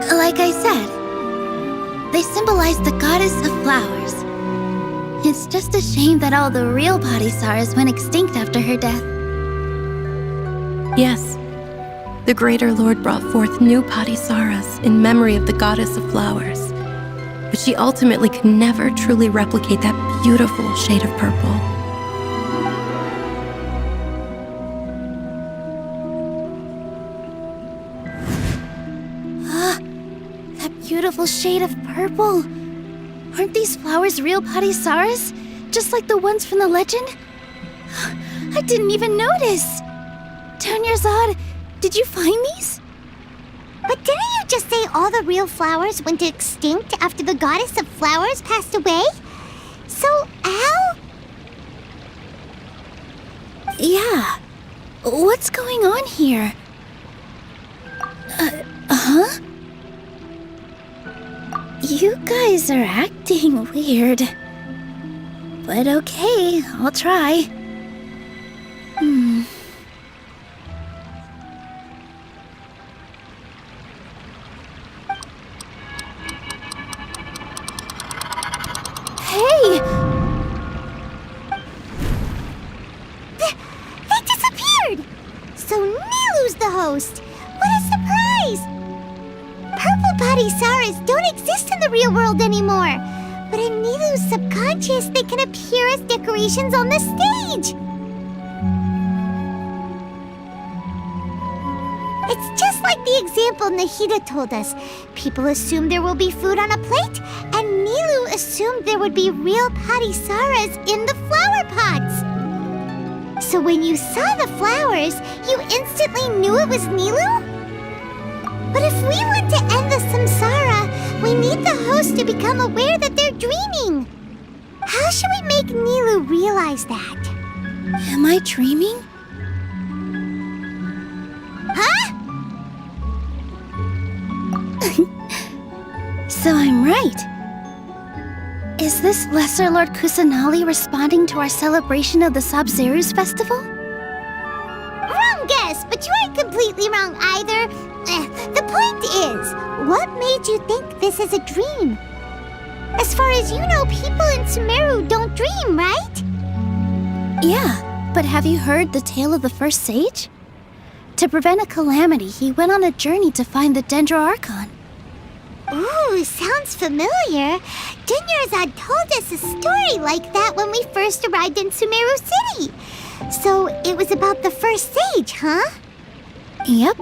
Speaker 10: Like I said, they symbolize the goddess of flowers. It's just a shame that all the real Padisaras went extinct after her death.
Speaker 2: Yes. The Greater Lord brought forth new Padisaras in memory of the goddess of flowers. But she ultimately could never truly replicate that beautiful shade of purple.
Speaker 10: Beautiful shade of purple. Aren't these flowers real Padisaras? Just like the ones from the legend? I didn't even notice. Tanyarzad, did you find these?
Speaker 1: But didn't you just say all the real flowers went extinct after the goddess of flowers passed away? So, how?
Speaker 10: Yeah. What's going on here? Huh? You guys are acting weird. But okay, I'll try. Hey!
Speaker 1: They disappeared! So Nilu's the host! What a surprise! Purple Padisaras don't exist in the real world anymore. But in Nilu's subconscious, they can appear as decorations on the stage. It's just like the example Nahida told us. People assume there will be food on a plate, and Nilu assumed there would be real Padisaras in the flower pots. So when you saw the flowers, you instantly knew it was Nilu? But if we want to end the samsara, we need the host to become aware that they're dreaming. How should we make Nilu realize that?
Speaker 10: Am I dreaming?
Speaker 1: Huh?
Speaker 10: So I'm right. Is this Lesser Lord Kusanali responding to our celebration of the Sabzeruz festival?
Speaker 1: Wrong guess, but you aren't completely wrong either. The point is, what made you think this is a dream? As far as you know, people in Sumeru don't dream, right?
Speaker 10: Yeah, but have you heard the tale of the first sage? To prevent a calamity, he went on a journey to find the Dendro Archon.
Speaker 1: Ooh, sounds familiar. Tanyarzad told us a story like that when we first arrived in Sumeru City. So it was about the first sage, huh?
Speaker 10: Yep.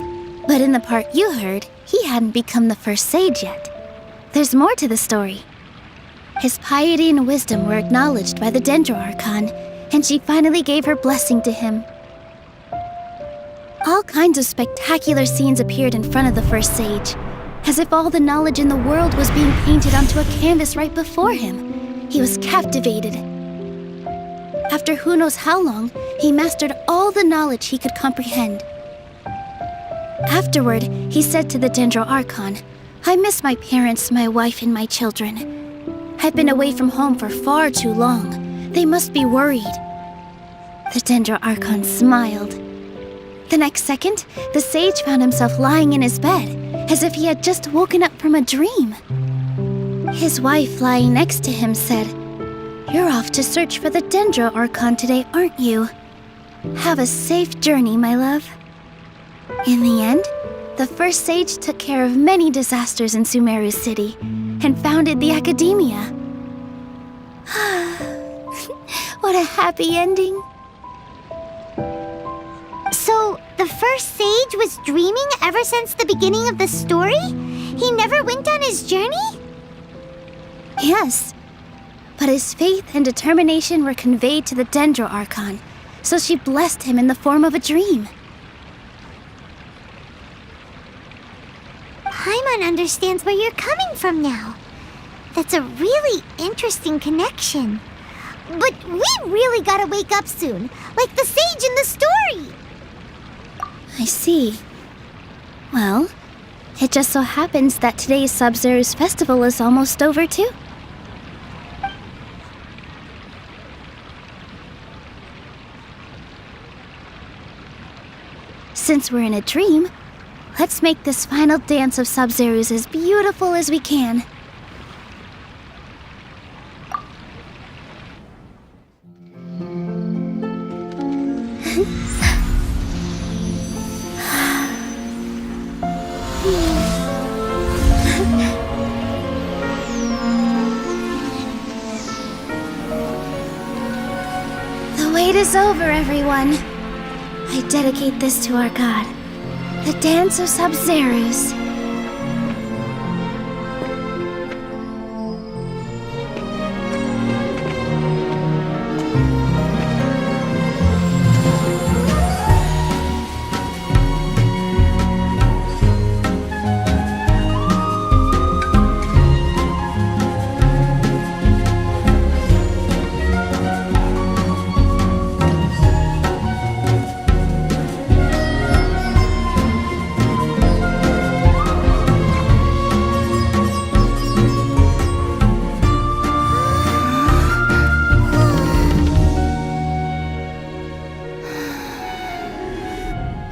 Speaker 10: But in the part you heard, he hadn't become the first sage yet. There's more to the story. His piety and wisdom were acknowledged by the Dendro Archon, and she finally gave her blessing to him. All kinds of spectacular scenes appeared in front of the first sage, as if all the knowledge in the world was being painted onto a canvas right before him. He was captivated. After who knows how long, he mastered all the knowledge he could comprehend. Afterward, he said to the Dendro Archon, I miss my parents, my wife, and my children. I've been away from home for far too long. They must be worried. The Dendro Archon smiled. The next second, the sage found himself lying in his bed, as if he had just woken up from a dream. His wife, lying next to him, said, You're off to search for the Dendro Archon today, aren't you? Have a safe journey, my love. In the end, the first sage took care of many disasters in Sumeru City and founded the Academia. What a happy ending.
Speaker 1: So, the first sage was dreaming ever since the beginning of the story? He never went on his journey?
Speaker 10: Yes, but his faith and determination were conveyed to the Dendro Archon, so she blessed him in the form of a dream.
Speaker 1: Paimon understands where you're coming from now. That's a really interesting connection. But we really gotta wake up soon, like the sage in the story.
Speaker 10: I see. Well, it just so happens that today's Sabzeruz festival is almost over too. Since we're in a dream, let's make this final dance of Sabzeruz as beautiful as we can. The wait is over, everyone. I dedicate this to our god, the dance of Sabzeruz.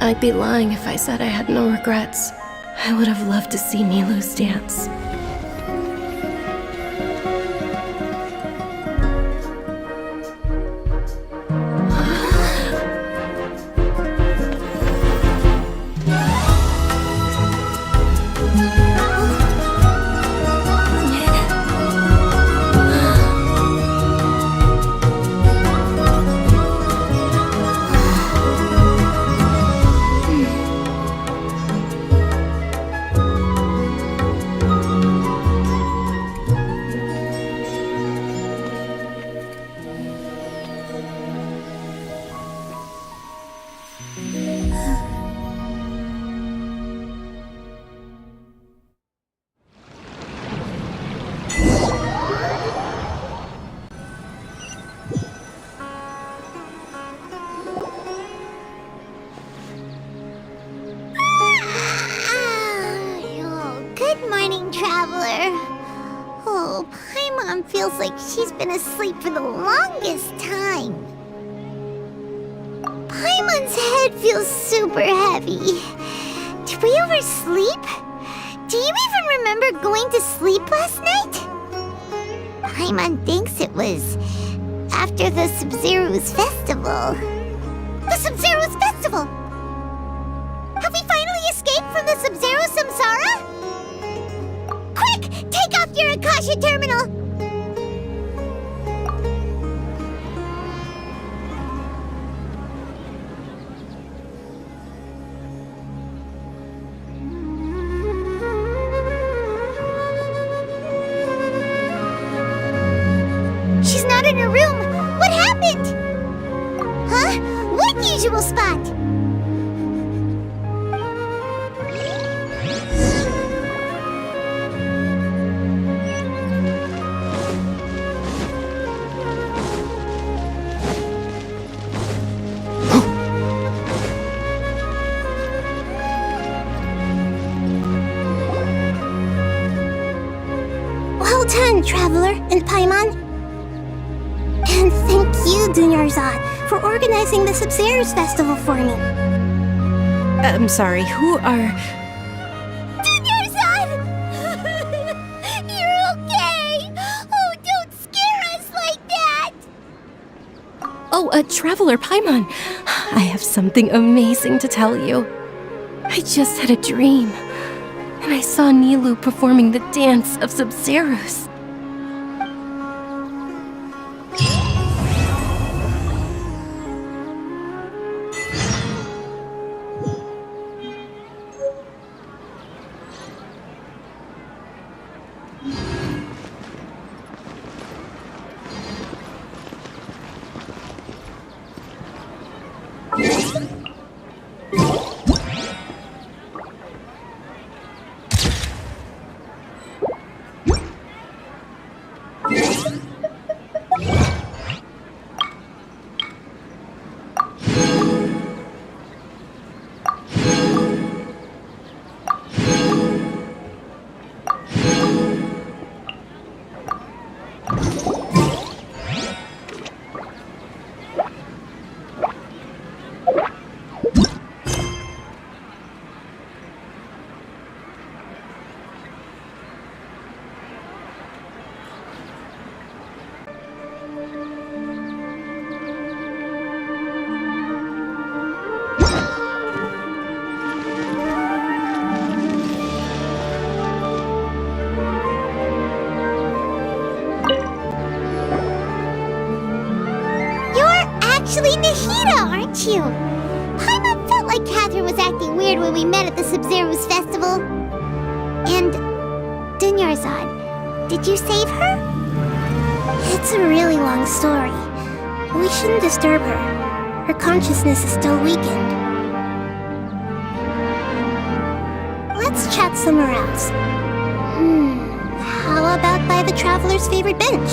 Speaker 2: I'd be lying if I said I had no regrets. I would have loved to see Nilou's dance.
Speaker 1: Feels like she's been asleep for the longest time. Paimon's head feels super heavy. Did we oversleep? Do you even remember going to sleep last night? Paimon thinks it was after the Sabzeruz festival. The Sabzeruz festival! Have we finally escaped from the Sabzeruz samsara? Quick! Take off your Akasha terminal! She's not in her room! What happened? Huh? What usual spot?
Speaker 13: Traveler and Paimon. And thank you, Dunyarzad, for organizing the Sabzeruz festival for me.
Speaker 2: I'm sorry, who are...
Speaker 1: Dunyarzad! You're okay! Oh, don't scare us like that!
Speaker 2: Oh, Traveler Paimon. I have something amazing to tell you. I just had a dream, and I saw Nilou performing the dance of Sabzeruz.
Speaker 1: Actually Nahida, aren't you? Paimon felt like Catherine was acting weird when we met at the Sabzeruz festival. And Dunyarzad, did you save her?
Speaker 13: It's a really long story. We shouldn't disturb her. Her consciousness is still weakened. Let's chat somewhere else. How about by the Traveler's favorite bench?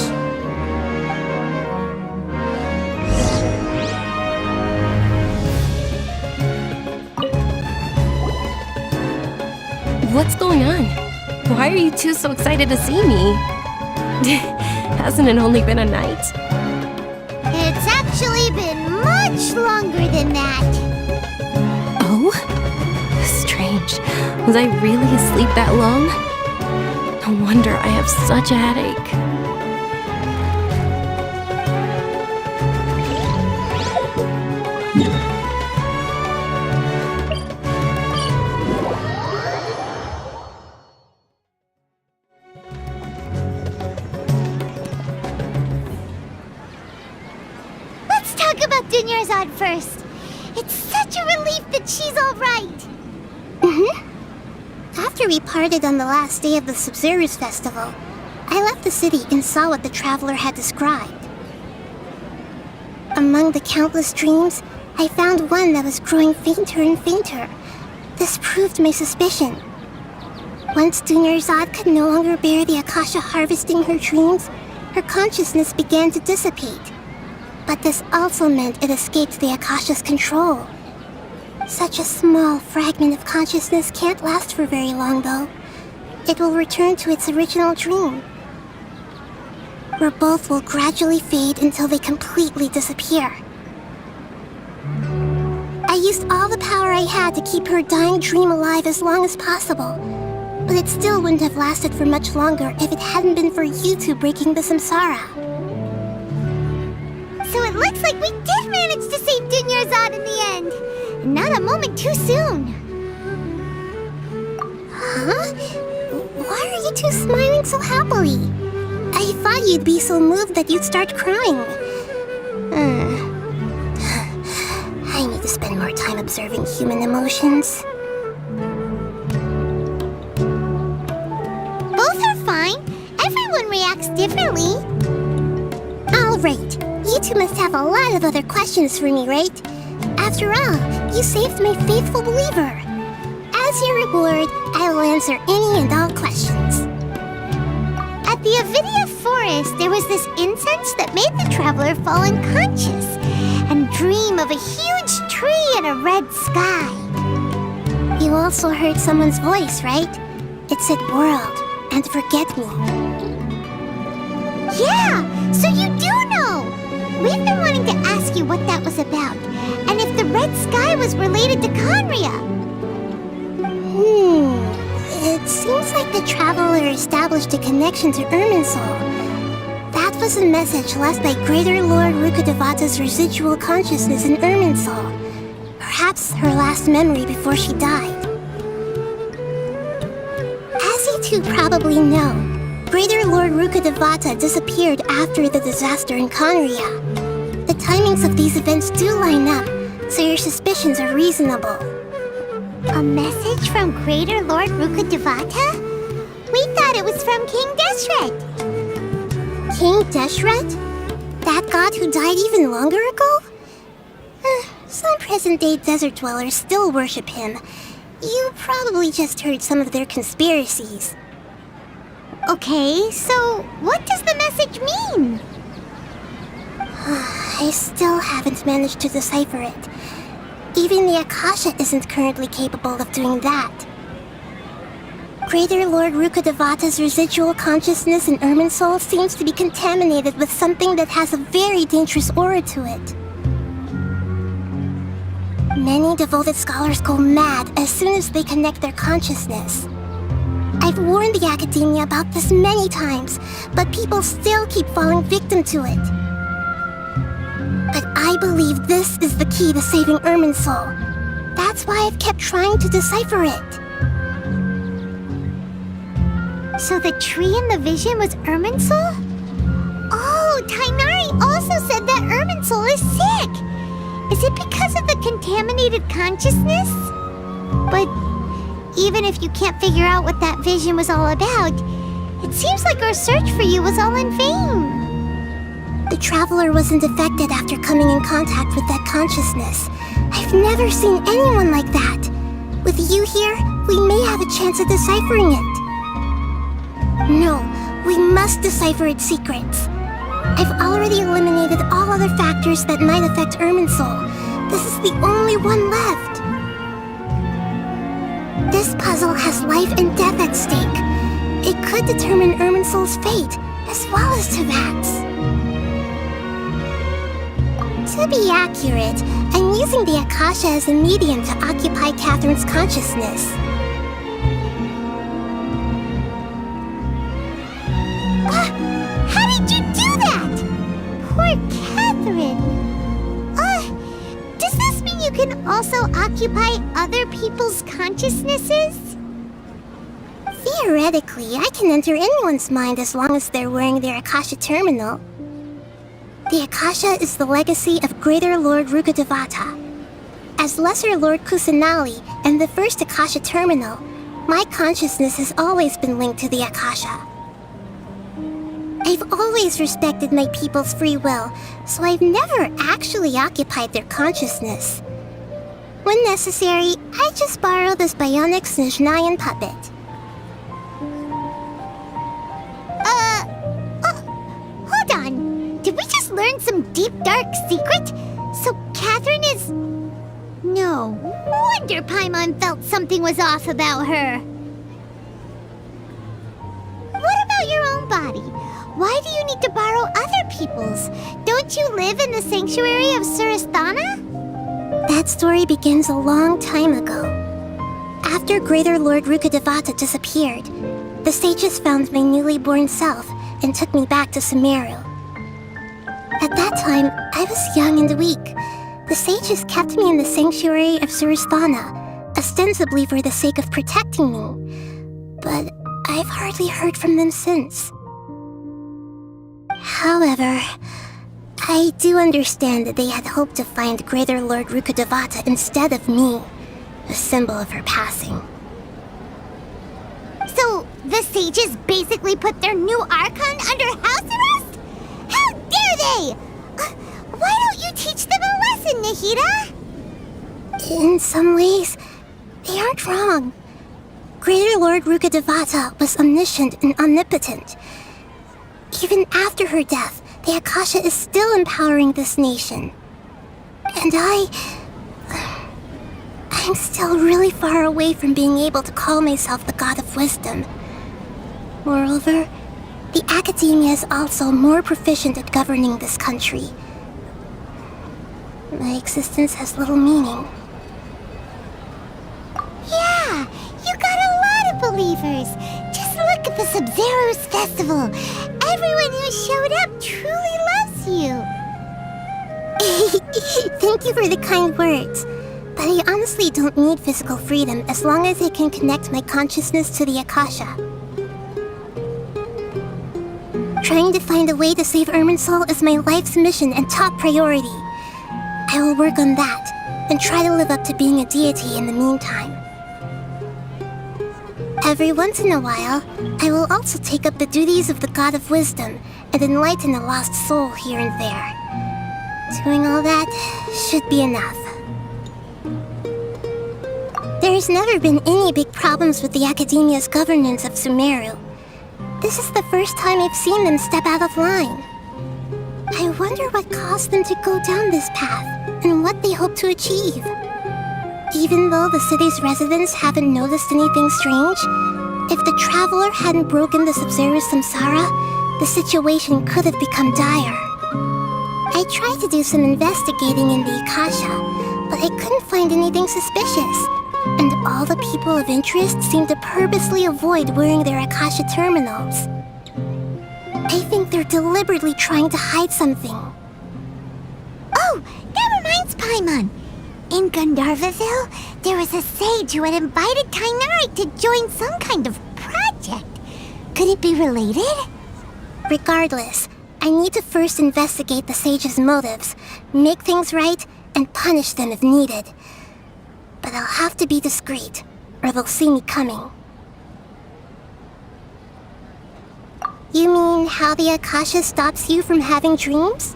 Speaker 2: What's going on? Why are you two so excited to see me? Hasn't it only been a night?
Speaker 1: It's actually been much longer than that.
Speaker 2: Oh? Strange. Was I really asleep that long? No wonder I have such a headache.
Speaker 1: Dunyarzad first. It's such a relief that she's all right.
Speaker 13: After we parted on the last day of the Sabzeruz festival, I left the city and saw what the Traveler had described. Among the countless dreams, I found one that was growing fainter and fainter. This proved my suspicion. Once Dunyarzad could no longer bear the Akasha harvesting her dreams, her consciousness began to dissipate. But this also meant it escaped the Akasha's control. Such a small fragment of consciousness can't last for very long, though. It will return to its original dream, where both will gradually fade until they completely disappear. I used all the power I had to keep her dying dream alive as long as possible, but it still wouldn't have lasted for much longer if it hadn't been for you two breaking the samsara.
Speaker 1: So it looks like we did manage to save Dunyarzad in the end. Not a moment too soon.
Speaker 13: Huh? Why are you two smiling so happily? I thought you'd be so moved that you'd start crying. I need to spend more time observing human emotions.
Speaker 1: Both are fine. Everyone reacts differently.
Speaker 13: All right. You two must have a lot of other questions for me, right? After all, you saved my faithful believer. As your reward, I will answer any and all questions.
Speaker 1: At the Avidia forest, there was this incense that made the Traveler fall unconscious and dream of a huge tree and a red sky.
Speaker 13: You also heard someone's voice, right? It said world and forget me.
Speaker 1: Yeah, so you do know! We've been wanting to ask you what that was about, and if the red sky was related to Conria.
Speaker 13: It seems like the Traveler established a connection to Irminsul. That was a message left by Greater Lord Rukkhadevata's residual consciousness in Irminsul. Perhaps her last memory before she died. As you two probably know, Greater Lord Rukkhadevata disappeared after the disaster in Conria. The timings of these events do line up, so your suspicions are reasonable.
Speaker 1: A message from Greater Lord Rukkhadevata? We thought it was from King Deshret.
Speaker 13: King Deshret? That god who died even longer ago? Some present-day desert dwellers still worship him. You probably just heard some of their conspiracies.
Speaker 1: Okay, so what does the message mean?
Speaker 13: I still haven't managed to decipher it. Even the Akasha isn't currently capable of doing that. Greater Lord Rukkhadevata's residual consciousness in Irminsul seems to be contaminated with something that has a very dangerous aura to it. Many devoted scholars go mad as soon as they connect their consciousness. I've warned the academia about this many times, but people still keep falling victim to it. But I believe this is the key to saving Irminsul. That's why I've kept trying to decipher it.
Speaker 1: So the tree in the vision was Irminsul? Oh, Tainari also said that Irminsul is sick! Is it because of the contaminated consciousness? But even if you can't figure out what that vision was all about, it seems like our search for you was all in vain.
Speaker 13: The Traveler wasn't affected after coming in contact with that consciousness. I've never seen anyone like that. With you here, we may have a chance at deciphering it. No, we must decipher its secrets. I've already eliminated all other factors that might affect Irminsul. This is the only one left. This puzzle has life and death at stake. It could determine Irminsul's fate, as well as Tevat's. To be accurate, I'm using the Akasha as a medium to occupy Catherine's consciousness.
Speaker 1: How did you do that? Poor Catherine. Does this mean you can also occupy other people's consciousnesses?
Speaker 13: Theoretically, I can enter anyone's mind as long as they're wearing their Akasha terminal. The Akasha is the legacy of Greater Lord Rukkhadevata. As Lesser Lord Kusanali and the first Akasha terminal, my consciousness has always been linked to the Akasha. I've always respected my people's free will, so I've never actually occupied their consciousness. When necessary, I just borrow this bionic Snezhnayan puppet.
Speaker 1: Hold on. Did we just learn some deep, dark secret? So Catherine is... No wonder Paimon felt something was off about her. What about your own body? Why do you need to borrow other people's? Don't you live in the sanctuary of Surasthana?
Speaker 13: That story begins a long time ago. After Greater Lord Rukkhadevata disappeared, the sages found my newly born self and took me back to Sumeru. At that time, I was young and weak. The sages kept me in the sanctuary of Surasthana, ostensibly for the sake of protecting me. But I've hardly heard from them since. However, I do understand that they had hoped to find Greater Lord Rukkhadevata instead of me, a symbol of her passing.
Speaker 1: So, the sages basically put their new Archon under house arrest? How dare they! Why don't you teach them a lesson, Nahida?
Speaker 13: In some ways, they aren't wrong. Greater Lord Rukkhadevata was omniscient and omnipotent. Even after her death, the Akasha is still empowering this nation. And I'm still really far away from being able to call myself the God of Wisdom. Moreover, The academia is also more proficient at governing this country. My existence has little meaning.
Speaker 1: Yeah, you got a lot of believers. Just look at the Sabzeruz festival. Everyone who showed up truly loves you.
Speaker 13: Thank you for the kind words. But I honestly don't need physical freedom as long as I can connect my consciousness to the Akasha. Trying to find a way to save Irminsul is my life's mission and top priority. I will work on that, and try to live up to being a deity in the meantime. Every once in a while, I will also take up the duties of the God of Wisdom and enlighten a lost soul here and there. Doing all that should be enough. There's never been any big problems with the Academia's governance of Sumeru. This is the first time I've seen them step out of line. I wonder what caused them to go down this path, and what they hope to achieve. Even though the city's residents haven't noticed anything strange, if the Traveler hadn't broken the Sabzeruz samsara, the situation could have become dire. I tried to do some investigating in the Akasha, but I couldn't find anything suspicious. And all the people of interest seem to purposely avoid wearing their Akasha terminals. I think they're deliberately trying to hide something.
Speaker 1: Oh, that reminds Paimon. In Gandharvaville, there was a sage who had invited Kainari to join some kind of project. Could it be related?
Speaker 13: Regardless, I need to first investigate the sage's motives, make things right, and punish them if needed. But I'll have to be discreet, or they'll see me coming. You mean how the Akasha stops you from having dreams?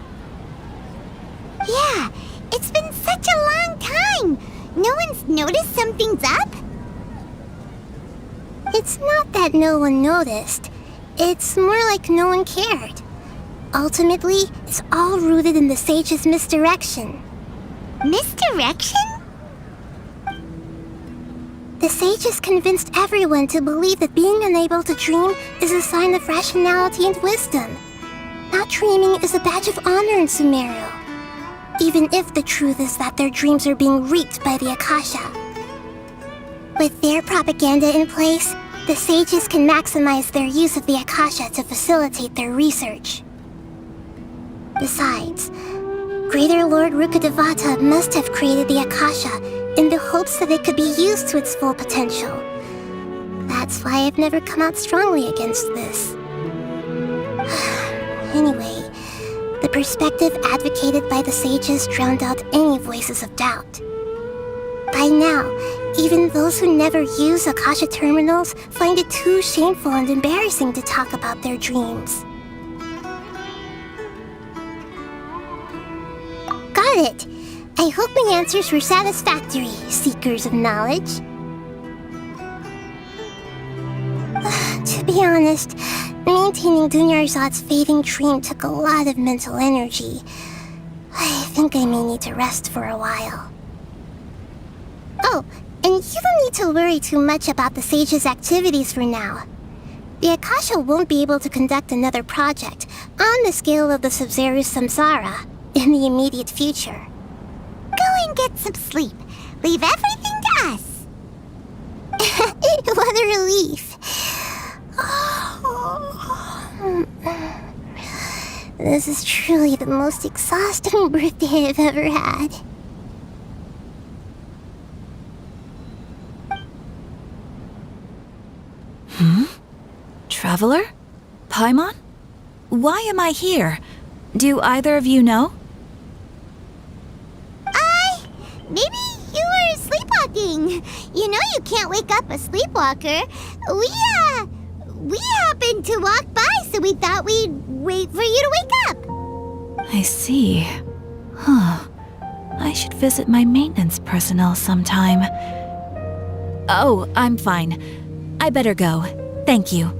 Speaker 1: Yeah, it's been such a long time. No one's noticed something's up?
Speaker 13: It's not that no one noticed. It's more like no one cared. Ultimately, it's all rooted in the sage's misdirection.
Speaker 1: Misdirection?
Speaker 13: The sages convinced everyone to believe that being unable to dream is a sign of rationality and wisdom. Not dreaming is a badge of honor in Sumeru, even if the truth is that their dreams are being reaped by the Akasha. With their propaganda in place, the sages can maximize their use of the Akasha to facilitate their research. Besides, Greater Lord Rukkhadevata must have created the Akasha in the hopes that it could be used to its full potential. That's why I've never come out strongly against this. Anyway, the perspective advocated by the sages drowned out any voices of doubt. By now, even those who never use Akasha terminals find it too shameful and embarrassing to talk about their dreams. Got it! I hope my answers were satisfactory, seekers of knowledge. To be honest, maintaining Dunyarzad's fading dream took a lot of mental energy. I think I may need to rest for a while. Oh, and you don't need to worry too much about the sage's activities for now. The Akasha won't be able to conduct another project on the scale of the Sabzeruz samsara in the immediate future.
Speaker 1: Go and get some sleep. Leave everything to us.
Speaker 13: What a relief. This is truly the most exhausting birthday I've ever had.
Speaker 17: Traveler? Paimon? Why am I here? Do either of you know?
Speaker 1: Maybe you were sleepwalking. You know you can't wake up a sleepwalker. We happened to walk by, so we thought we'd wait for you to wake up.
Speaker 17: I see. Huh. I should visit my maintenance personnel sometime. Oh, I'm fine. I better go. Thank you.